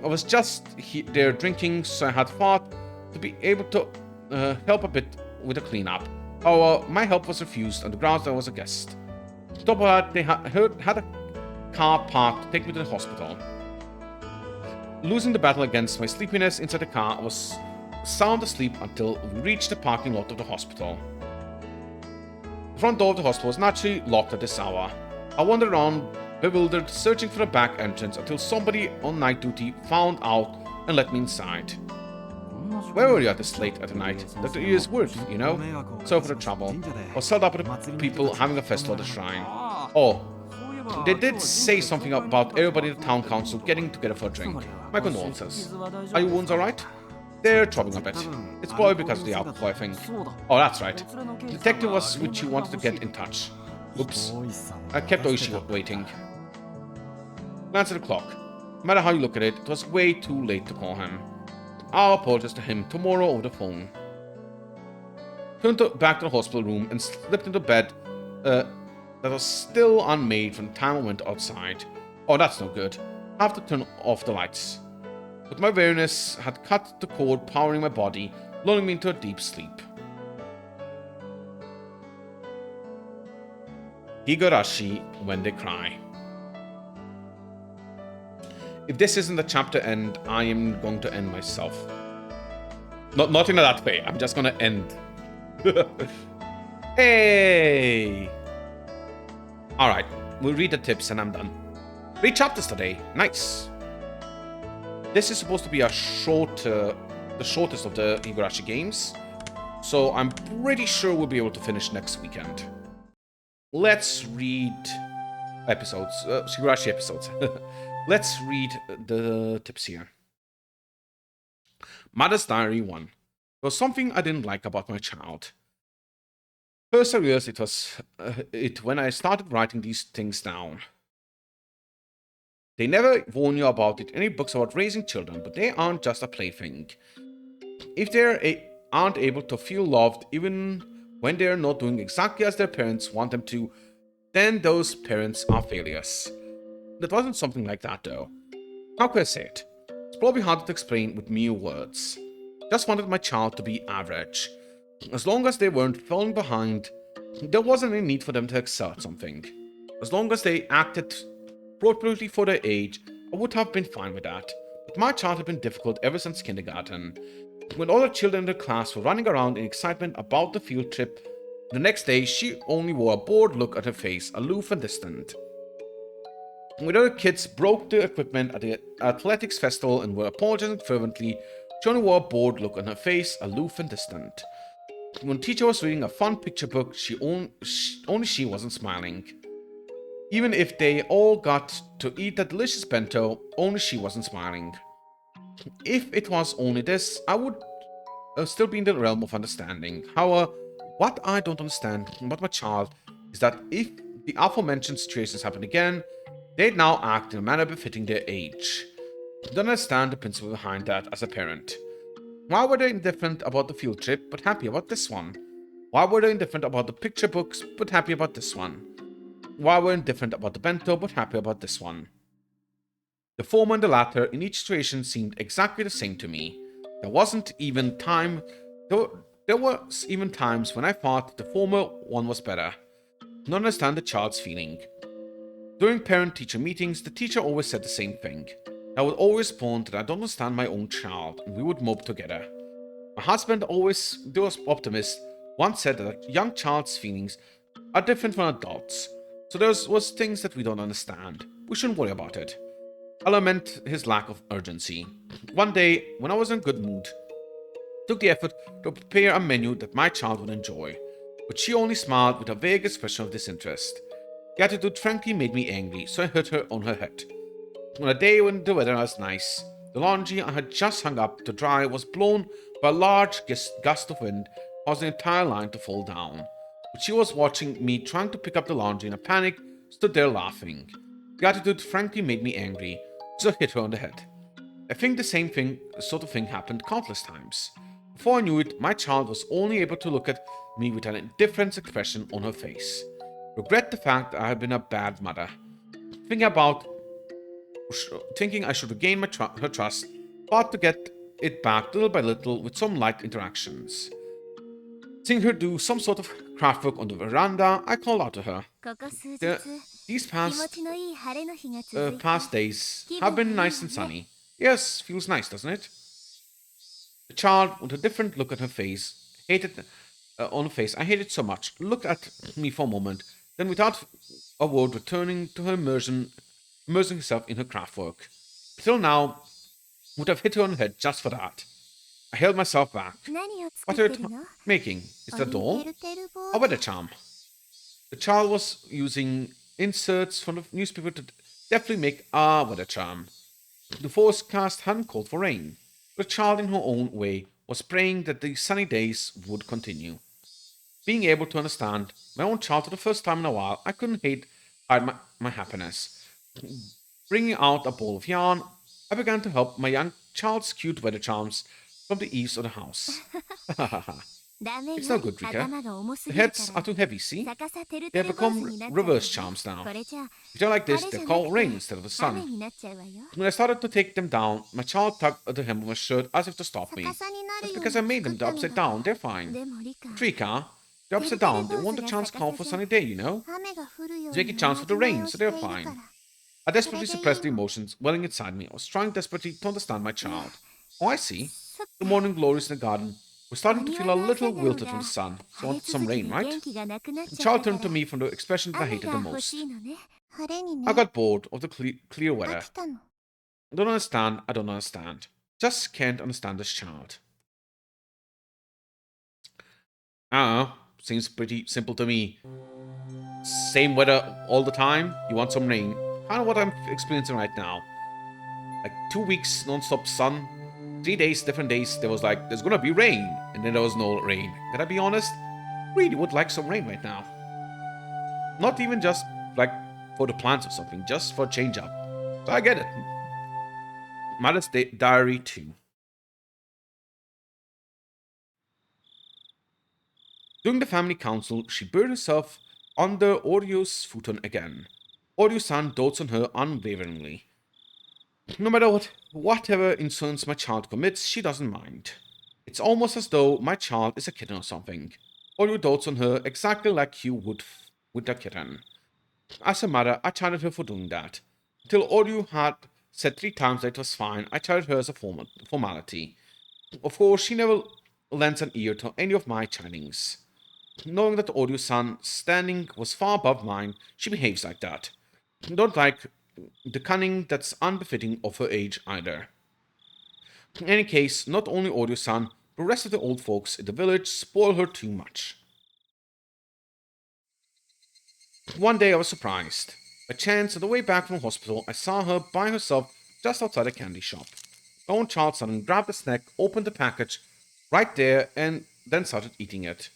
A: I was just there drinking, so I had thought to be able to help a bit with the cleanup. However, my help was refused on the grounds that I was a guest. On top of that, they had a car parked to take me to the hospital. Losing the battle against my sleepiness inside the car, I was sound asleep until we reached the parking lot of the hospital. The front door of the hospital was naturally locked at this hour. I wandered around, bewildered, searching for the back entrance until somebody on night duty found out and let me inside. Where were you at this late at the night? That is weird, you know? Sorry for the trouble. I was held up with the people having a festival at the shrine. Oh, they did say something about everybody at the town council getting together for a drink. My condolences. Are your wounds alright? They're throbbing a bit. It's probably because of the alcohol, I think. Oh, that's right. The detective was with you wanted to get in touch. Oops. I kept Oishi waiting. Glance at the clock. No matter how you look at it, it was way too late to call him. I'll apologize to him tomorrow over the phone. Turned back to the hospital room and slipped into bed that was still unmade from the time I went outside. Oh, that's no good. I have to turn off the lights. But my weariness had cut the cord powering my body, lulling me into a deep sleep. Higurashi when they cry. If this isn't the chapter end, I am going to end myself. Not in that way. I'm just gonna end. Hey! Alright, we'll read the tips and I'm done. 3 chapters today. Nice. This is supposed to be the shortest of the Higurashi games. So I'm pretty sure we'll be able to finish next weekend. Let's read episodes. Higurashi episodes. Let's read the tips here. Mother's Diary 1. There was something I didn't like about my child. First I realized it was when I started writing these things down. They never warn you about it in any books about raising children, but they aren't just a plaything. If they aren't able to feel loved even when they're not doing exactly as their parents want them to, then those parents are failures. That wasn't something like that though. How could I say it? It's probably hard to explain with mere words. Just wanted my child to be average. As long as they weren't falling behind, there wasn't any need for them to excel at something. As long as they acted appropriately for their age, I would have been fine with that. But my child had been difficult ever since kindergarten. When all the children in the class were running around in excitement about the field trip, the next day she only wore a bored look at her face, aloof and distant. When other kids broke the equipment at the athletics festival and were apologizing fervently, she only wore a bored look on her face, aloof and distant. When teacher was reading a fun picture book, only she wasn't smiling. Even if they all got to eat a delicious bento, only she wasn't smiling. If it was only this, I would still be in the realm of understanding. However, what I don't understand about my child is that if the aforementioned situations happen again, they'd now act in a manner befitting their age. I don't understand the principle behind that as a parent. Why were they indifferent about the field trip, but happy about this one? Why were they indifferent about the picture books, but happy about this one? Why were they indifferent about the bento, but happy about this one? The former and the latter in each situation seemed exactly the same to me. There was even times when I thought the former one was better. I don't understand the child's feeling. During parent-teacher meetings, the teacher always said the same thing. I would always respond that I don't understand my own child, and we would mope together. My husband, always the optimist, once said that a young child's feelings are different from adults, so there was things that we don't understand. We shouldn't worry about it. I lament his lack of urgency. One day, when I was in a good mood, took the effort to prepare a menu that my child would enjoy, but she only smiled with a vague expression of disinterest. The attitude frankly made me angry, so I hit her on her head. On a day when the weather was nice, the laundry I had just hung up to dry was blown by a large gust of wind, causing the entire line to fall down. But she was watching me trying to pick up the laundry in a panic, stood there laughing. The attitude frankly made me angry, so I hit her on the head. I think the sort of thing happened countless times. Before I knew it, my child was only able to look at me with an indifferent expression on her face. Regret the fact that I had been a bad mother. Thinking about thinking I should regain her trust, but to get it back little by little with some light interactions. Seeing her do some sort of craft work on the veranda, I called out to her.
C: ここ数日
A: The, these
C: 気持ちのいい晴れの日が続いて
A: past days
C: 気
A: have
C: 分がい
A: been
C: いわ
A: nice and
C: ね
A: sunny. Yes, feels nice, doesn't it? The child, with a different look at her face, on her face, I hated so much, looked at me for a moment, then without a word returning to her immersing herself in her craft work. Till now, would have hit her on the head just for that. I held myself back.
C: 何を作
A: What
C: っ
A: are
C: て
A: you
C: るの
A: making? Is
C: オ
A: that
C: リ
A: a
C: ン
A: doll?
C: テルテルボ
A: A
C: ー
A: weather charm. The child was using inserts from the newspaper to deftly make a weather charm. The forecast hadn't called for rain. The child, in her own way, was praying that the sunny days would continue. Being able to understand my own child for the first time in a while, I couldn't hide my happiness. Bringing out a ball of yarn, I began to help my young child's cute weather charms from the eaves of the house.
C: ダメ
A: It's
C: よ
A: no good, Rika.
C: 頭が重す
A: The
C: ぎるか
A: heads
C: ら
A: are too heavy, see?
C: 逆さてる
A: They
C: て
A: have
C: る坊主
A: become
C: になっちゃうわ
A: reverse
C: ね
A: charms now.
C: これじゃ
A: If they're like
C: 晴
A: this,
C: れじ
A: they're
C: ゃな
A: called
C: く
A: rain
C: て
A: instead of the
C: 雨
A: sun.
C: になっちゃうわよ
A: When I started to take them down, my child tugged at the hem of my shirt as if to stop me.
C: 逆さになる
A: That's
C: よう
A: because I
C: に
A: made
C: 作
A: them
C: った
A: upside
C: のだ
A: down. They're fine.
C: でもリカ
A: Trika, they're
C: てる
A: upside
C: てる
A: down. They
C: 坊
A: want
C: 主
A: the
C: が
A: chance
C: 逆
A: to call
C: さ
A: for a
C: じゃ
A: sunny day, you know?
C: 雨が降るよう
A: They
C: に
A: make a chance for the
C: おまじない
A: rain,
C: を
A: so
C: して
A: they're
C: いるか
A: fine.
C: ら
A: I desperately
C: それでいいの。
A: suppressed the emotions welling inside me. I was trying desperately to understand my child. Oh, I see.
C: そっ
A: The
C: か
A: morning glories in the garden were
C: お
A: starting to
C: 庭
A: feel a
C: の朝
A: little
C: 顔
A: wilted
C: が
A: from the sun. So
C: 晴
A: I
C: れ
A: want some
C: 続き
A: rain,
C: で
A: right?
C: 元気がなくなっ
A: The
C: ちゃっ
A: child
C: たか
A: turned to
C: ら
A: me from the expressions I
C: 雨
A: hated the
C: が欲し
A: most.
C: いのね晴れにね
A: I got bored of the clear
C: 飽
A: weather.
C: きたの
A: Don't understand, I don't understand. Just can't understand this child. Seems pretty simple to me. Same weather all the time, you want some rain. Kind of what I'm experiencing right now. Like 2 weeks non-stop sun, 3 days, different days, there was like, there's gonna be rain, and then there was no rain. Gotta be honest, really would like some rain right now. Not even just like for the plants or something, just for a change up. So I get it. Mother's Diary 2. During the family council, she buried herself under Orio's futon again. Oreo-san dotes on her unwaveringly. No matter whatever insolence my child commits, she doesn't mind. It's almost as though my child is a kitten or something. Oreo dotes on her exactly like you would with a kitten. As a mother, I chided her for doing that. Until Oreo had said 3 times that it was fine, I chided her as a formality. Of course, she never lends an ear to any of my chidings. Knowing that Oreo-san standing was far above mine, she behaves like that. Don't like the cunning that's unbefitting of her age either. In any case, not only Oreo-san, but the rest of the old folks in the village spoil her too much. One day I was surprised. By chance, on the way back from hospital, I saw her by herself just outside a candy shop. My own child suddenly grabbed the snack, opened the package right there, and then started eating it.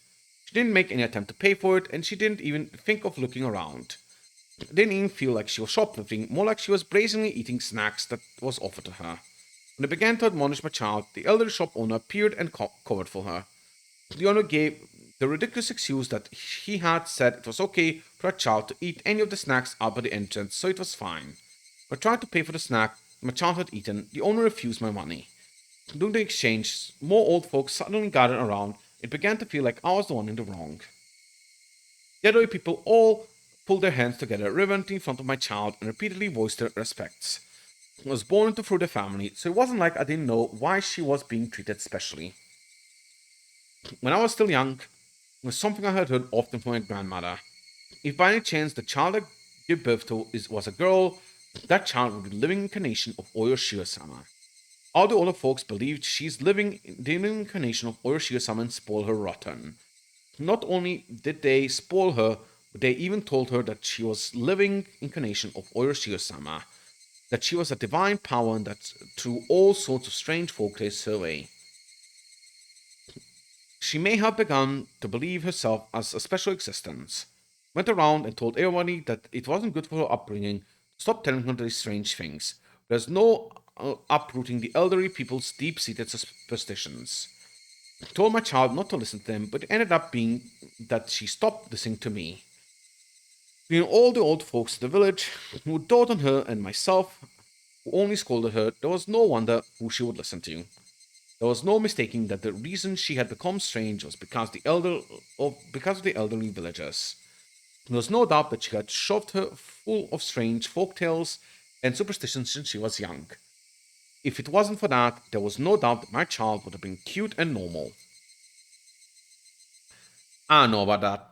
A: She didn't make any attempt to pay for it, and she didn't even think of looking around. It didn't even feel like she was shoplifting, more like she was brazenly eating snacks that was offered to her. When I began to admonish my child, the elderly shop owner appeared and covered for her. The owner gave the ridiculous excuse that he had said it was okay for a child to eat any of the snacks out by the entrance, so it was fine. When I tried to pay for the snack my child had eaten, the owner refused my money. During the exchange, more old folks suddenly gathered around. It began to feel like I was the one in the wrong. The elderly people all pulled their hands together reverently in front of my child and repeatedly voiced their respects. I was born into through the family, so it wasn't like I didn't know why she was being treated specially. When I was still young, was something I had heard often from my grandmother. If by any chance the child I gave birth to was a girl, that child would be the living incarnation of Oyoshiro-sama. All the older folks believed she's the living incarnation of Oyoshiro-sama and spoil her rotten. Not only did they spoil her, but they even told her that she was living incarnation of Oyoshiro-sama, that she was a divine power and that through all sorts of strange folktales her way. She may have begun to believe herself as a special existence, went around and told everybody that it wasn't good for her upbringing to stop telling her these strange things. There's no uprooting the elderly people's deep-seated superstitions. Told my child not to listen to them, but it ended up being that she stopped listening to me. Between all the old folks in the village who doted on her and myself, who only scolded her, there was no wonder who she would listen to. There was no mistaking that the reason she had become strange was because of the elderly villagers. There was no doubt that she had shoved her full of strange folk tales and superstitions since she was young. If it wasn't for that, there was no doubt that my child would have been cute and normal. I don't know about that.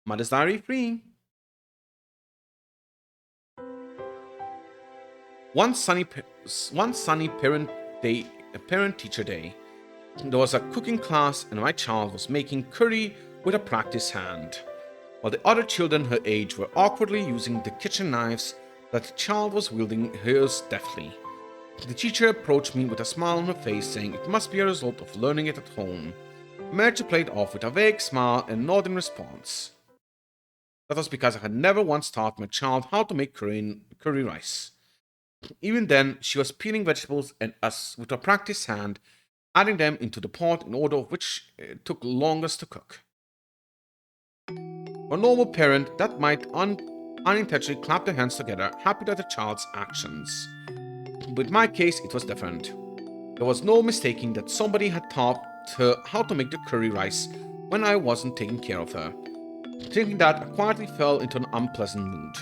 A: Mother's Diary 3. One sunny parent-teacher day, there was a cooking class and my child was making curry with a practiced hand, while the other children her age were awkwardly using the kitchen knives that the child was wielding hers deftly. The teacher approached me with a smile on her face, saying it must be a result of learning it at home. I managed to play it off with a vague smile and nod in response. That was because I had never once taught my child how to make curry rice. Even then, she was peeling vegetables and with a practiced hand, adding them into the pot in order of which it took longest to cook. For a normal parent, that might unintentionally clap their hands together, happy at the child's actions. But in my case, it was different. There was no mistaking that somebody had taught her how to make the curry rice when I wasn't taking care of her. Thinking that, I quietly fell into an unpleasant mood.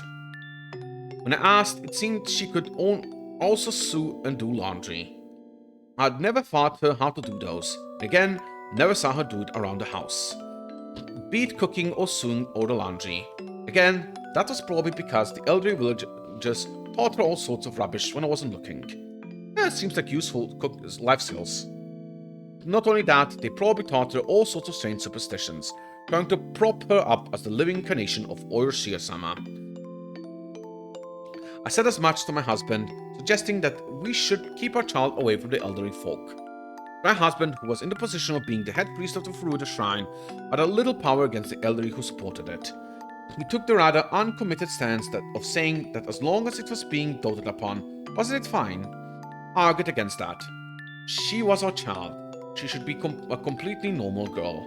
A: When I asked, it seemed she could also sew and do laundry. I'd never taught her how to do those. Again, never saw her do it around the house. Be it cooking or sewing or the laundry. Again, that was probably because the elderly villagers taught her all sorts of rubbish when I wasn't looking. It seems like useful life skills. Not only that, they probably taught her all sorts of strange superstitions, trying to prop her up as the living incarnation of Oyoshiro-sama. I said as much to my husband, suggesting that we should keep our child away from the elderly folk. My husband, who was in the position of being the head priest of the Furuta shrine, had a little power against the elderly who supported it. He took the rather uncommitted stance of saying that as long as it was being doted upon, wasn't it fine? I argued against that. She was our child. She should be a completely normal girl.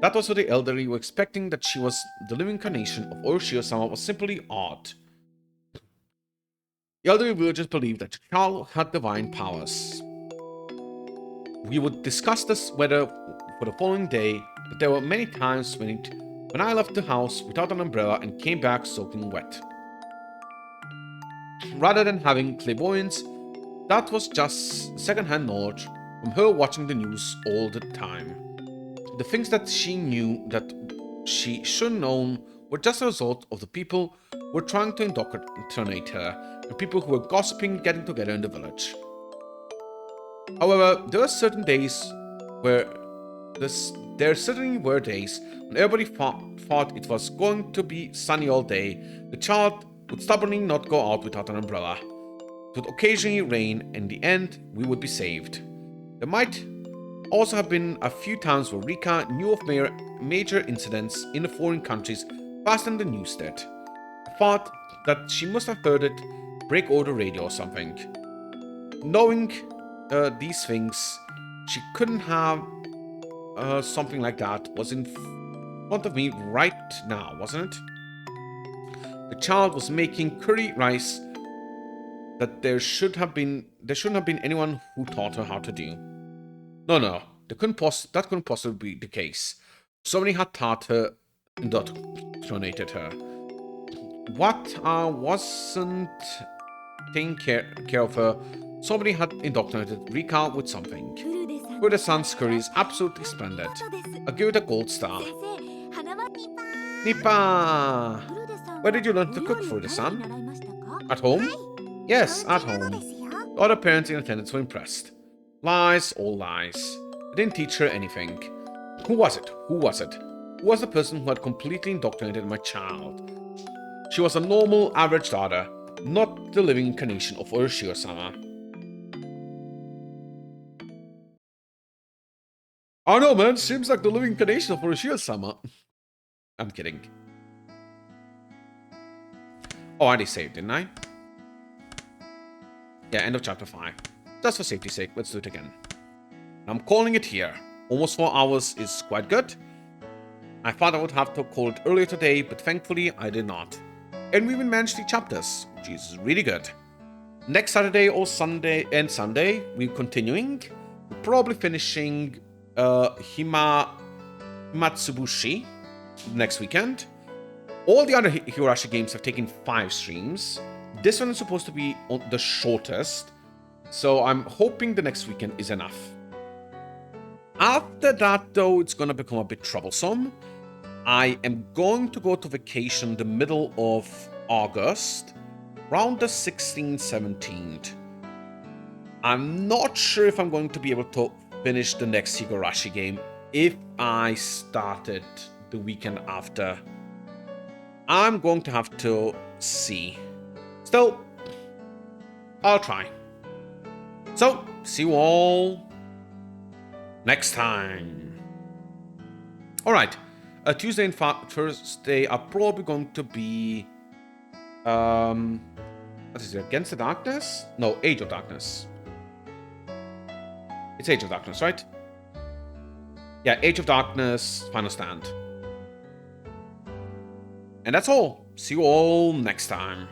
A: That was what the elderly were expecting, that she was the living incarnation of Oyoshiro-sama was simply odd. The elderly villagers believed that the child had divine powers. We would discuss this weather for the following day, but there were many times when I left the house without an umbrella and came back soaking wet. Rather than having clairvoyance, that was just second-hand knowledge from her watching the news all the time. The things that she knew that she should have known were just a result of the people who were trying to indoctrinate her, and people who were gossiping, getting together in the village. However, there certainly were days when everybody thought it was going to be sunny all day. The child would stubbornly not go out without an umbrella. It would occasionally rain, and in the end, we would be saved. There might also have been a few times where Rika knew of major incidents in the foreign countries faster than the news did. I thought that she must have heard it break over the radio or something. Knowing these things, she couldn't have something like that was in front of me right now, wasn't it? The child was making curry rice that there shouldn't have been anyone who taught her how to do. No, that couldn't possibly be the case. Somebody had taught her, indoctrinated her. What I wasn't taking care of her, somebody had indoctrinated Rika with something. Furuta-san's curry is absolutely splendid. I'll give it a gold star.
C: 先生、花は
A: Nippa!
C: フルデさん
A: Where did you learn
C: は
A: to
C: お
A: cook,
C: 料理何
A: Furuta-san?
C: 習いましたか？
A: At home? Yes,
C: お
A: at
C: 家なの
A: home.
C: ですよ。
A: The other parents in attendance were impressed. Lies, all lies. I didn't teach her anything. Who was it? Who was it? Who was the person who had completely indoctrinated my child? She was a normal, average daughter, not the living incarnation of Urashio-sama. I know, man. Seems like the living incarnation of Urashio-sama. I'm kidding. Oh, I already saved, didn't I? Yeah, end of chapter 5. Just for safety's sake, let's do it again. I'm calling it here. Almost 4 hours is quite good. I thought I would have to call it earlier today, but thankfully I did not. And we even managed 3 chapters, which is really good. Next Saturday or Sunday, we're continuing. We're probably finishing Himatsubushi next weekend. All the other Higurashi games have taken 5 streams. This one is supposed to be the shortest, so I'm hoping the next weekend is enough. After that, though, it's gonna become a bit troublesome. I am going to go to vacation the middle of August, around the 16th, 17th. I'm not sure if I'm going to be able to finish the next Higurashi game if I started the weekend after. I'm going to have to see. Still, I'll try. So, see you all next time. Alright, Tuesday and Thursday are probably going to be... what is it? Against the Darkness? No, Age of Darkness. It's Age of Darkness, right? Yeah, Age of Darkness, Final Stand. And that's all. See you all next time.